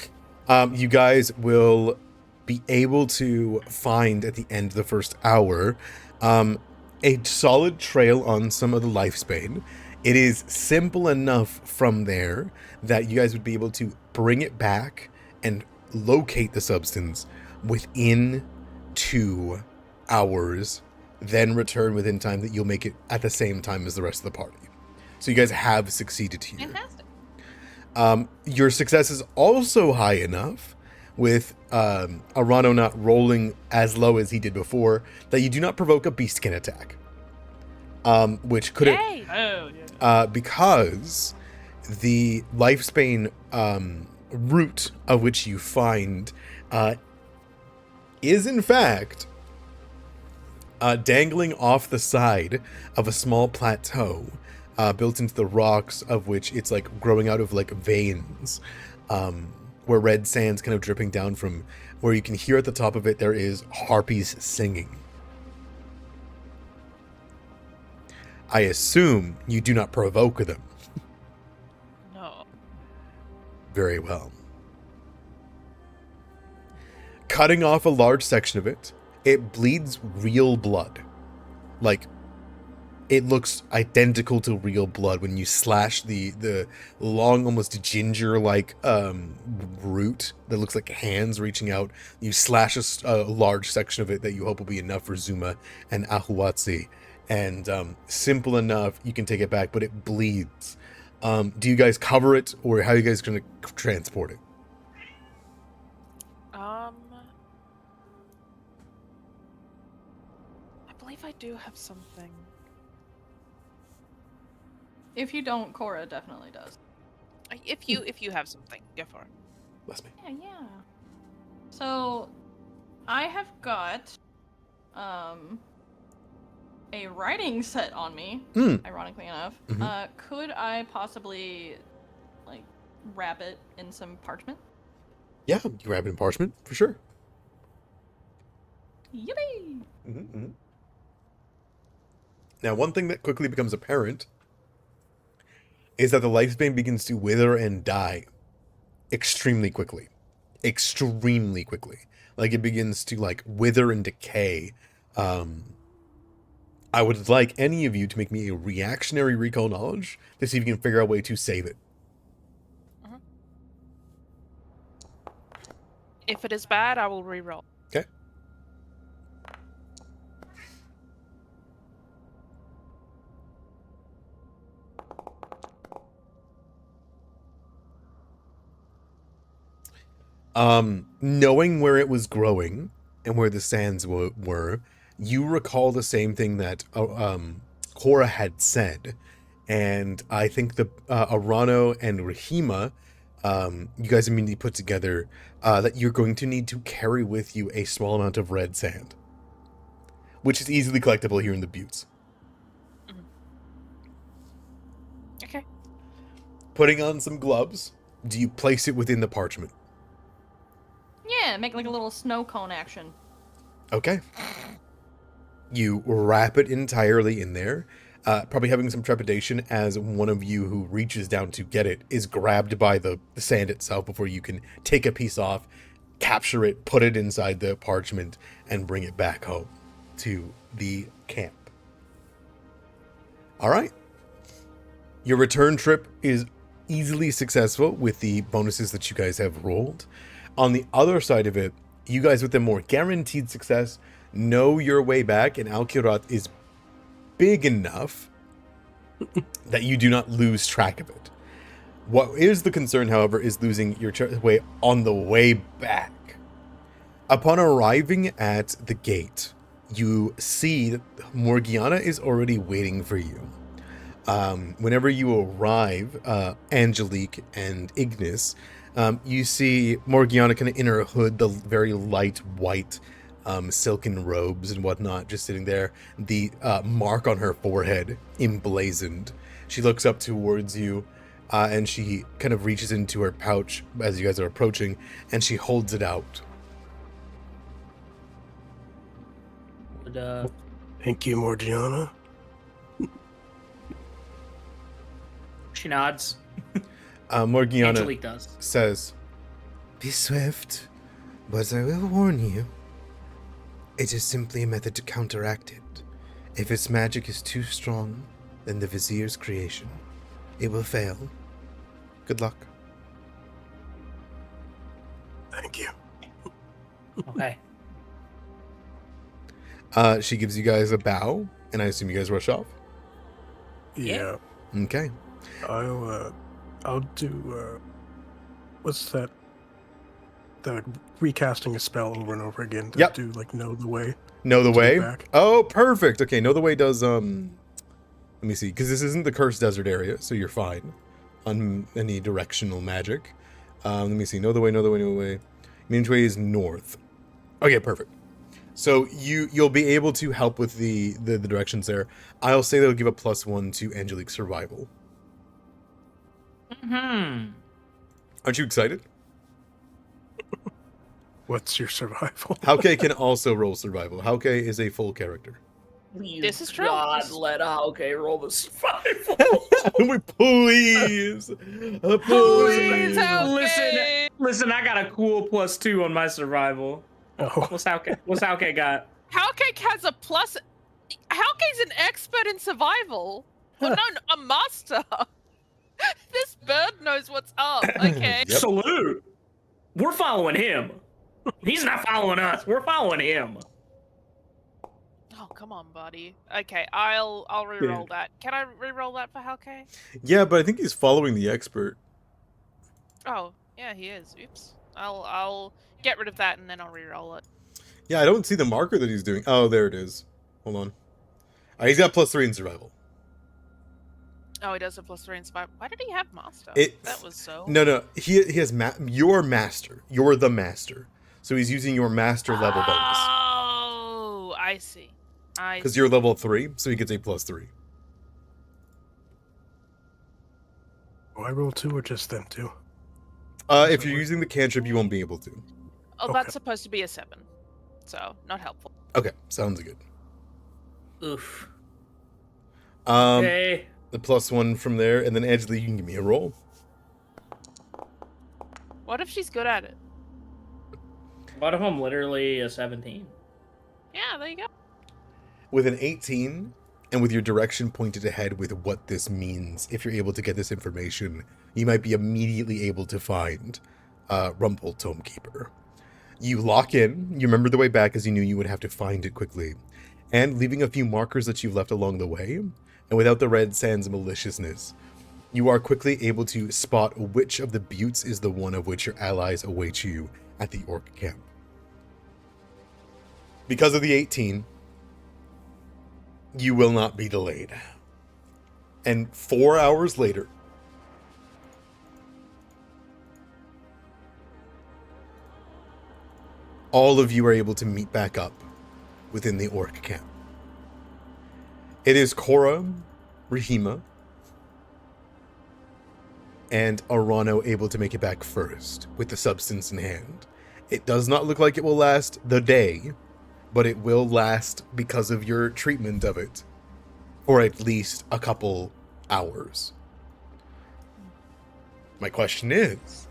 You guys will be able to find at the end of the first hour a solid trail on some of the Lifesbane. It is simple enough from there that you guys would be able to bring it back and locate the substance within 2 hours, then return within time that you'll make it at the same time as the rest of the party. So you guys have succeeded here. Fantastic. Your success is also high enough with Arano not rolling as low as he did before that you do not provoke a beastkin attack. Which could have... Yay! Oh, yeah. Because the lifespan root of which you find is in fact dangling off the side of a small plateau built into the rocks, of which it's like growing out of like veins, where red sand's kind of dripping down from, where you can hear at the top of it there is harpies singing. I assume you do not provoke them. No. Very well. Cutting off a large section of it, it bleeds real blood. Like, it looks identical to real blood when you slash the long, almost ginger-like root that looks like hands reaching out. You slash a large section of it that you hope will be enough for Zuma and Ahuatsi. And simple enough, you can take it back, but it bleeds. Do you guys cover it, or how are you guys going to transport it? I believe I do have something. If you don't, Cora definitely does. If you have something, go for it. Bless me. Yeah. So, I have got a writing set on me, ironically enough. Could I possibly, like, wrap it in some parchment? Yeah, you wrap it in parchment, for sure. Yippee! Now, one thing that quickly becomes apparent is that the lifespan begins to wither and die extremely quickly. Extremely quickly. Like, it begins to, like, wither and decay. I would like any of you to make me a reactionary recall knowledge to see if you can figure out a way to save it. If it is bad, I will re-roll. Okay. Knowing where it was growing and where the sands were, you recall the same thing that Cora had said, and I think the Arano and Rahima, you guys immediately put together that you're going to need to carry with you a small amount of red sand, which is easily collectible here in the Buttes. Okay. Putting on some gloves, do you place it within the parchment? Yeah, make like a little snow cone action. Okay. You wrap it entirely in there, probably having some trepidation as one of you who reaches down to get it is grabbed by the sand itself before you can take a piece off, capture it, put it inside the parchment, and bring it back home to the camp. All right. Your return trip is easily successful with the bonuses that you guys have rolled. On the other side of it, you guys with the more guaranteed success know your way back, and Kirat is big enough that you do not lose track of it. What is the concern, however, is losing your way on the way back. Upon arriving at the gate, you see that Morgiana is already waiting for you. Whenever you arrive, Angelique and Ignis, you see Morgiana kind of in her hood, the very light white silken robes and whatnot, just sitting there, the mark on her forehead emblazoned. She looks up towards you, and she kind of reaches into her pouch as you guys are approaching, and she holds it out. Thank you, Morgiana. She nods. Morgiana Angelique does. says, Be swift, but I will warn you. It is simply a method to counteract it. If its magic is too strong, then the Vizier's creation. It will fail. Good luck. Thank you. Okay. She gives you guys a bow, and I assume you guys rush off. Yeah. Okay. I'll do, what's that? The recasting a spell over and over again to Yep. do, like, know the way. Know the To get way? back. Oh, perfect. Okay, know the way does, let me see, because this isn't the cursed desert area, so you're fine on any directional magic. Let me see, know the way, know the way, know the way. Means way is north. Okay, perfect. So you'll be able to help with the directions there. I'll say that'll give a +1 to Angelique's survival. Hmm. Aren't you excited? What's your survival? Hauke can also roll survival. Hauke is a full character. Please This is true. God, This is- let Hauke roll the survival. Please, Please, Hauke! Listen, I got a cool +2 on my survival. Oh, What's Hauke got? Hauke has a plus. Hauke's an expert in survival. Well, no, a master. This bird knows what's up. Okay. Yep. Salute. We're following him. He's not following us. We're following him. Oh, come on, buddy. Okay, I'll re-roll that. Can I re-roll that for Hauke? Yeah, but I think he's following the expert. Oh, yeah, he is. Oops. I'll get rid of that and then I'll re-roll it. Yeah, I don't see the marker that he's doing. Oh, there it is. Hold on. He's got +3 in survival. Oh, he does a +3 in survival. Why did he have master? It- That was so. No. He has your master. You're the master. So he's using your master level bonus. Oh, I see. Because you're level 3, so he gets a +3. do I roll 2 or just them 2? If you're using the cantrip, you won't be able to. Oh, Okay. that's supposed to be a 7. So, not helpful. Okay, sounds good. Oof. The +1 from there, and then Angela, you can give me a roll. What if she's good at it? What if I'm literally a 17? Yeah, there you go. With an 18, and with your direction pointed ahead with what this means, if you're able to get this information, you might be immediately able to find Rumpel Tomekeeper. You lock in, you remember the way back as you knew you would have to find it quickly, and leaving a few markers that you've left along the way, and without the red sand's maliciousness, you are quickly able to spot which of the buttes is the one of which your allies await you at the orc camp. Because of the 18, you will not be delayed. And 4 hours later, all of you are able to meet back up within the orc camp. It is Cora, Rahima, and Arano able to make it back first with the substance in hand. It does not look like it will last the day, but it will last because of your treatment of it for at least a couple hours. My question is,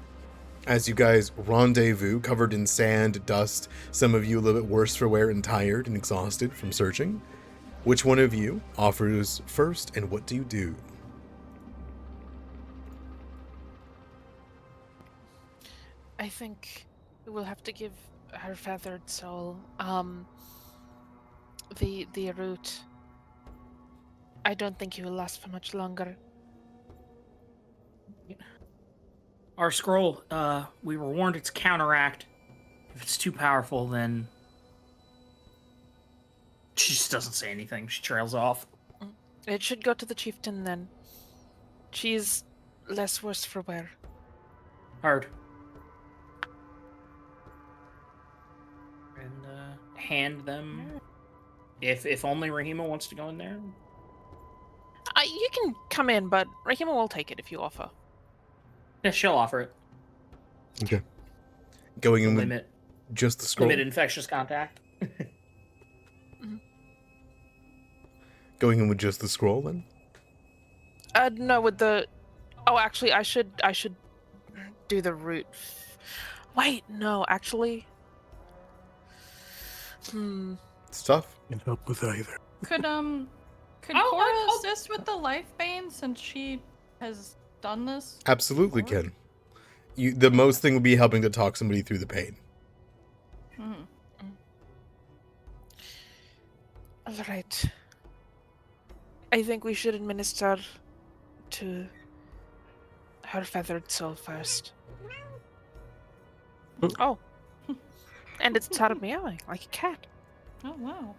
as you guys rendezvous covered in sand, dust, some of you a little bit worse for wear and tired and exhausted from searching, which one of you offers first and what do you do? I think we'll have to give her feathered soul the root. I don't think he will last for much longer. Our scroll, we were warned it's counteract. If it's too powerful, then she just doesn't say anything. She trails off. It should go to the chieftain then. She's less worse for wear. Hard. And hand them. If only Rahima wants to go in there. You can come in, but Rahima will take it if you offer. Yeah, she'll offer it. Okay. Going in with Limit just the scroll. infectious contact. Going in with just the scroll then? No, with the. Oh, actually, I should do the root. Wait, no, actually. It's tough. Can help with either. Could I'll- Cora I'll- assist with the life bane since she has done this? Absolutely before? can. The most thing would be helping to talk somebody through the pain. Mhm. All right. I think we should administer to her feathered soul first. Oh. And it started meowing like a cat. Oh wow.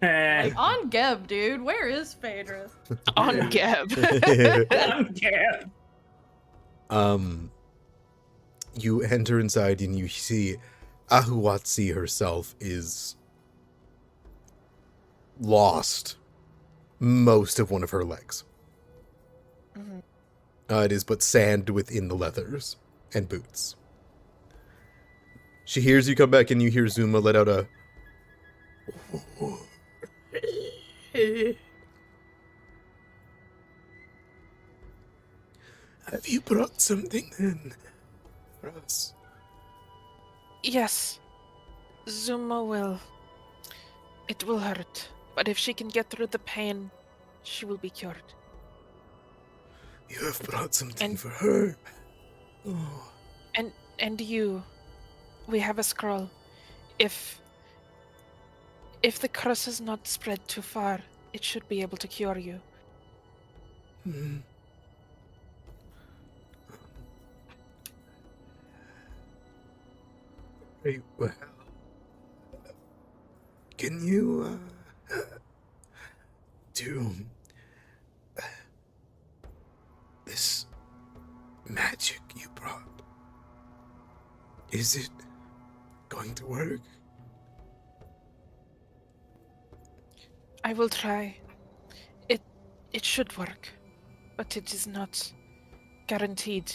Eh. Like, on Geb, dude. Where is Phaedrus? On Geb. Yeah. You enter inside and you see Ahuatsi herself is lost most of one of her legs. It is but sand within the leathers and boots. She hears you come back and you hear Zuma let out a... Have you brought something then for us? Yes. Zuma will. It will hurt. But if she can get through the pain, she will be cured. You have brought something And- for her. Oh, And you. We have a scroll. If the curse has not spread too far, it should be able to cure you. hmm. Very well. Can you, do this magic you brought? Is it going to work? I will try. It should work, but it is not guaranteed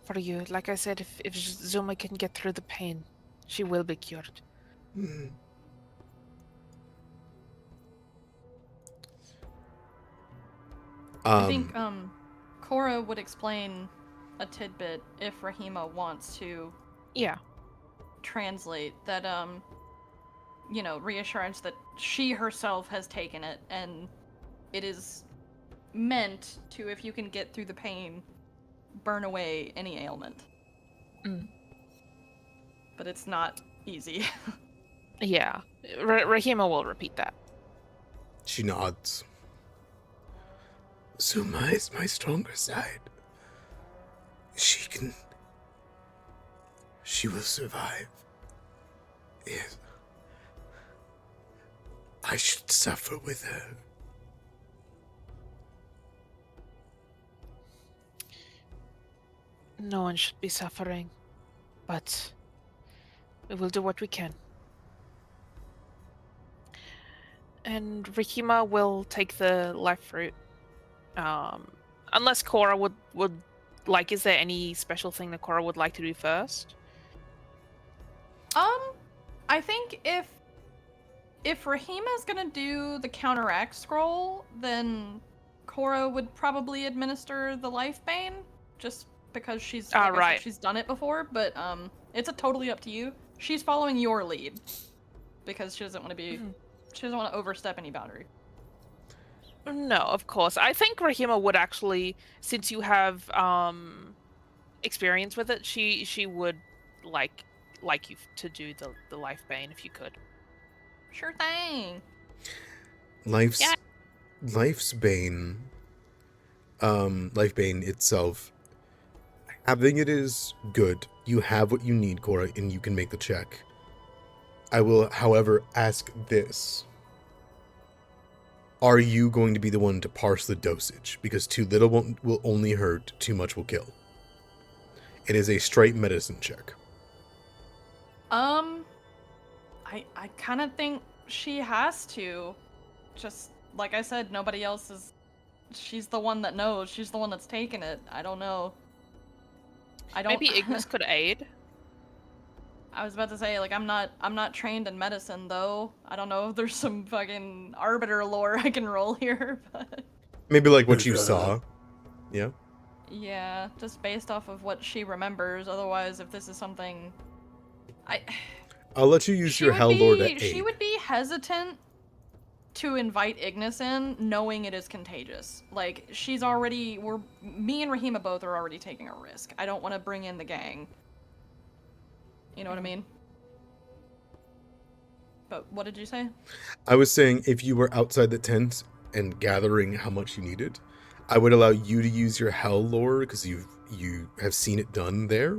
for you. Like I said, if Zuma can get through the pain, she will be cured. Hmm. I think Cora would explain a tidbit if Rahima wants to Yeah. translate that reassurance that she herself has taken it and it is meant to, if you can get through the pain, burn away any ailment. But it's not easy. Yeah. Rahima will repeat that. She nods. Zuma is my stronger side. She will survive. If I should suffer with her. No one should be suffering, but we will do what we can. And Rahima will take the life fruit. Unless Cora would like, is there any special thing that Cora would like to do first? I think if Rahima's gonna do the counteract scroll, then Cora would probably administer the life bane, just because she's like I said, right. she's done it before. But it's totally up to you. She's following your lead because she doesn't want to be, she doesn't want to overstep any boundary. No, of course. I think Rahima would actually, since you have experience with it, she would like you to do the life bane if you could. Sure thing. Life's Yeah. Life's bane. Life bane itself. Having it is good. You have what you need, Cora, and you can make the check. I will, however, ask this. Are you going to be the one to parse the dosage? Because too little will only hurt, too much will kill. It is a straight medicine check. I kind of think she has to. Just like I said, nobody else is. She's the one that knows. She's the one that's taken it. I don't know. I don't. Maybe Ignis could aid. I was about to say, like, I'm not trained in medicine though. I don't know if there's some fucking arbiter lore I can roll here, but Maybe like what you saw. Yeah. yeah, just based off of what she remembers. Otherwise, if this is something, I'll let you use she your would Hell Lord be- to She aid. would be hesitant to invite Ignis in, knowing it is contagious. Like, she's already, me and Rahima both are already taking a risk. I don't want to bring in the gang. You know what I mean? But what did you say? I was saying if you were outside the tent and gathering how much you needed, I would allow you to use your hell lore because you have seen it done there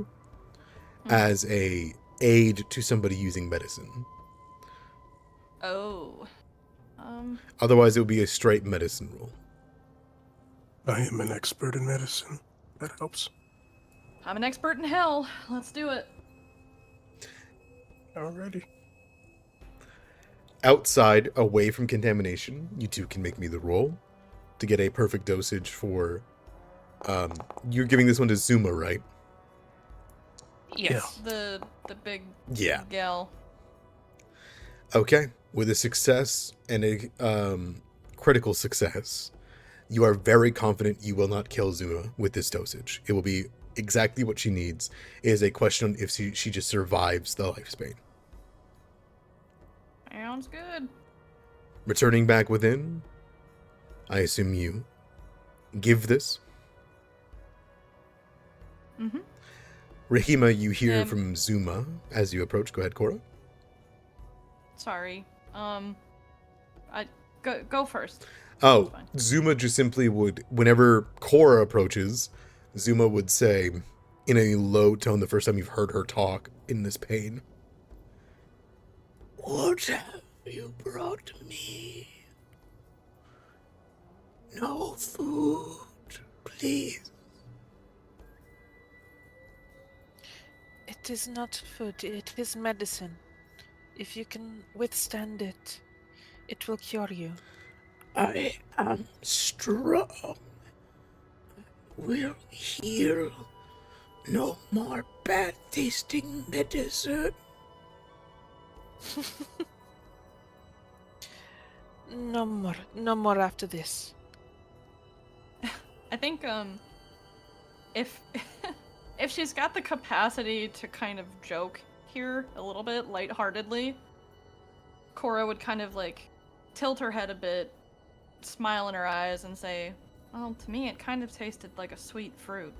as a aid to somebody using medicine. Oh. Otherwise, it would be a straight medicine roll. I am an expert in medicine. That helps. I'm an expert in hell. Let's do it. Alrighty. Outside, away from contamination, you two can make me the roll to get a perfect dosage for. You're giving this one to Zuma, right? Yes. The big Yeah. gal. Okay. With a success and a critical success, you are very confident you will not kill Zuma with this dosage. It will be exactly what she needs. It is a question if she just survives the lifespan. Sounds good. Returning back within, I assume you give this. Mm-hmm. Rahima, you hear Um, from Zuma as you approach. Go ahead, Cora. Sorry. I go first. Oh, That's fine. Zuma just simply would, whenever Cora approaches, Zuma would say in a low tone the first time you've heard her talk in this pain. What have you brought me? No food, please. It is not food, it is medicine. If you can withstand it, it will cure you. I am strong. Will heal. No more bad tasting medicine. No more after this. I think if if she's got the capacity to kind of joke here a little bit lightheartedly, Cora would kind of like tilt her head a bit, smile in her eyes, and say, "Well, to me, it kind of tasted like a sweet fruit."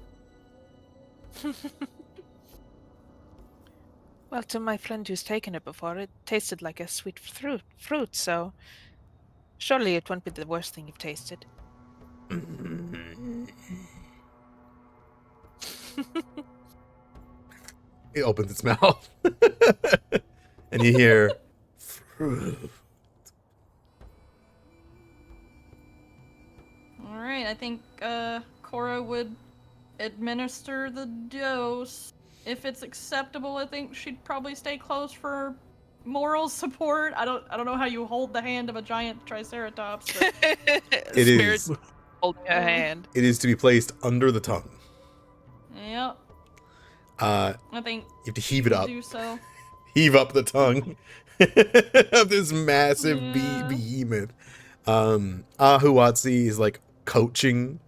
Well, to my friend who's taken it before, it tasted like a sweet fruit, so surely it won't be the worst thing you've tasted. It opens its mouth. And you hear, fruit. All right, I think Cora would administer the dose. If it's acceptable, I think she'd probably stay close for moral support. I don't know how you hold the hand of a giant triceratops, but It Spirit is. hold your hand. It is to be placed under the tongue. yep, Uh, I think you have to heave it up. do so. Heave up the tongue of this massive Yeah. behemoth. Ahuatsi is like coaching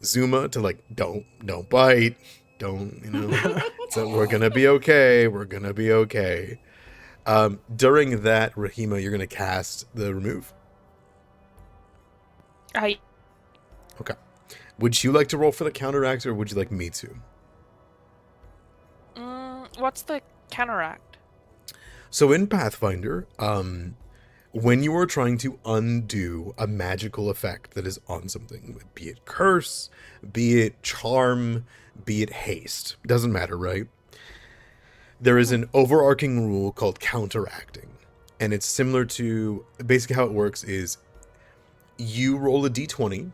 Zuma to like don't bite, don't. So we're gonna be okay. We're gonna be okay. During that, Rahima, you're gonna cast the remove. I Okay. Would you like to roll for the counteract, or would you like me to? what's the counteract? So in Pathfinder, when you are trying to undo a magical effect that is on something, be it curse, be it charm, be it haste, doesn't matter, right? There is an overarching rule called counteracting, and it's similar to, basically how it works is you roll a d20,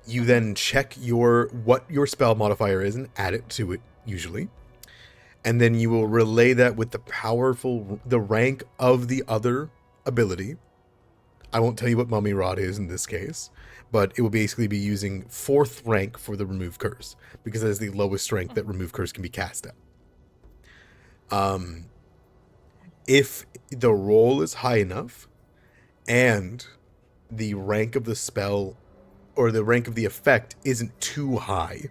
you then check what your spell modifier is and add it to it, usually. And then you will relay that with the rank of the other ability. I won't tell you what Mummy Rod is in this case, but it will basically be using 4th rank for the remove curse, because that is the lowest rank that remove curse can be cast at. If the roll is high enough, and the rank of the spell or the rank of the effect isn't too high,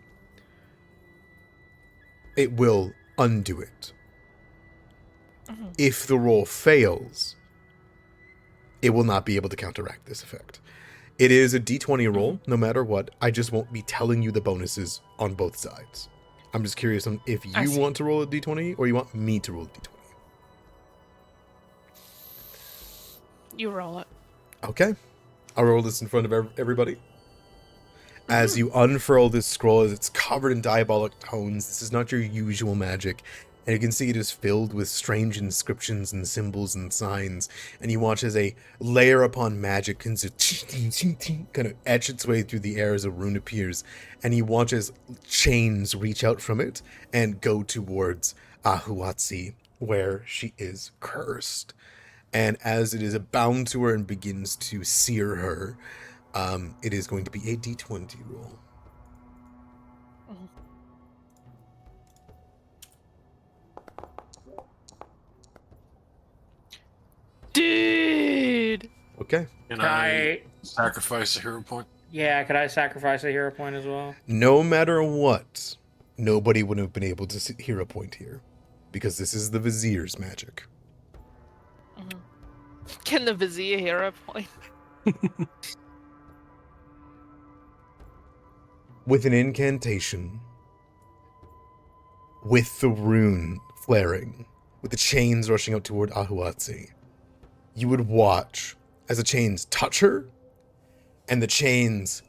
it will undo it. If the roll fails, it will not be able to counteract this effect. It is a d20 roll, no matter what. I just won't be telling you the bonuses on both sides. I'm just curious on if I you see. want to roll a d20 or you want me to roll a d20. You roll it. Okay. I'll roll this in front of everybody. As you unfurl this scroll, as it's covered in diabolic tones, this is not your usual magic. And you can see it is filled with strange inscriptions and symbols and signs. And you watch as a layer upon magic kind of etch its way through the air as a rune appears. And you watch as chains reach out from it and go towards Ahuatsi, where she is cursed. And as it is bound to her and begins to sear her, it is going to be a d20 roll. Dude! Okay. Can Can I sacrifice a hero point? Yeah, could I sacrifice a hero point as well? No matter what, nobody would have been able to hero point here. Because this is the Vizier's magic. Can the Vizier hero point? With an incantation, with the rune flaring, with the chains rushing out toward Ahuatsi, you would watch as the chains touch her, and the chains,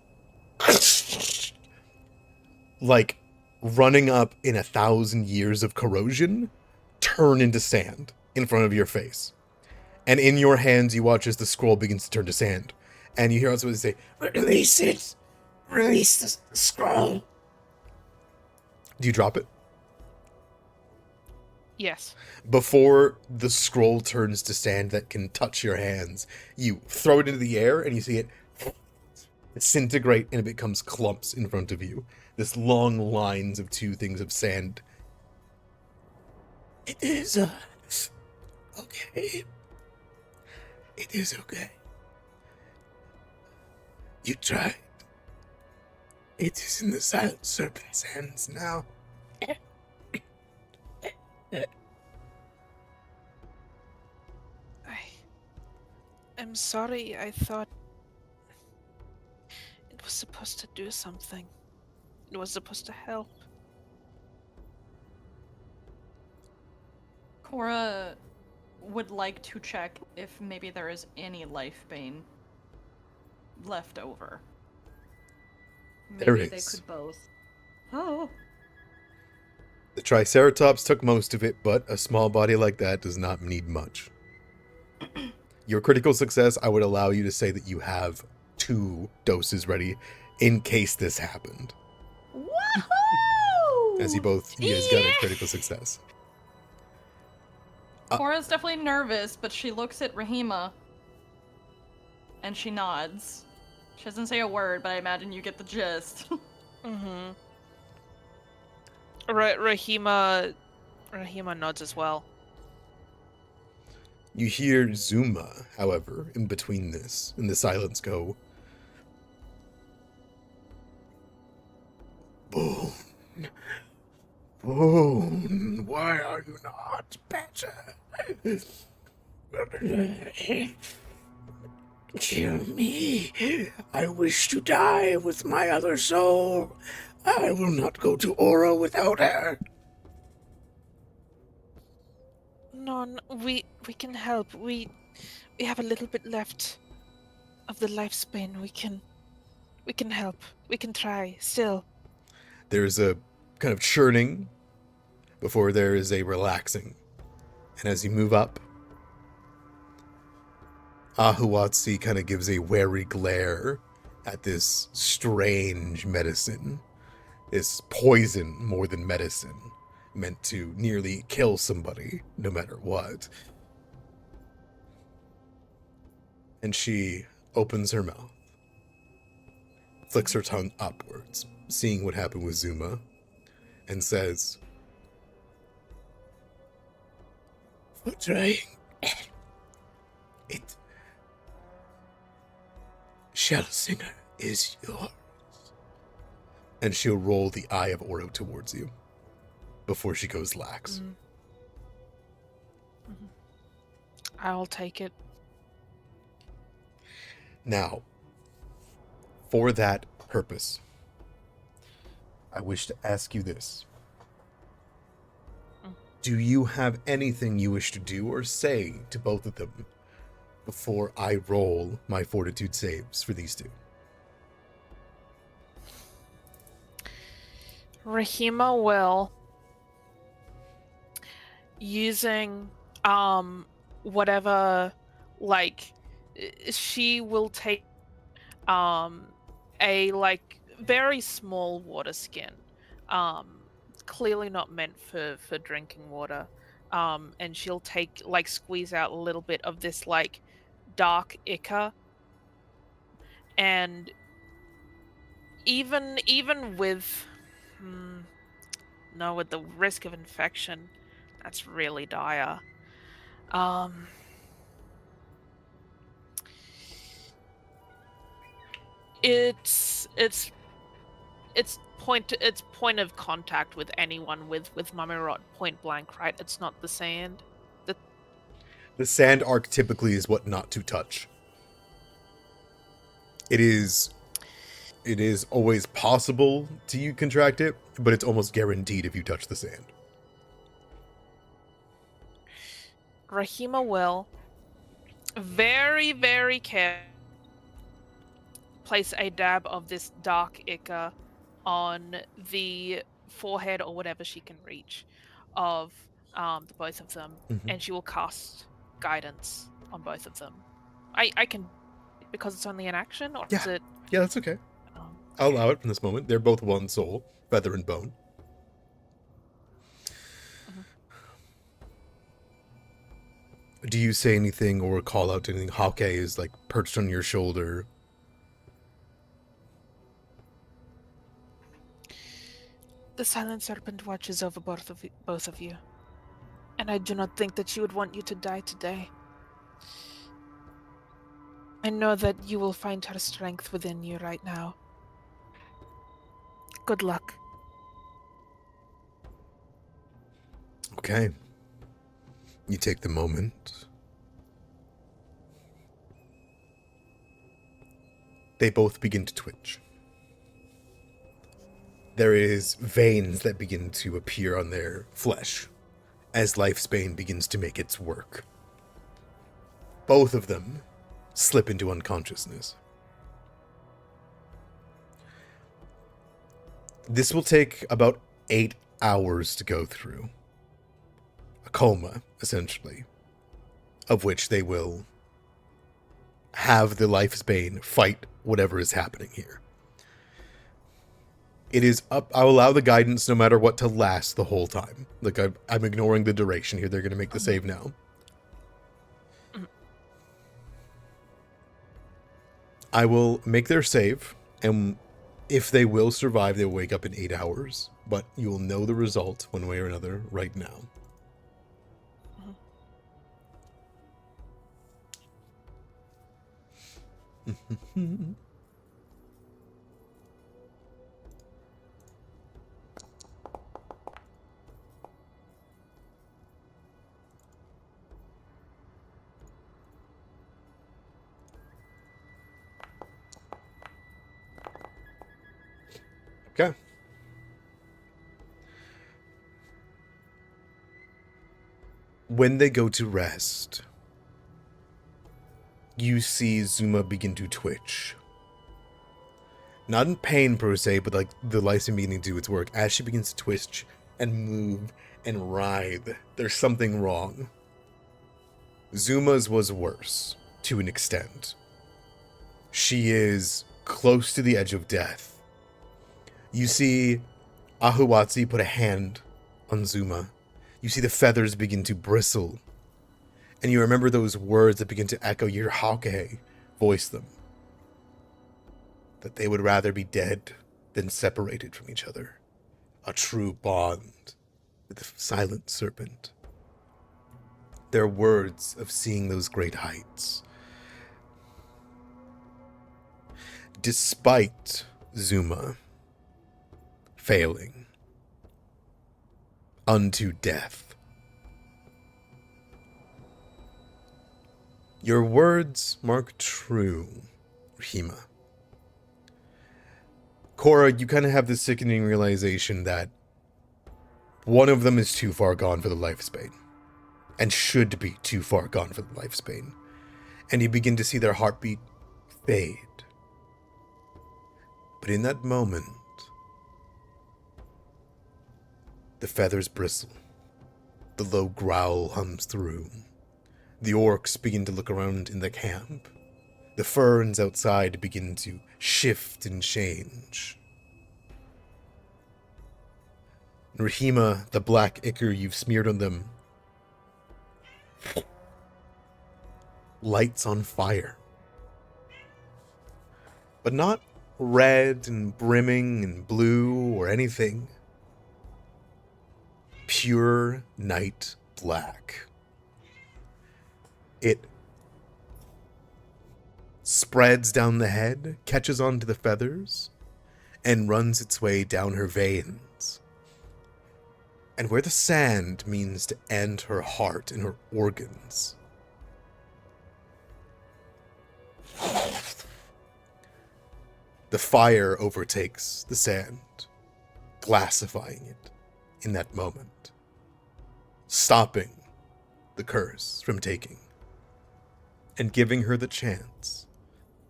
like running up in 1,000 years of corrosion, turn into sand in front of your face. And in your hands, you watch as the scroll begins to turn to sand. And you hear somebody say, "Release it! Release the scroll!" Do you drop it? Yes. Before the scroll turns to sand that can touch your hands, you throw it into the air and you see it disintegrate and it becomes clumps in front of you. This long lines of two things of sand. It is, okay. It is okay. You tried. It is in the silent serpent's hands now. I'm sorry, I thought it was supposed to do something. It was supposed to help. Cora would like to check if maybe there is any life bane left over. Maybe There they is. could both. Oh. The Triceratops took most of it, but a small body like that does not need much. Your critical success, I would allow you to say that you have 2 doses ready in case this happened. Woohoo! As you guys got a critical success. Cora's definitely nervous, but she looks at Rahima and she nods. She doesn't say a word, but I imagine you get the gist. Mm-hmm. Rahima nods as well. You hear Zuma, however, in between this, in the silence go, "Boone, Boone, why are you not better? Kill me. I wish to die with my other soul. I will not go to Oro without her." No, we can help. We have a little bit left of the lifespan. We can help. We can try still. There's a kind of churning before there is a relaxing. And as you move up, Ahuatsi kind of gives a wary glare at this strange medicine. This poison more than medicine, meant to nearly kill somebody, no matter what. And she opens her mouth, flicks her tongue upwards, seeing what happened with Zuma, and says, "For trying it, Shellsinger is yours." And she'll roll the Eye of Oro towards you before she goes lax. I'll take it. Now, for that purpose, I wish to ask you this. Do you have anything you wish to do or say to both of them before I roll my fortitude saves for these two. Rahima will, using whatever, like, she will take a like very small water skin, clearly not meant for drinking water, and she'll take, like, squeeze out a little bit of this like dark ichor, and even with no, with the risk of infection, that's really dire. Um, it's point of contact with anyone with mummy rot, point blank, right? It's not the sand. The sand arc typically is what not to touch. It is always possible to you contract it, but it's almost guaranteed if you touch the sand. Rahima will very, very carefully place a dab of this dark ichor on the forehead or whatever she can reach of the both of them, and she will cast guidance on both of them. I can, because it's only an action, or is it? Yeah, that's okay. I'll allow it from this moment. They're both one soul, feather and bone. Do you say anything or call out anything? Hake is like perched on your shoulder. The Silent Serpent watches over both of you, and I do not think that she would want you to die today. I know that you will find her strength within you right now. Good luck. Okay. You take the moment. They both begin to twitch. There is veins that begin to appear on their flesh as lifespan begins to make its work. Both of them slip into unconsciousness. This will take about 8 hours to go through. A coma, essentially, of which they will have the lifespan fight whatever is happening here. It is up. I'll allow the guidance no matter what to last the whole time. Like, I'm ignoring the duration here. They're going to make the save now. I will make their save, and if they will survive, they'll wake up in 8 hours. But you will know the result one way or another right now. Okay. When they go to rest, you see Zuma begin to twitch. Not in pain per se, but like the lysine beginning to do its work. As she begins to twitch and move and writhe, there's something wrong. Zuma's was worse, to an extent. She is close to the edge of death. You see Ahuatsi put a hand on Zuma. You see the feathers begin to bristle. And you remember those words that begin to echo. Your Hake voice them. That they would rather be dead than separated from each other. A true bond with the silent serpent. Their words of seeing those great heights. Despite Zuma failing unto death, your words mark true, Rahima. Cora, you kind of have this sickening realization that one of them is too far gone for the lifespan, and should be too far gone for the lifespan. and you begin to see their heartbeat fade. But in that moment, the feathers bristle, the low growl hums through. The orcs begin to look around in the camp. The ferns outside begin to shift and change. Rahima, the black ichor you've smeared on them, lights on fire. But not red and brimming and blue or anything. Pure night black. It spreads down the head, catches onto the feathers, and runs its way down her veins. And where the sand means to end her heart and her organs, the fire overtakes the sand, glassifying it in that moment, stopping the curse from taking, and giving her the chance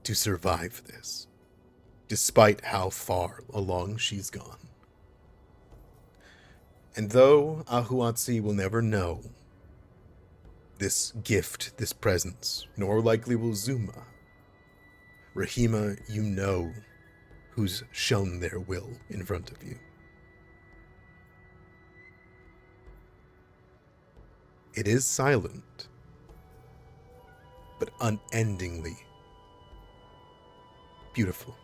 to survive this, despite how far along she's gone. And though Ahuatsi will never know this gift, this presence, nor likely will Zuma, Rahima, you know who's shown their will in front of you. It is silent, but unendingly beautiful.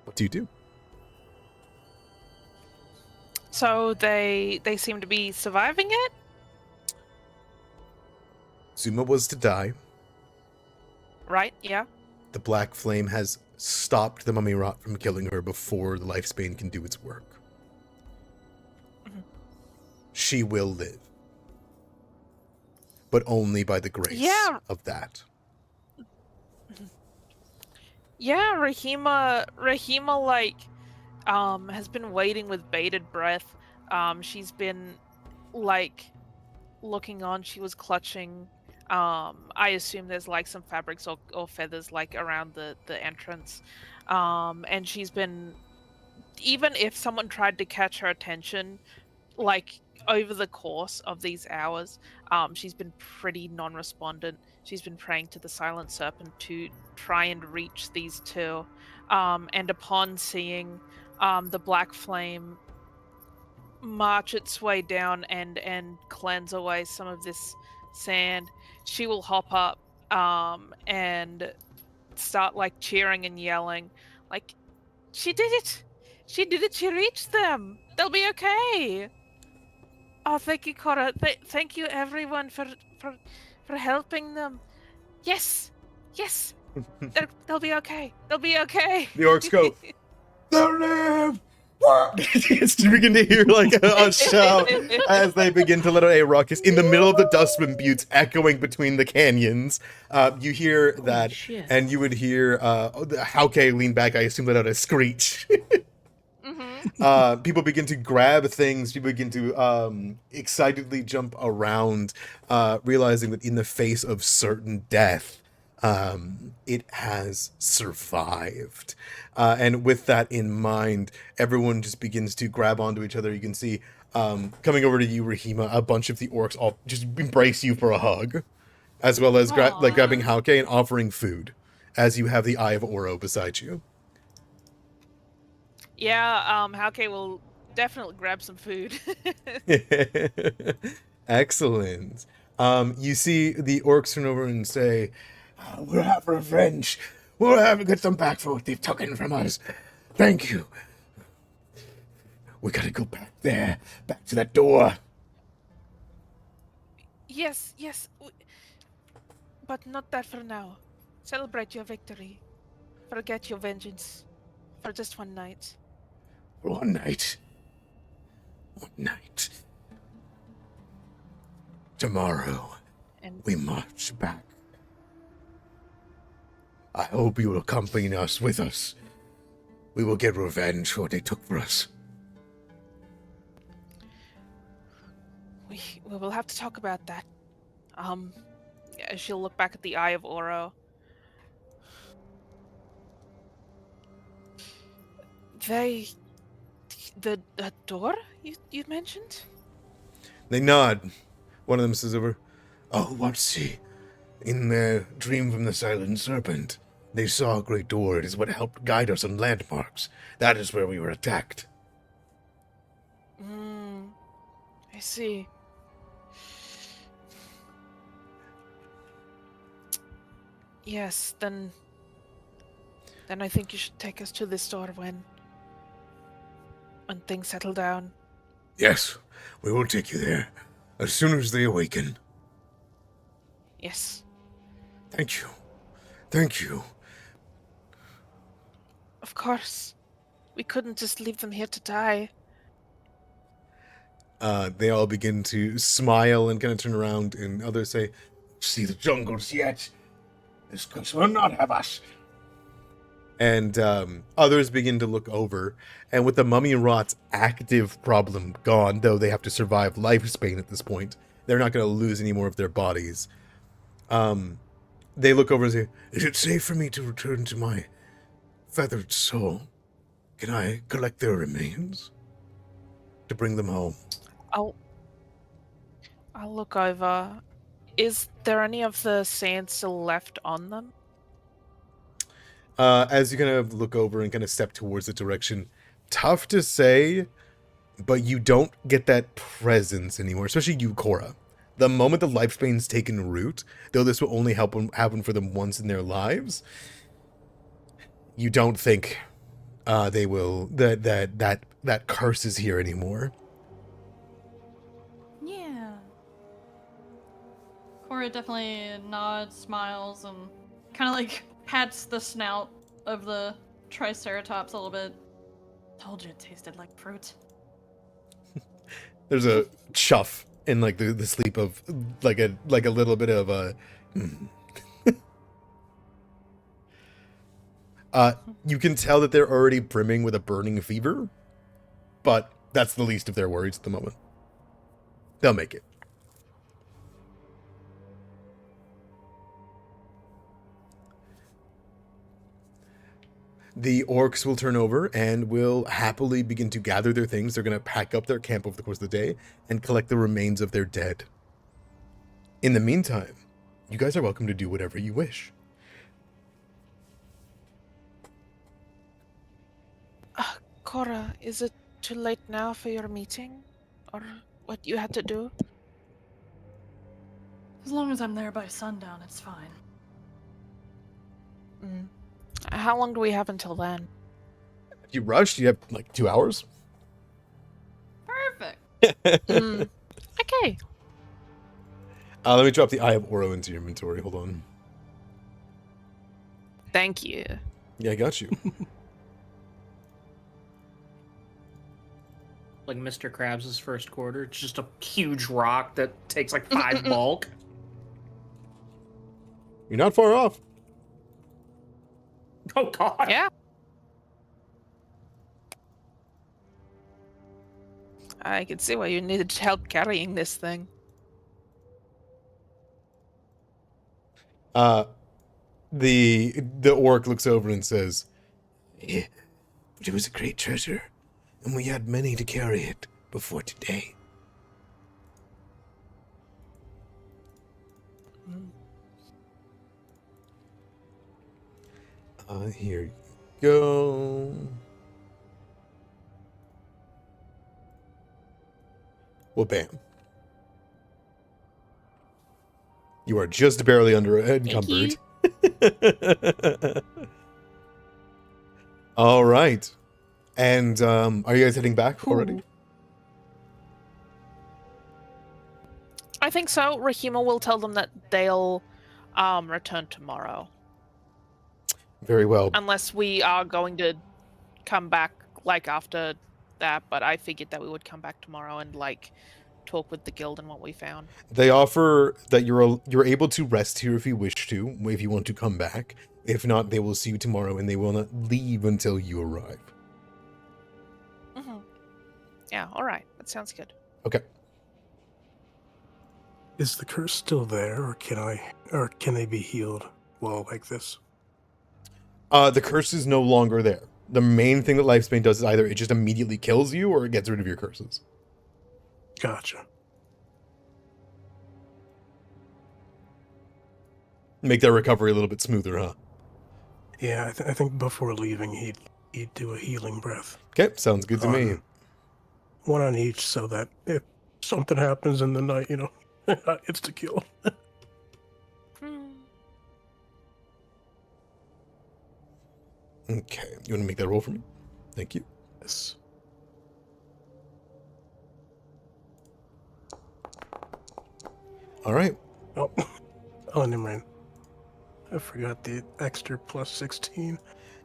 What do you do? So they seem to be surviving it? Zuma was to die. Right, yeah. The black flame has stopped the mummy rot from killing her before the lifespan can do its work. Mm-hmm. She will live. But only by the grace of that. Yeah, Rahima like has been waiting with bated breath. She's been like looking on, she was clutching. I assume there's like some fabrics or feathers like around the entrance. And she's been, even if someone tried to catch her attention, like over the course of these hours, she's been pretty non-respondent. She's been praying to the Silent Serpent to try and reach these two. And upon seeing the black flame march its way down and cleanse away some of this sand, she will hop up and start like cheering and yelling, like, she did it! She did it! She reached them! They'll be okay! Oh, thank you, Cora. Thank you, everyone, for helping them. Yes! Yes! They'll be okay. They'll be okay. The orcs go, they'll live! You begin to hear like a shout as they begin to let out a ruckus in the middle of the dustman buttes echoing between the canyons. You hear that, shit. and you would hear Hauke lean back. I assume let out a screech. People begin to grab things. People begin to excitedly jump around, realizing that in the face of certain death, it has survived. And with that in mind, everyone just begins to grab onto each other. You can see, coming over to you, Rahima, a bunch of the orcs all just embrace you for a hug, as well as grabbing Hauke and offering food, as you have the Eye of Oro beside you. Yeah, Hauke will definitely grab some food. Excellent. You see the orcs turn over and say, we'll have revenge. We'll have to get them back for what they've taken from us. Thank you. We gotta go back there, back to that door. Yes, but not that for now. Celebrate your victory. Forget your vengeance. For just one night. One night. One night. Tomorrow, And we march back. I hope you will accompany us with us. We will get revenge for what they took for us. we will have to talk about that. She'll look back at the Eye of Oro. The door you mentioned? They nod. One of them says over, "Oh, what's he? In their dream from the silent serpent, they saw a great door. It is what helped guide us on landmarks. That is where we were attacked." I see. Yes, then I think you should take us to this door when things settle down. Yes, we will take you there as soon as they awaken. Yes. Thank you. Thank you. Of course. We couldn't just leave them here to die. They all begin to smile and kind of turn around, and others say, "See the jungles yet? This place will not have us." And others begin to look over, and with the mummy rot's active problem gone, though they have to survive lifespan at this point, they're not going to lose any more of their bodies. They look over and say, "Is it safe for me to return to my feathered soul? Can I collect their remains to bring them home?" I'll look over. Is there any of the sand still left on them? As you kind of look over and kind of step towards the direction, tough to say, but you don't get that presence anymore, especially you, Cora. The moment the lifespan's taken root, though this will only happen for them once in their lives, you don't think they will that curse is here anymore. Yeah. Cora definitely nods, smiles, and kind of like pats the snout of the Triceratops a little bit. Told you it tasted like fruit. There's a chuff in like the sleep of like a little bit of a. You can tell that they're already brimming with a burning fever, but that's the least of their worries at the moment. They'll make it. The orcs will turn over and will happily begin to gather their things. They're going to pack up their camp over the course of the day and collect the remains of their dead. In the meantime, you guys are welcome to do whatever you wish. Cora, is it too late now for your meeting? Or what you had to do? As long as I'm there by sundown, it's fine. How long do we have until then? If you rush, you have like 2 hours. Perfect. Okay. Let me drop the Eye of Oro into your inventory. Hold on. Thank you. Yeah, I got you. Like Mr. Krabs' first quarter. It's just a huge rock that takes like 5 bulk. You're not far off. Oh, God. Yeah. I can see why you needed help carrying this thing. The orc looks over and says, Yeah, but it was a great treasure, and we had many to carry it before today. Here you go. Well, bam. You are just barely under encumbered. All right. And are you guys heading back already? I think so. Rahima will tell them that they'll return tomorrow. Very well. Unless we are going to come back like after that, but I figured that we would come back tomorrow and like talk with the guild and what we found. They offer that you're able to rest here if you wish to, if you want to come back. If not, they will see you tomorrow, and they will not leave until you arrive. Yeah, all right. That sounds good. Okay. Is the curse still there, or can they be healed while like this? The curse is no longer there. The main thing that Lifespan does is either it just immediately kills you or it gets rid of your curses. Gotcha. Make that recovery a little bit smoother, huh? Yeah, I think before leaving, he'd do a healing breath. Okay, sounds good to me. One on each, so that if something happens in the night, it's to kill. Okay, you want to make that roll for me? Thank you. Yes. All right. Oh, never mind. I forgot the extra plus 16.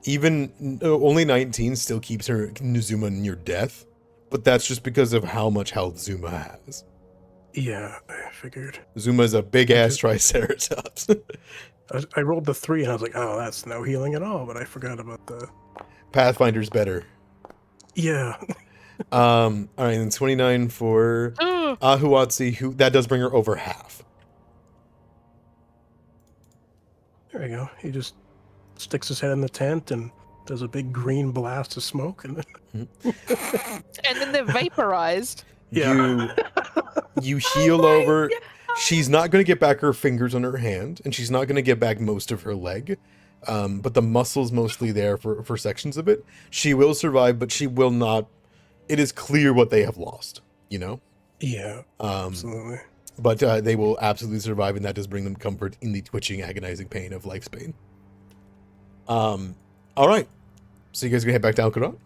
Even only 19 still keeps her Zuma near death, but that's just because of how much health Zuma has. Yeah, I figured. Zuma's a big ass triceratops. I rolled the 3 and I was like, oh, that's no healing at all, but I forgot about the... Pathfinder's better. Yeah. All right, and 29 for Ahuatsi, who that does bring her over half. There we go. He just sticks his head in the tent and does a big green blast of smoke, and then... And then they're vaporized. Yeah. You heal over. She's not going to get back her fingers on her hand, and she's not going to get back most of her leg. But the muscle's mostly there for sections of it. She will survive, but she will not. It is clear what they have lost, you know? Yeah, absolutely. But they will absolutely survive, and that does bring them comfort in the twitching, agonizing pain of life's pain. All right. So you guys gonna head back down, Kirat?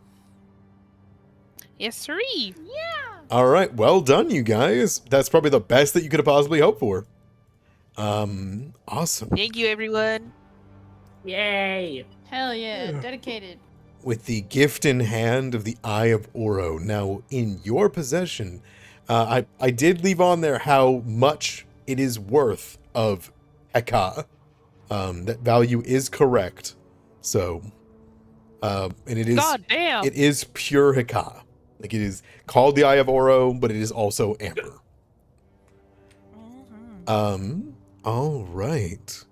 Yes, sirree. All right. Well done, you guys. That's probably the best that you could have possibly hoped for. Awesome. Thank you, everyone. Yay! Hell yeah, dedicated. With the gift in hand of the Eye of Oro now in your possession, I did leave on there how much it is worth of Heka. That value is correct. So, and it is God damn. it is pure Heka. Like it is called the Eye of Oro, but it is also amber. All right.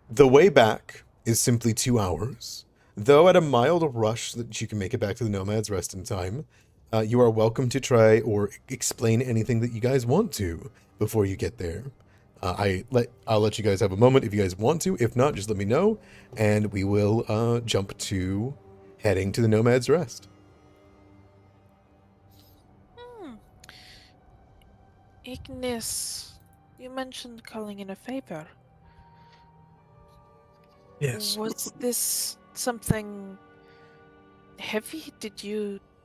The way back is simply 2 hours, though at a mild rush that you can make it back to the Nomad's Rest in time. You are welcome to try or explain anything that you guys want to before you get there. I'll let you guys have a moment if you guys want to. If not, just let me know, and we will jump to heading to the Nomad's Rest. Ignis, you mentioned calling in a favor. Yes. Was this something heavy?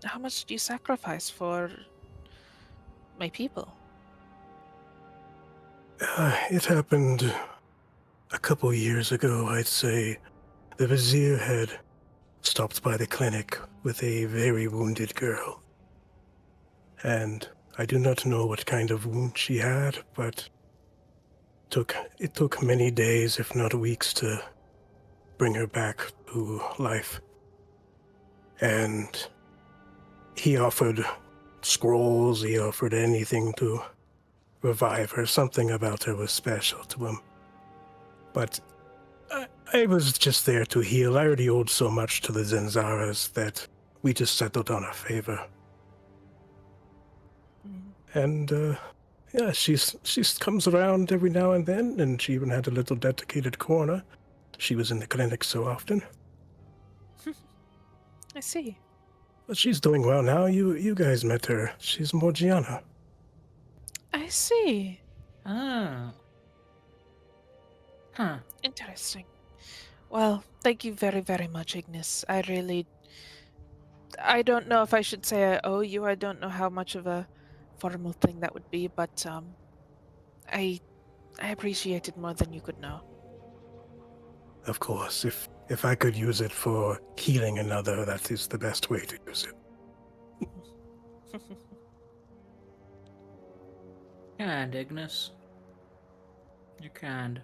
How much did you sacrifice for my people? It happened a couple years ago, I'd say. The Vizier had stopped by the clinic with a very wounded girl. And I do not know what kind of wound she had, but it took many days, if not weeks, to bring her back to life. And he offered scrolls, he offered anything to revive her. Something about her was special to him. But I was just there to heal. I already owed so much to the Zenzaras that we just settled on a favor. And yeah, she comes around every now and then, and she even had a little dedicated corner. She was in the clinic so often. I see. But she's doing well now. You guys met her. She's Morgiana. I see. Oh. Huh. Interesting. Well, thank you very, very much, Ignis. I don't know if I should say I owe you. I don't know how much of a formal thing that would be, but I appreciate it more than you could know. Of course, if I could use it for healing another, that is the best way to use it. Kind, Ignis. You're kind.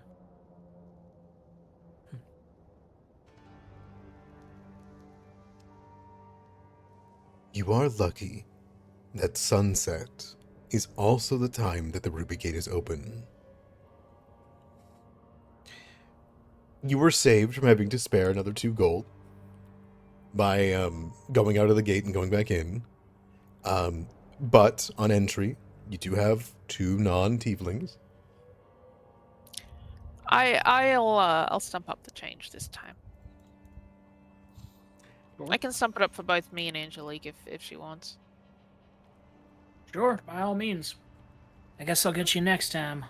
You are lucky that sunset is also the time that the Ruby Gate is open. You were saved from having to spare another 2 gold by going out of the gate and going back in. But on entry, you do have 2 non-tieflings. I'll stump up the change this time. Sure. I can stump it up for both me and Angelique if she wants. Sure, by all means. I guess I'll get you next time.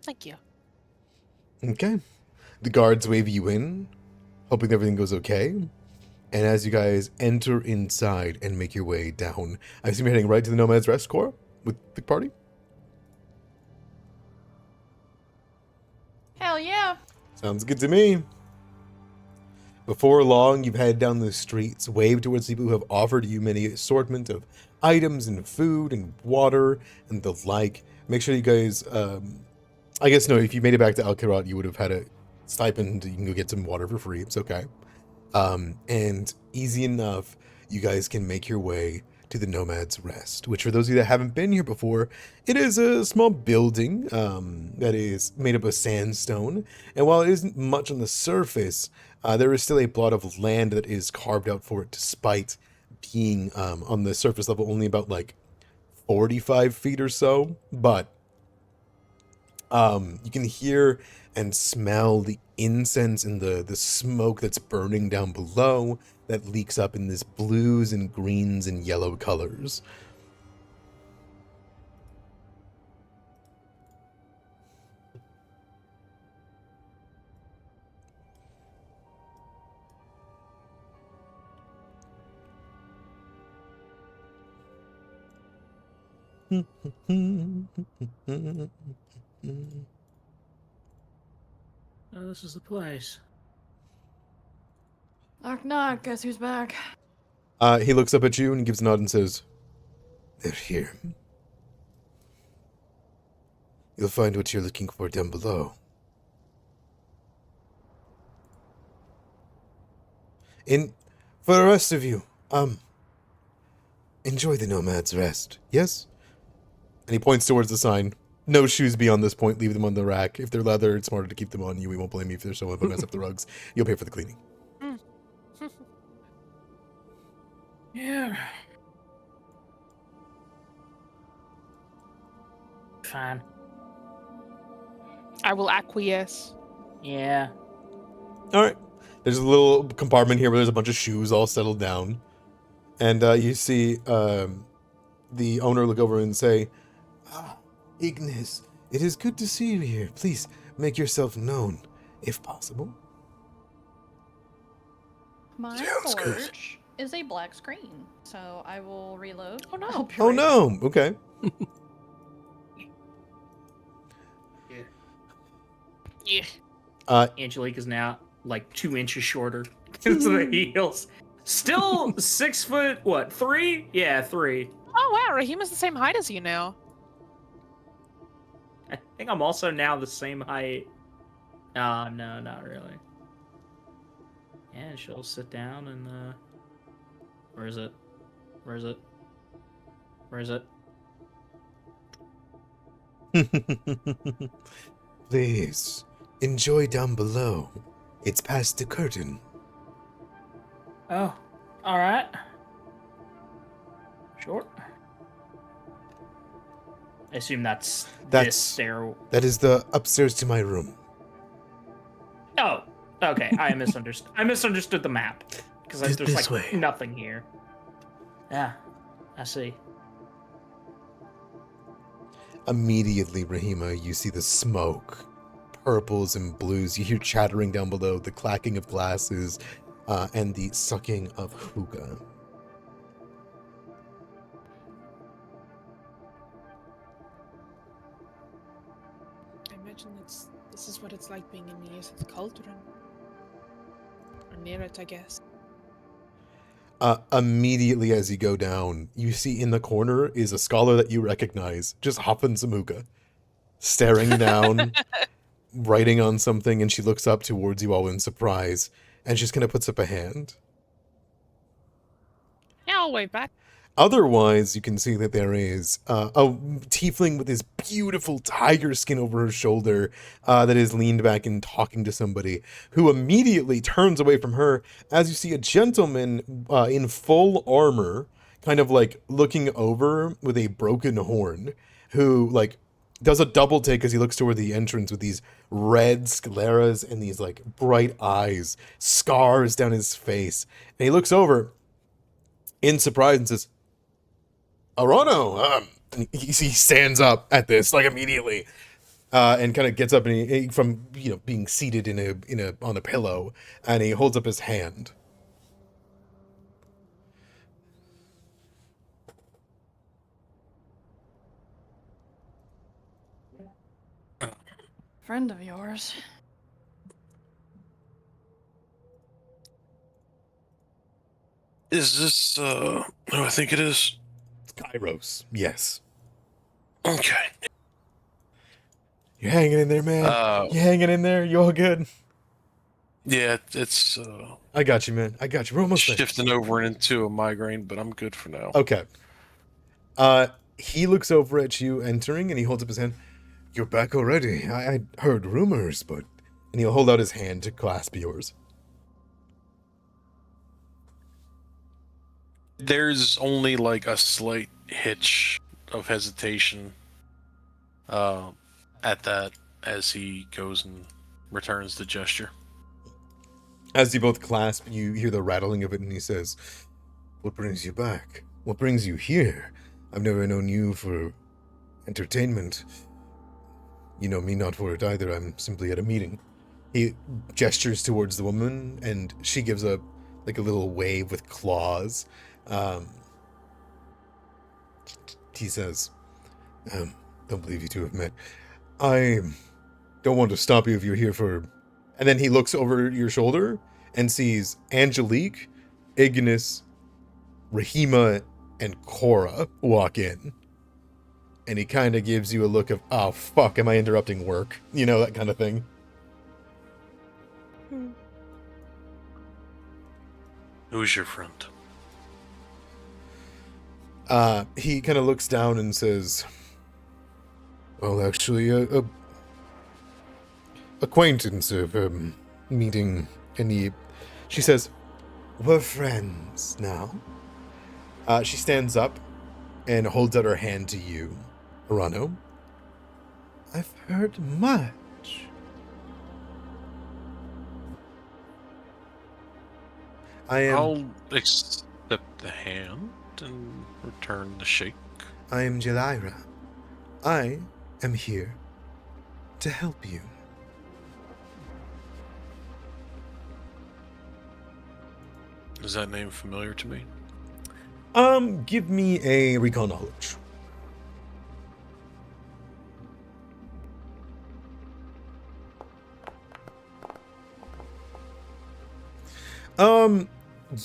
Thank you. Okay. The guards wave you in, hoping everything goes okay. And as you guys enter inside and make your way down, I assume you're heading right to the Nomad's Rest Corps with the party? Hell yeah. Sounds good to me. Before long, you've headed down the streets, waved towards people who have offered you many assortment of items and food and water and the like. Make sure you guys, I guess no, if you made it back to Kirat, you would have had a stipend. You can go get some water for free. It's okay. And easy enough, you guys can make your way to the Nomad's Rest, which for those of you that haven't been here before, it is a small building that is made up of sandstone. And while it isn't much on the surface, there is still a plot of land that is carved out for it, despite being on the surface level only about like 45 feet or so. But you can hear and smell the incense and the smoke that's burning down below that leaks up in this blues and greens and yellow colors. Oh, this is the place. Knock knock, guess who's back? He looks up at you and gives a nod and says, They're here. You'll find what you're looking for down below. For the rest of you, enjoy the Nomad's Rest, yes? and he points towards the sign. No shoes beyond this point. Leave them on the rack. If they're leather, it's smarter to keep them on you. We won't blame you if there's someone who mess up the rugs. You'll pay for the cleaning. Yeah. Fine. I will acquiesce. Yeah. All right. There's a little compartment here where there's a bunch of shoes all settled down. And you see the owner look over and say, Ignis, it is good to see you here. Please make yourself known, if possible. My Sounds good. forge is a black screen, so I will reload. Oh no. I'll be oh right no, okay. Yeah. Angelique is now like 2 inches shorter because of the heels. Still 6 foot, what, 3? Yeah, 3. Oh wow, Rahima's the same height as you now. I think I'm also now the same height. No, not really. Yeah, she'll sit down and, where is it? Where is it? Where is it? Please, enjoy down below. It's past the curtain. Oh, alright. Sure. I assume that's this stair. That is the upstairs to my room. Oh, okay. I misunderstood. I misunderstood the map because there's This like way. nothing here. Yeah, I see. Immediately, Rahima, you see the smoke, purples and blues. You hear chattering down below, the clacking of glasses, and the sucking of hookah. I imagine this is what it's like being in the years of the cauldron. Or near it, I guess. Immediately as you go down, you see in the corner is a scholar that you recognize, just hopping some hookah, staring down, writing on something, and she looks up towards you all in surprise, and she's gonna puts up a hand. Yeah, I'll wave back. Otherwise, you can see that there is a tiefling with his beautiful tiger skin over her shoulder that is leaned back and talking to somebody, who immediately turns away from her as you see a gentleman in full armor, kind of like looking over with a broken horn, who like does a double take as he looks toward the entrance with these red scleras and these like bright eyes, scars down his face. And he looks over in surprise and says, Arano, he stands up at this like immediately, and kind of gets up and he from being seated on a pillow, and he holds up his hand. Friend of yours. Is this, who I think it is? It's Kairos, yes. Okay. You're hanging in there, man. You hanging in there? You all good? Yeah, it's, I got you, man. I got you. We're almost there. shifting over into a migraine, but I'm good for now. Okay. He looks over at you entering, and he holds up his hand. You're back already. I heard rumors, but... And he'll hold out his hand to clasp yours. There's only like a slight hitch of hesitation at that as he goes and returns the gesture. As you both clasp, you hear the rattling of it, and he says, What brings you back? What brings you here? I've never known you for entertainment. You know me not for it either. I'm simply at a meeting. He gestures towards the woman, and she gives a little wave with claws. He says, don't believe you two have met. I don't want to stop you if you're here for... And then he looks over your shoulder and sees Angelique, Ignis, Rahima, and Cora walk in. And he kind of gives you a look of, oh, fuck, am I interrupting work? You know, that kind of thing. Who's your friend? He kind of looks down and says, well, actually, a acquaintance of meeting. And she says, we're friends now. She stands up and holds out her hand to you, Arano. I've heard much. I'll accept the hand and return the shake. I am Jelira. I am here to help you. Is that name familiar to me? Give me a recon knowledge.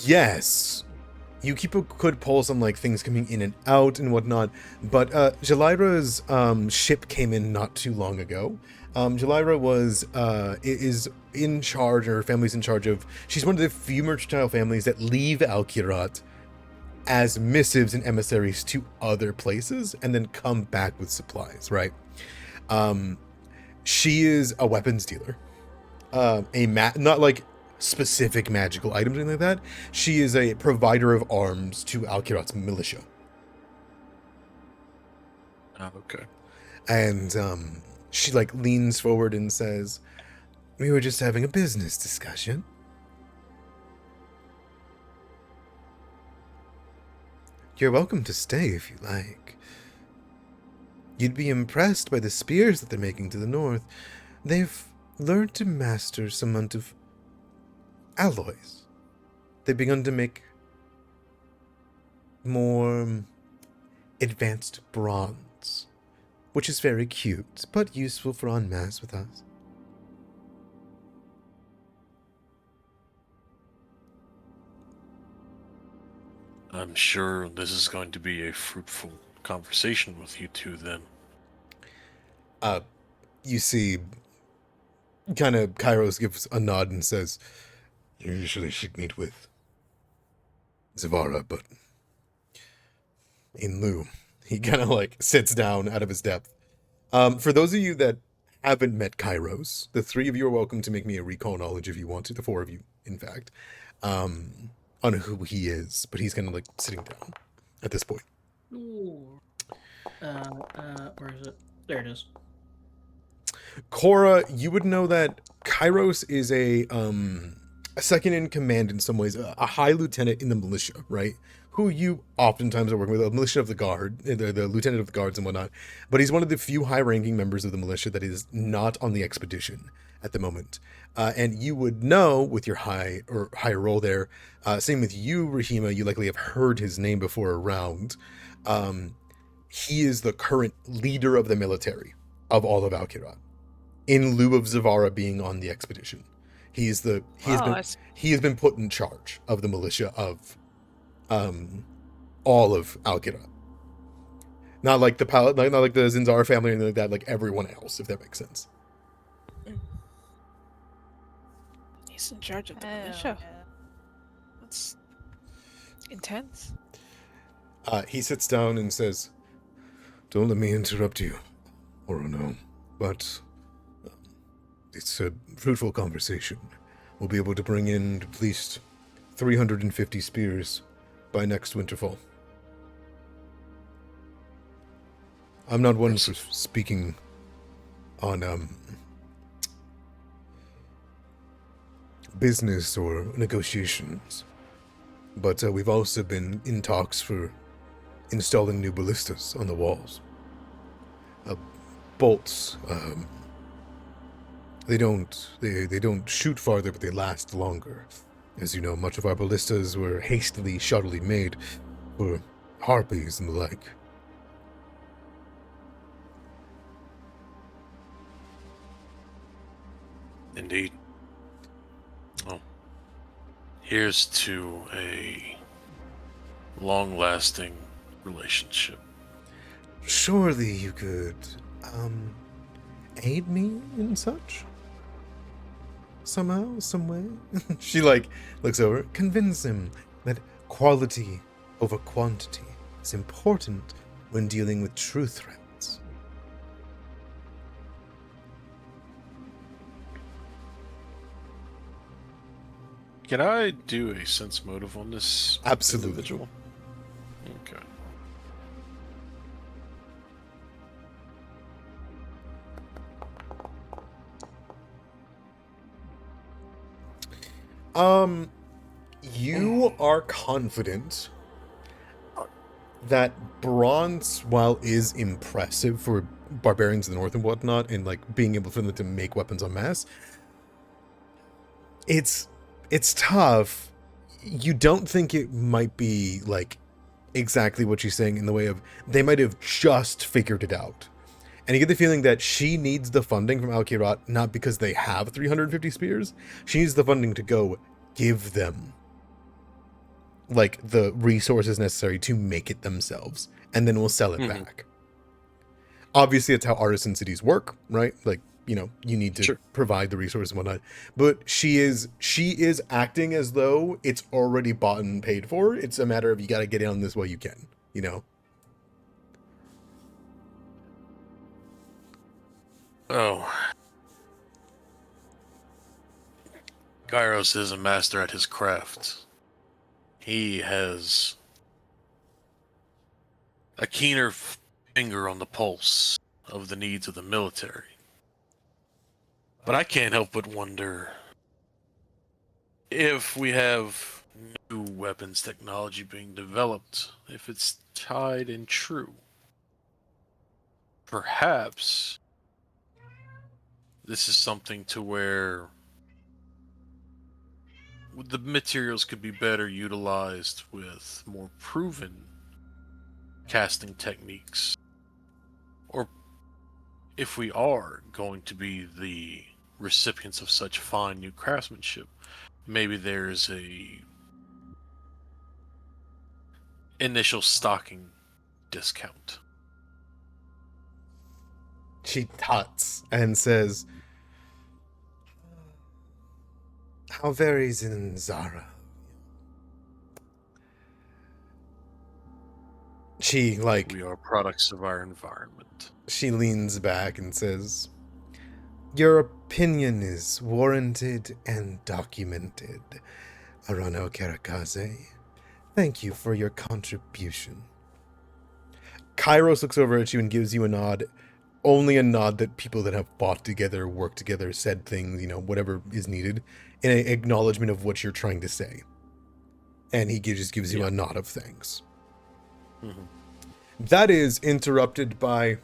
Yes. You keep a good pulse on like things coming in and out and whatnot, but Jelira's ship came in not too long ago. Jelira is in charge, or her family's in charge of. She's one of the few mercantile families that leave Kirat as missives and emissaries to other places and then come back with supplies. Right? She is a weapons dealer. Not like specific magical items or anything like that. She is a provider of arms to Kirat's militia. Oh, okay. And she like leans forward and says, we were just having a business discussion. You're welcome to stay if you like. You'd be impressed by the spears that they're making to the north. They've learned to master some amount of alloys. They've begun to make more advanced bronze, which is very cute, but useful for en masse with us. I'm sure this is going to be a fruitful conversation with you two then. You see, kind of Kairos gives a nod and says, you usually should meet with Zavara, but in lieu, he kind of like sits down out of his depth. For those of you that haven't met Kairos, the three of you are welcome to make me a recall knowledge if you want to. The four of you, in fact, on who he is. But he's kind of like sitting down at this point. Ooh. Where is it? There it is. Cora, you would know that Kairos is a second in command in some ways, a high lieutenant in the militia, right? Who you oftentimes are working with, a militia of the guard, the lieutenant of the guards and whatnot. But he's one of the few high-ranking members of the militia that is not on the expedition at the moment. And you would know with your higher role there. Same with you, Rahima. You likely have heard his name before around. He is the current leader of the military of all of Al-Kirat, in lieu of Zavara being on the expedition. He has been put in charge of the militia of all of Al-Kirat. Not like the not like the Zinzar family or anything like that, like everyone else, if that makes sense. He's in charge of the Hell militia. yeah. That's intense. He sits down and says, "Don't let me interrupt you, Orono, but it's a fruitful conversation. We'll be able to bring in at least 350 spears by next winterfall." I'm not one for speaking on business or negotiations, but we've also been in talks for installing new ballistas on the walls. Bolts. They don't shoot farther, but they last longer. As you know, much of our ballistas were hastily, shoddily made for harpies and the like. Indeed. Well, here's to a long-lasting relationship. Surely you could, aid me in such? Somehow, some way? She, like, looks over. Convince him that quality over quantity is important when dealing with true threats. Can I do a sense motive on this Absolutely. individual? Okay. You are confident that bronze, while is impressive for barbarians in the north and whatnot, and like being able for them to make weapons en masse, it's tough. You don't think it might be like exactly what she's saying in the way of they might have just figured it out. And you get the feeling that she needs the funding from Al-Kirat not because they have 350 spears. She needs the funding to go give them like the resources necessary to make it themselves, and then we'll sell it back. Obviously, it's how artisan cities work, right? Like, you know, you need to provide the resources and whatnot. But she is acting as though it's already bought and paid for. It's a matter of you got to get in on this while you can, you know? Oh. Kairos is a master at his craft. He has a keener finger on the pulse of the needs of the military. But I can't help but wonder if we have new weapons technology being developed, if it's tied and true. Perhaps this is something to where the materials could be better utilized with more proven casting techniques. Or if we are going to be the recipients of such fine new craftsmanship, maybe there's a initial stocking discount. She tuts and says, "How very Zinzara." She, like, We are products of our environment. she leans back and says, "Your opinion is warranted and documented, Arano Karakaze. Thank you for your contribution." Kairos looks over at you and gives you a nod. Only a nod that people that have fought together, worked together, said things, whatever is needed, in an acknowledgement of what you're trying to say. And he just gives you a nod of thanks. Mhm. That is interrupted by,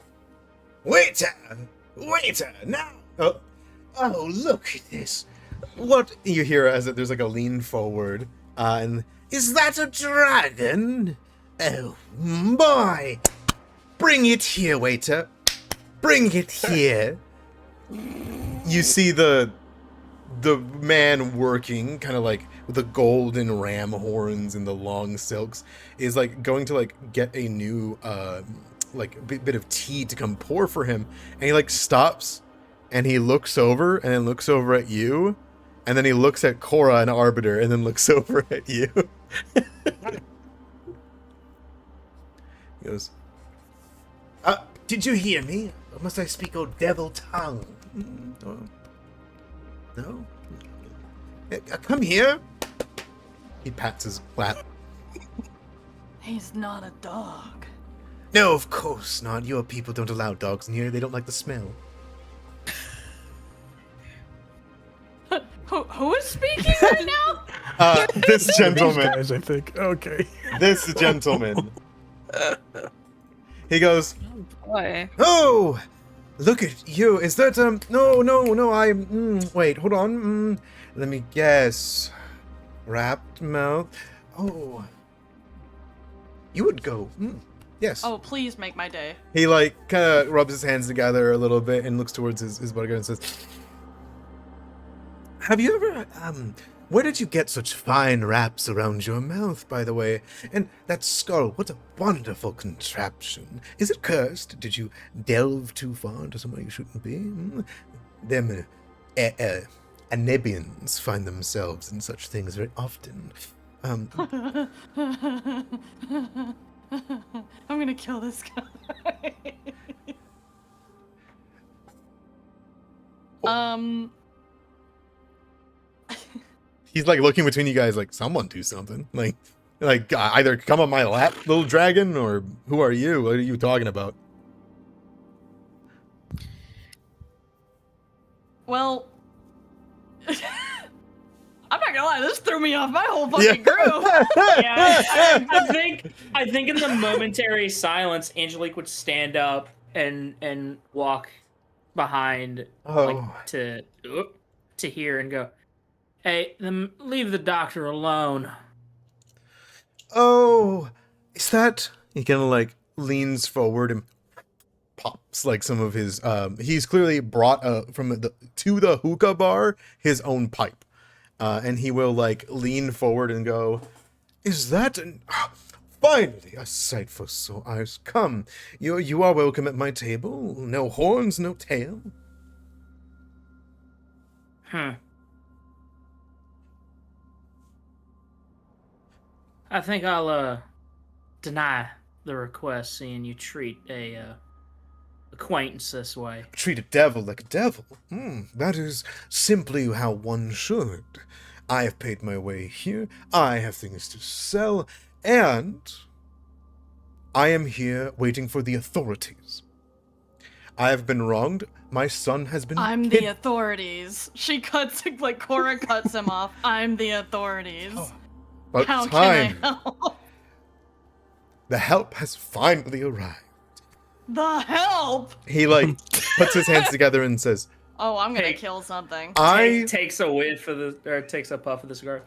"Waiter! Waiter! Now! Oh, look at this. What?" You hear as there's like a lean forward, and, "Is that a dragon? Oh, boy! Bring it here, waiter. Bring it here." You see the man working, kind of like with the golden ram horns and the long silks, is like going to like get a new bit of tea to come pour for him, and he like stops and he looks over and then looks over at you, and then he looks at Cora and Arbiter and then looks over at you. He goes, "Did you hear me? Or must I speak old devil tongue? No? Come here." He pats his lap. He's not a dog. "No, of course not. Your people don't allow dogs in here. They don't like the smell." Who is speaking right now? This gentleman. Guys, I think. Okay. This gentleman. He goes, Boy. "Oh, look at you. Is that, no, wait, hold on. Let me guess. Wrapped mouth. Oh. You would go. Yes." Oh, please make my day. He, like, kind of rubs his hands together a little bit and looks towards his bodyguard and says, "Have you ever, where did you get such fine wraps around your mouth, by the way? And that skull, what a wonderful contraption. Is it cursed? Did you delve too far into somewhere you shouldn't be? Them, Anabians find themselves in such things very often. I'm gonna kill this guy. He's, like, looking between you guys like, someone do something. Like, either come on my lap, little dragon, or who are you? What are you talking about? Well, I'm not gonna lie, this threw me off my whole fucking group. Yeah, I think in the momentary silence, Angelique would stand up and walk behind, like, to here and go, "Hey, then leave the doctor alone." "Oh, is that..." He kind of, like, leans forward and pops, like, some of his, he's clearly brought, to the hookah bar, his own pipe. And he will, like, lean forward and go, "Is that finally a sight for sore eyes. Come, you are welcome at my table. No horns, no tail." I think I'll deny the request, seeing you treat a acquaintance this way. "Treat a devil like a devil. That is simply how one should. I have paid my way here. I have things to sell, and I am here waiting for the authorities. I have been wronged. My son has been I'm the authorities." She cuts, like, Cora cuts him off. "I'm the authorities. About How time. can I help?" The help has finally arrived. The help? He, like, puts his hands together and says, Oh, I'm gonna Hey. kill something. Takes a whiff takes a puff of the cigar.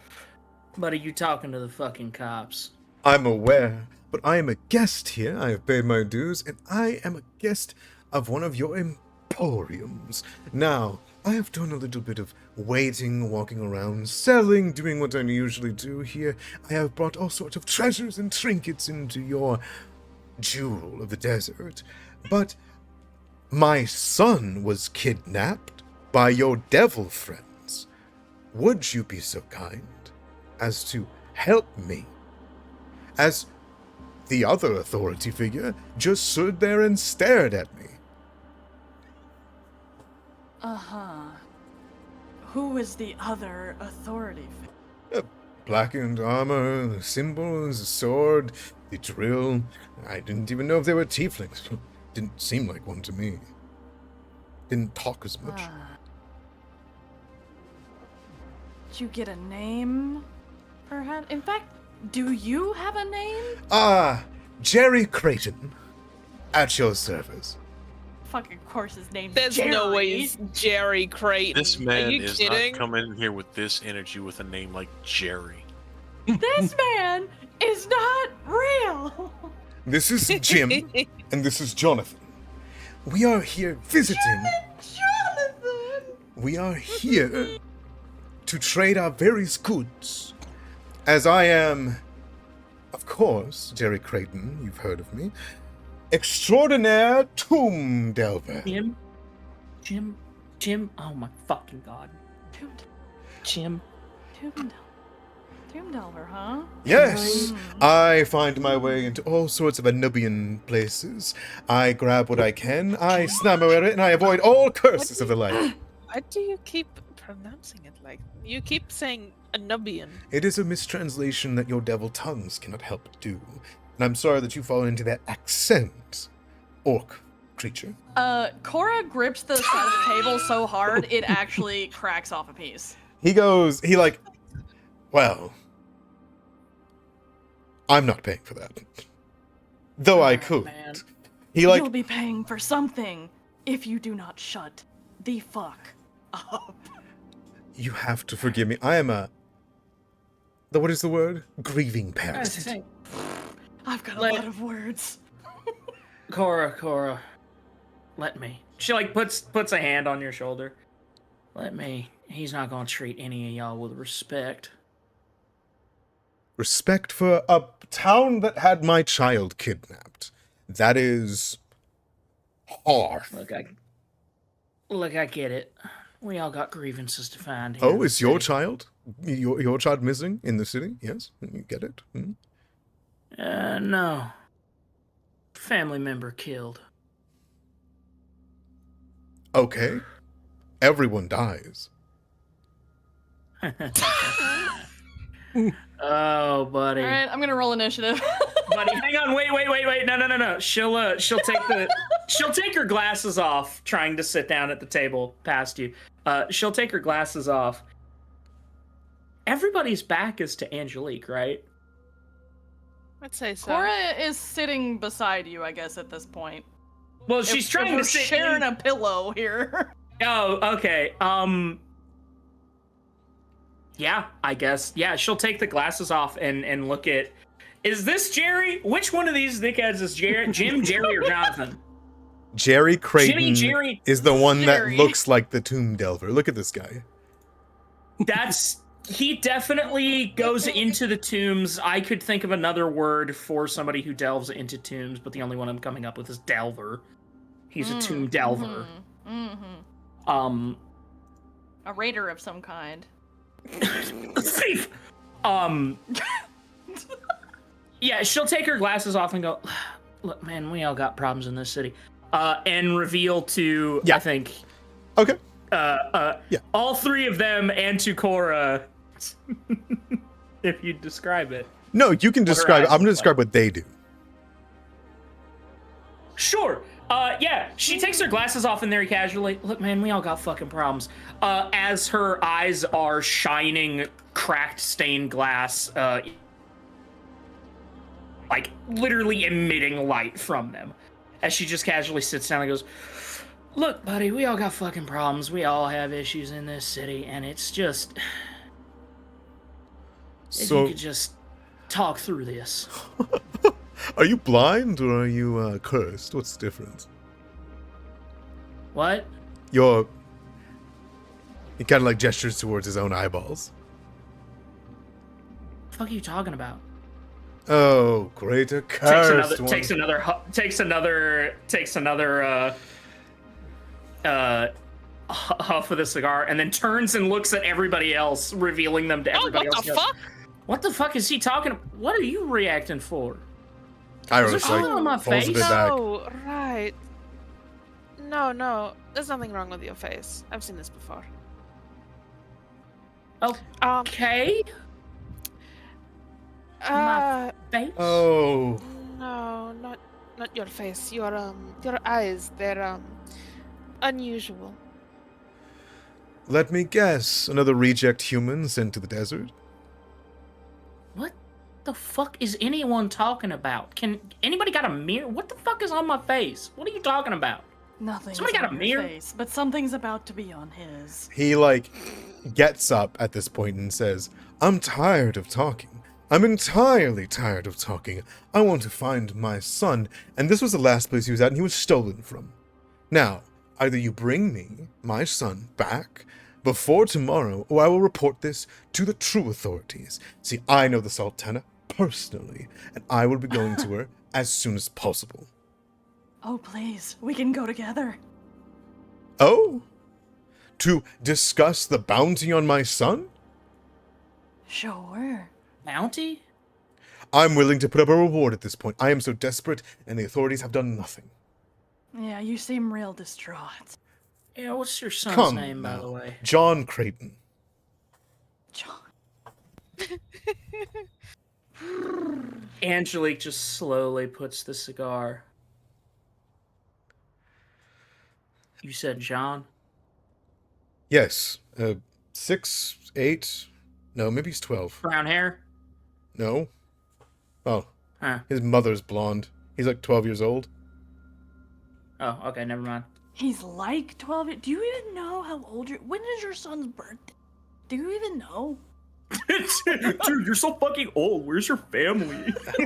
But are you talking to the fucking cops? "I'm aware, but I am a guest here. I have paid my dues, and I am a guest of one of your emporiums. Now, I have done a little bit of waiting, walking around, selling, doing what I usually do here. I have brought all sorts of treasures and trinkets into your jewel of the desert. But my son was kidnapped by your devil friends. Would you be so kind as to help me? As the other authority figure just stood there and stared at me. Uh-huh. Who is the other authority figure? Blackened armor, the symbols, the sword, the drill. I didn't even know if they were tieflings. Didn't seem like one to me. Didn't talk as much. Did you get a name, perhaps? In fact, do you have a name? Jerry Creighton. At your service. Fucking of course his name's There's Jerry. no way it's Jerry Creighton. This man Are you is kidding? not coming in here with this energy with a name like Jerry. This man is not real. This is Jim, and this is Jonathan. We are here visiting. Jonathan! We are here to trade our various goods. As I am, of course, Jerry Creighton, you've heard of me, extraordinaire tomb delver. Jim, oh my fucking god. Jim. Tomb Delver, huh? Yes, I find my way into all sorts of Anubian places. I grab what I can, I snammer it, and I avoid all curses of the like. Why do you keep pronouncing it like you keep saying Anubian? It is a mistranslation that your devil tongues cannot help but do. And I'm sorry that you fall into that accent, orc creature. Cora grips the side of the table so hard it actually cracks off a piece. Well, I'm not paying for that. Though I could. Man. You'll be paying for something if you do not shut the fuck up. You have to forgive me. I am what is the word? Grieving parent. I've got a lot of words. Cora, let me. She puts a hand on your shoulder. Let me. He's not gonna treat any of y'all with respect. Respect for a town that had my child kidnapped. That is hard. Look, I get it. We all got grievances to find here. Oh, is your child? Your child missing in the city? Yes, you get it. No. Family member killed. Okay. Everyone dies. Oh, buddy. All right, I'm gonna roll initiative. Buddy, hang on. Wait. No. She'll take her glasses off, trying to sit down at the table past you. She'll take her glasses off. Everybody's back is to Angelique, right? I'd say so. Cora is sitting beside you, I guess, at this point. Well, she's trying to sit sharing a pillow here. Oh, okay. Yeah, I guess. Yeah, she'll take the glasses off and look at. Is this Jerry? Which one of these dickheads is Jerry? Jim, Jerry, or Jonathan? Jerry Creighton Jerry. is the one Jerry. that looks like the tomb delver. Look at this guy. He definitely goes into the tombs. I could think of another word for somebody who delves into tombs, but the only one I'm coming up with is delver. He's a tomb delver. A raider of some kind. Thief. Yeah, she'll take her glasses off and go, look, man, we all got problems in this city. And reveal to, Yeah. I think, Okay. all three of them and to Cora, if you describe it. No, you can describe. eyes I'm going to look describe what they do. Sure. Yeah, she takes her glasses off and very casually. Look, man, we all got fucking problems. As her eyes are shining, cracked stained glass, like literally emitting light from them. As she just casually sits down and goes, look, buddy, we all got fucking problems. We all have issues in this city, and it's just... If So, you could just talk through this. are you blind or are you cursed? What's the difference? What? He kind of like gestures towards his own eyeballs. The fuck are you talking about? Oh, greater cursed one. Takes another huff of the cigar, and then turns and looks at everybody else, revealing them to everybody else. What the fuck? What the fuck is he talking? What are you reacting for? Iris Is there like something on my falls a bit face? back. No, right. No, there's nothing wrong with your face. I've seen this before. Okay. My face? Oh, No, not your face. Your eyes. They're unusual. let me guess. Another reject human sent to the desert? What the fuck is anyone talking about? Can anybody got a mirror? What the fuck is on my face? What are you talking about? Nothing's Somebody got on a your mirror? face, but something's about to be on his. He, like, gets up at this point and says, I'm tired of talking. I'm entirely tired of talking. I want to find my son, and this was the last place he was at, and he was stolen from. Now, either you bring me my son back before tomorrow, or I will report this to the true authorities. See, I know the Sultana personally, and I will be going to her as soon as possible. Oh, please, we can go together. Oh? To discuss the bounty on my son? Sure. Bounty? I'm willing to put up a reward at this point. I am so desperate, and the authorities have done nothing. Yeah, you seem real distraught. Yeah, what's your son's Come name, by now. the way? John Creighton. John. Angelique just slowly puts the cigar. You said John? Yes. 6, 8. No, maybe he's 12. Brown hair? No. Oh, Huh. his mother's blonde. He's like 12 years old. Oh, okay, never mind. He's like 12. Do you even know how old you're? When is your son's birthday? Do you even know? Dude, you're so fucking old. Where's your family? I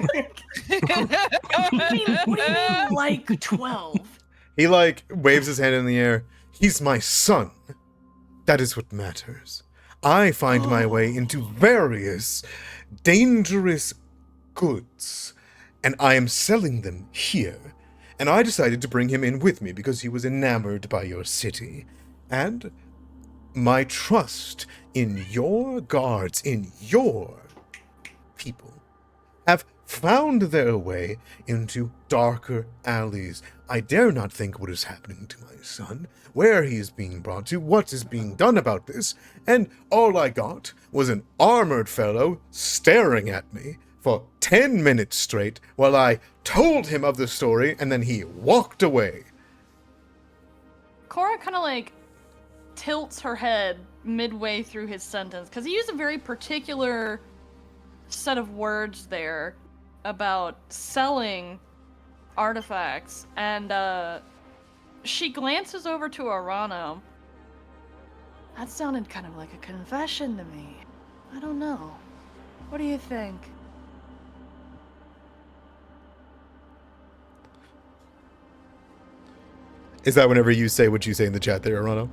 mean, what do you mean, like 12? He, like, waves his hand in the air. He's my son. That is what matters. I find my way into various dangerous goods, and I am selling them here. And I decided to bring him in with me because he was enamored by your city. And my trust in your guards, in your people, have found their way into darker alleys. I dare not think what is happening to my son, where he is being brought to, what is being done about this, and all I got was an armored fellow staring at me for 10 minutes straight while I told him of the story, and then he walked away. Cora kind of like tilts her head midway through his sentence because he used a very particular set of words there about selling artifacts, and she glances over to Arano. That sounded kind of like a confession to me. I don't know. What do you think? Is that whenever you say what you say in the chat there, Arano?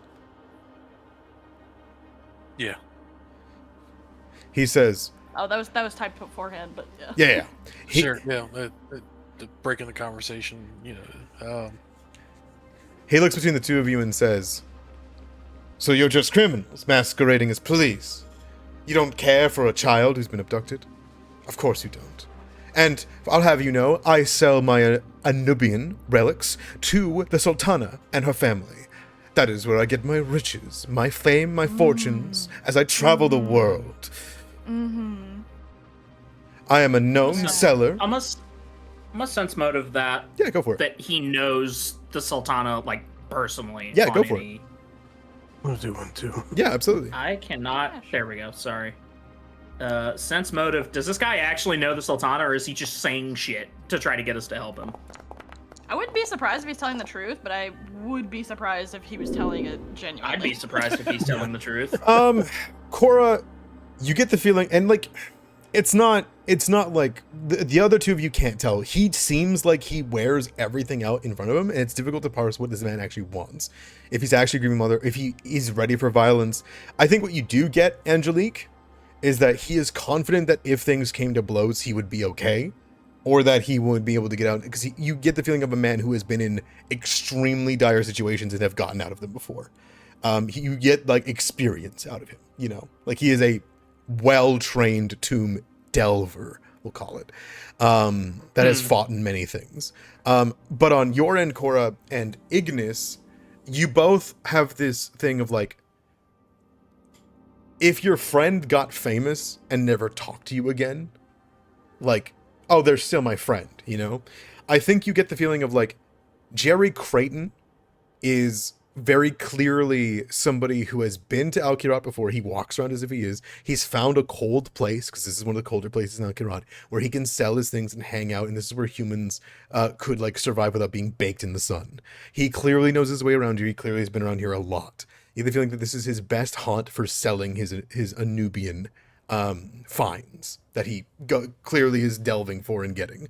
Yeah. He says, Oh, that was typed beforehand, but yeah. yeah. He, Sure. Yeah. Breaking the conversation, He looks between the two of you and says, so you're just criminals masquerading as police. You don't care for a child who's been abducted? Of course you don't. And I'll have you know, I sell my Anubian relics to the Sultana and her family. That is where I get my riches, my fame, my fortunes, as I travel the world. I am a known seller. I'm a sense motive that Yeah, go for it. that he knows the Sultana like personally. Yeah, on go for any- I'll do one too. Yeah, absolutely. I cannot. Yeah, sure. There we go. Sorry. Sense motive. Does this guy actually know the Sultana, or is he just saying shit to try to get us to help him? I wouldn't be surprised if he's telling the truth, but I would be surprised if he was telling it genuinely. I'd be surprised if he's telling the truth. Cora, you get the feeling, and like, it's not like the other two of you can't tell. He seems like he wears everything out in front of him, and it's difficult to parse what this man actually wants. If he's actually a grieving mother, if he is ready for violence. I think what you do get, Angelique, is that he is confident that if things came to blows, he would be okay, or that he would be able to get out, because you get the feeling of a man who has been in extremely dire situations and have gotten out of them before. You get like experience out of him, like he is a well-trained tomb delver we'll call it, that has fought in many things. But on your end, Cora and Ignis, you both have this thing of like, if your friend got famous and never talked to you again, like, oh, they're still my friend, you know? I think you get the feeling of like, Jerry Creighton is very clearly somebody who has been to Kirat before. He walks around as if he is. He's found a cold place, because this is one of the colder places in Kirat, where he can sell his things and hang out, and this is where humans could like survive without being baked in the sun. He clearly knows his way around here. He clearly has been around here a lot. You have the feeling that this is his best haunt for selling his Anubian finds that he clearly is delving for and getting.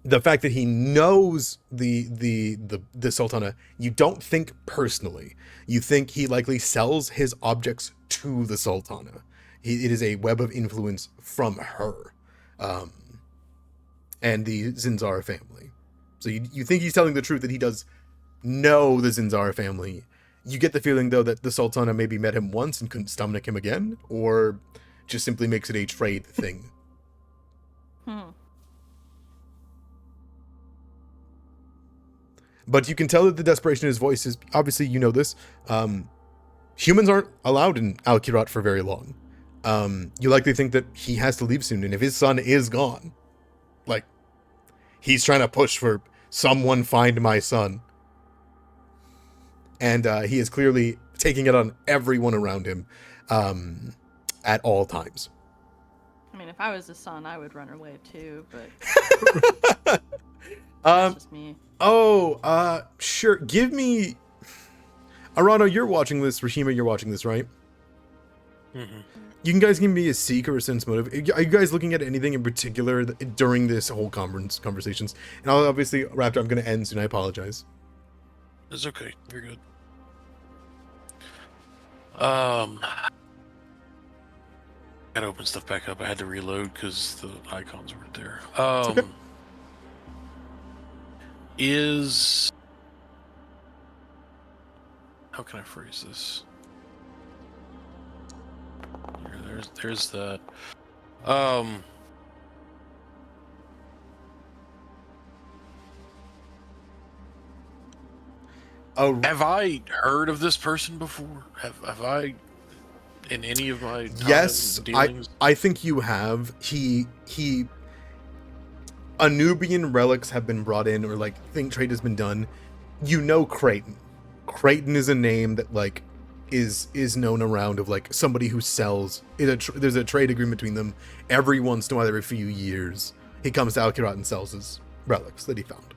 The fact that he knows the Sultana, you don't think personally. You think he likely sells his objects to the Sultana. It is a web of influence from her, and the Zinzara family. So you think he's telling the truth that he does know the Zinzara family. You get the feeling, though, that the Sultana maybe met him once and couldn't stomach him again, or just simply makes it a trade thing. But you can tell that the desperation in his voice is, obviously, you know this, humans aren't allowed in Kirat for very long. You likely think that he has to leave soon, and if his son is gone, like, he's trying to push for someone find my son. And he is clearly taking it on everyone around him at all times. I mean, if I was his son, I would run away too, but that's just me. Sure. Give me... Arano, you're watching this. Rahima, you're watching this, right? Mm-hmm. You can guys give me a seek or a sense motive. Are you guys looking at anything in particular during this whole conversations? And I'll obviously, Raptor, I'm going to end soon. I apologize. It's okay. You're good. Gotta open stuff back up. I had to reload because the icons weren't there. Okay. How can I phrase this? There's that. Have I heard of this person before? Have I, in any of my yes, dealings? I think you have. Anubian relics have been brought in, or like think trade has been done. You know Creighton. Creighton is a name that like is known around of like somebody who sells. There's a trade agreement between them. Every once in a while, every few years, he comes to Kirat and sells his relics that he found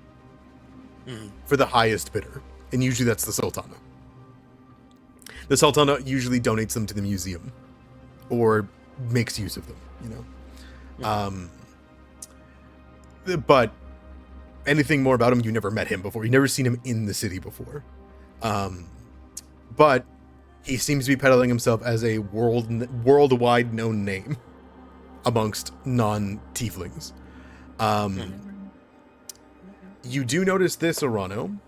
for the highest bidder. And usually that's the Sultana. The Sultana usually donates them to the museum or makes use of them, you know. But anything more about him, you never met him before. You never seen him in the city before. But he seems to be peddling himself as a worldwide known name amongst non-tieflings. You do notice this, Arano.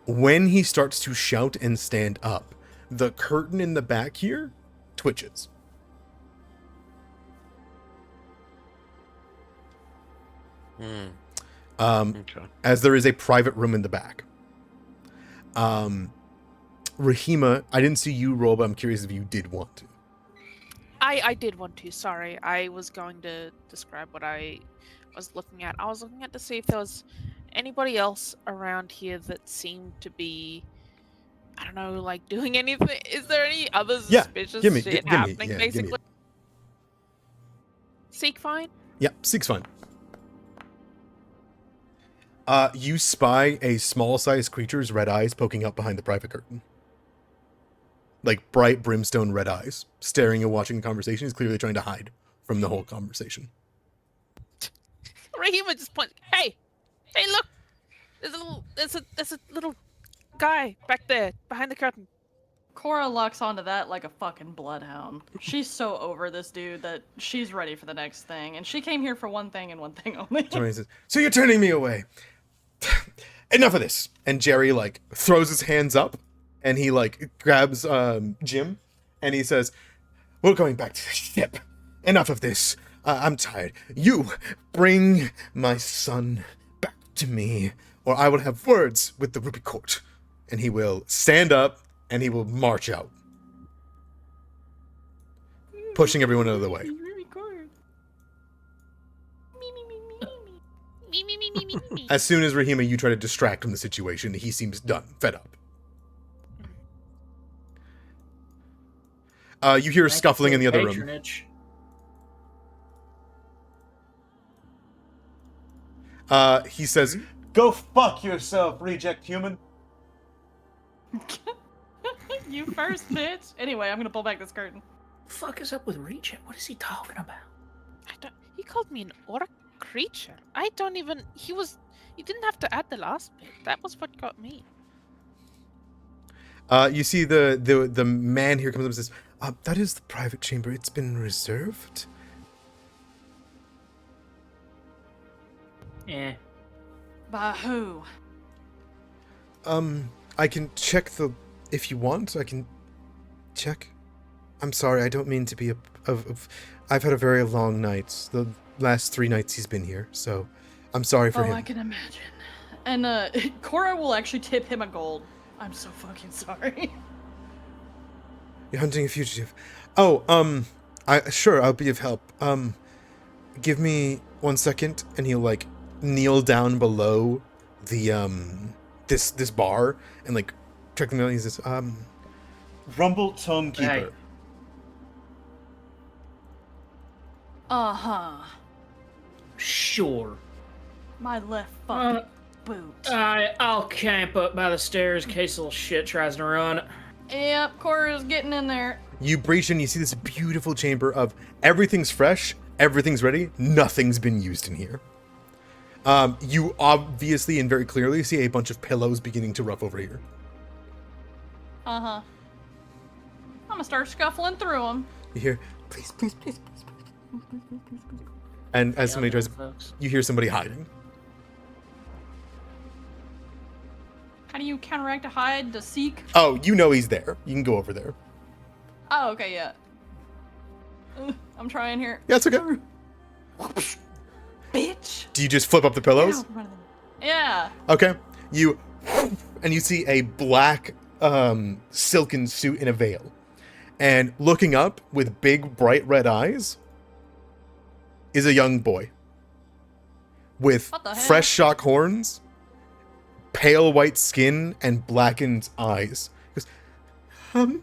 When he starts to shout and stand up, the curtain in the back here twitches. Okay. As there is a private room in the back. Rahima, I didn't see you roll, but I'm curious if you did want to. I did want to, sorry. I was going to describe what I was looking at. I was looking at to see if there was anybody else around here that seemed to be, I don't know, like doing anything. Is there any other suspicious shit happening, basically? Seek fine? Yeah, seek's fine. You spy a small-sized creature's red eyes poking up behind the private curtain. Like bright brimstone red eyes, staring and watching the conversation. He's clearly trying to hide from the whole conversation. Rahima just points. Hey, look! There's a little guy back there behind the curtain. Cora locks onto that like a fucking bloodhound. She's so over this dude that she's ready for the next thing, and she came here for one thing and one thing only. So he says, "So you're turning me away? Enough of this!" And Jerry like throws his hands up, and he like grabs Jim, and he says, "We're going back to the ship. enough of this. I'm tired. You bring my son back to me, or I will have words with the Ruby Court. And he will stand up, and he will march out, pushing everyone out of the way. As soon as Rahima, you try to distract from the situation, he seems done, fed up. You hear scuffling in the other room. Patronage. He says, "Go fuck yourself, reject human." You first, bitch. Anyway, I'm gonna pull back this curtain. Fuck is up with Reject? What is he talking about? He called me an orc creature. I don't even. He didn't have to add the last bit. That was what got me. You see the man here comes up and says, "That is the private chamber. It's been reserved." Eh. By who? I can check if you want, I can check. I'm sorry, I don't mean to be I've had a very long night. The last 3 nights he's been here, so I'm sorry for him. I can imagine. And Cora will actually tip him a gold. I'm so fucking sorry. You're hunting a fugitive. Oh, I'll be of help. Give me 1 second, and he'll like kneel down below the this bar and like check the mail. He says, Rumble Tomekeeper. Hey. Uh-huh. Sure. My left fucking boot. I'll camp up by the stairs in case the little shit tries to run. Yep, Cora's getting in there. You breach in, you see this beautiful chamber of everything's fresh, everything's ready, nothing's been used in here. You obviously and very clearly see a bunch of pillows beginning to rough over here. Uh-huh. I'm gonna start scuffling through them. You hear, please. And as somebody tries, you hear somebody hiding. How do you counteract a hide to seek? Oh, you know he's there. You can go over there. Oh, okay, yeah. I'm trying here. Yeah, it's okay. Bitch. Do you just flip up the pillows? Yeah. Okay. And you see a black silken suit in a veil. And looking up with big bright red eyes is a young boy with What the hell? fresh shock horns, pale white skin, and blackened eyes. He goes,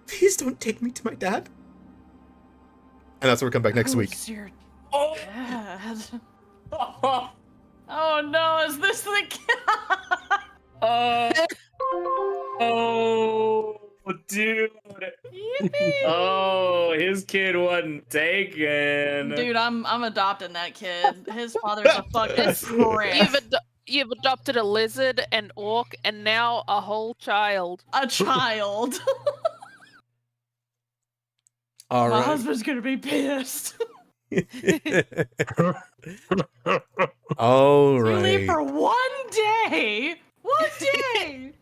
please don't take me to my dad. And that's where we come back next week. Your dad. Oh no, is this the kid? Oh, dude. Yippee. Oh, his kid wasn't taken. Dude, I'm adopting that kid. His father's a fucking prick. You've adopted a lizard, an orc, and now a whole child. A child. All My right. husband's gonna be pissed. All We leave right. for 1 day. 1 day.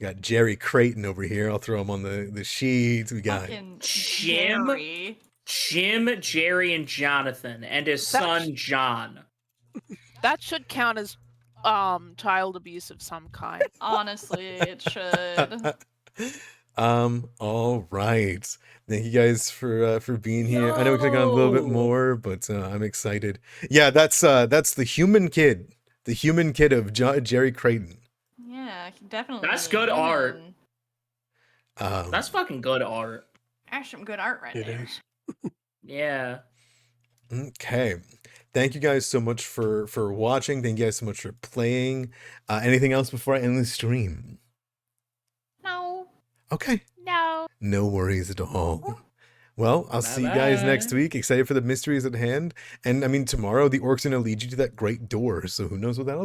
Got Jerry Creighton over here. I'll throw him on the sheets. We got Fucking Jim? Jerry. Jim, Jerry, and Jonathan, and his son John. That should count as child abuse of some kind. Honestly, it should. All right. Thank you guys for being here. I know we could have gone a little bit more, but I'm excited. Yeah, that's the human kid. The human kid of Jerry Creighton. Yeah, definitely. That's good art. Um, That's fucking good art. That's some good art right It there. is. Yeah. okay. Thank you guys so much for watching. Thank you guys so much for playing. Anything else before I end the stream? No. Okay. No. No worries at all. Well, I'll see you guys Bye-bye. next week. Excited for the mysteries at hand. And I mean, tomorrow the orcs are going to lead you to that great door. So who knows what that'll be.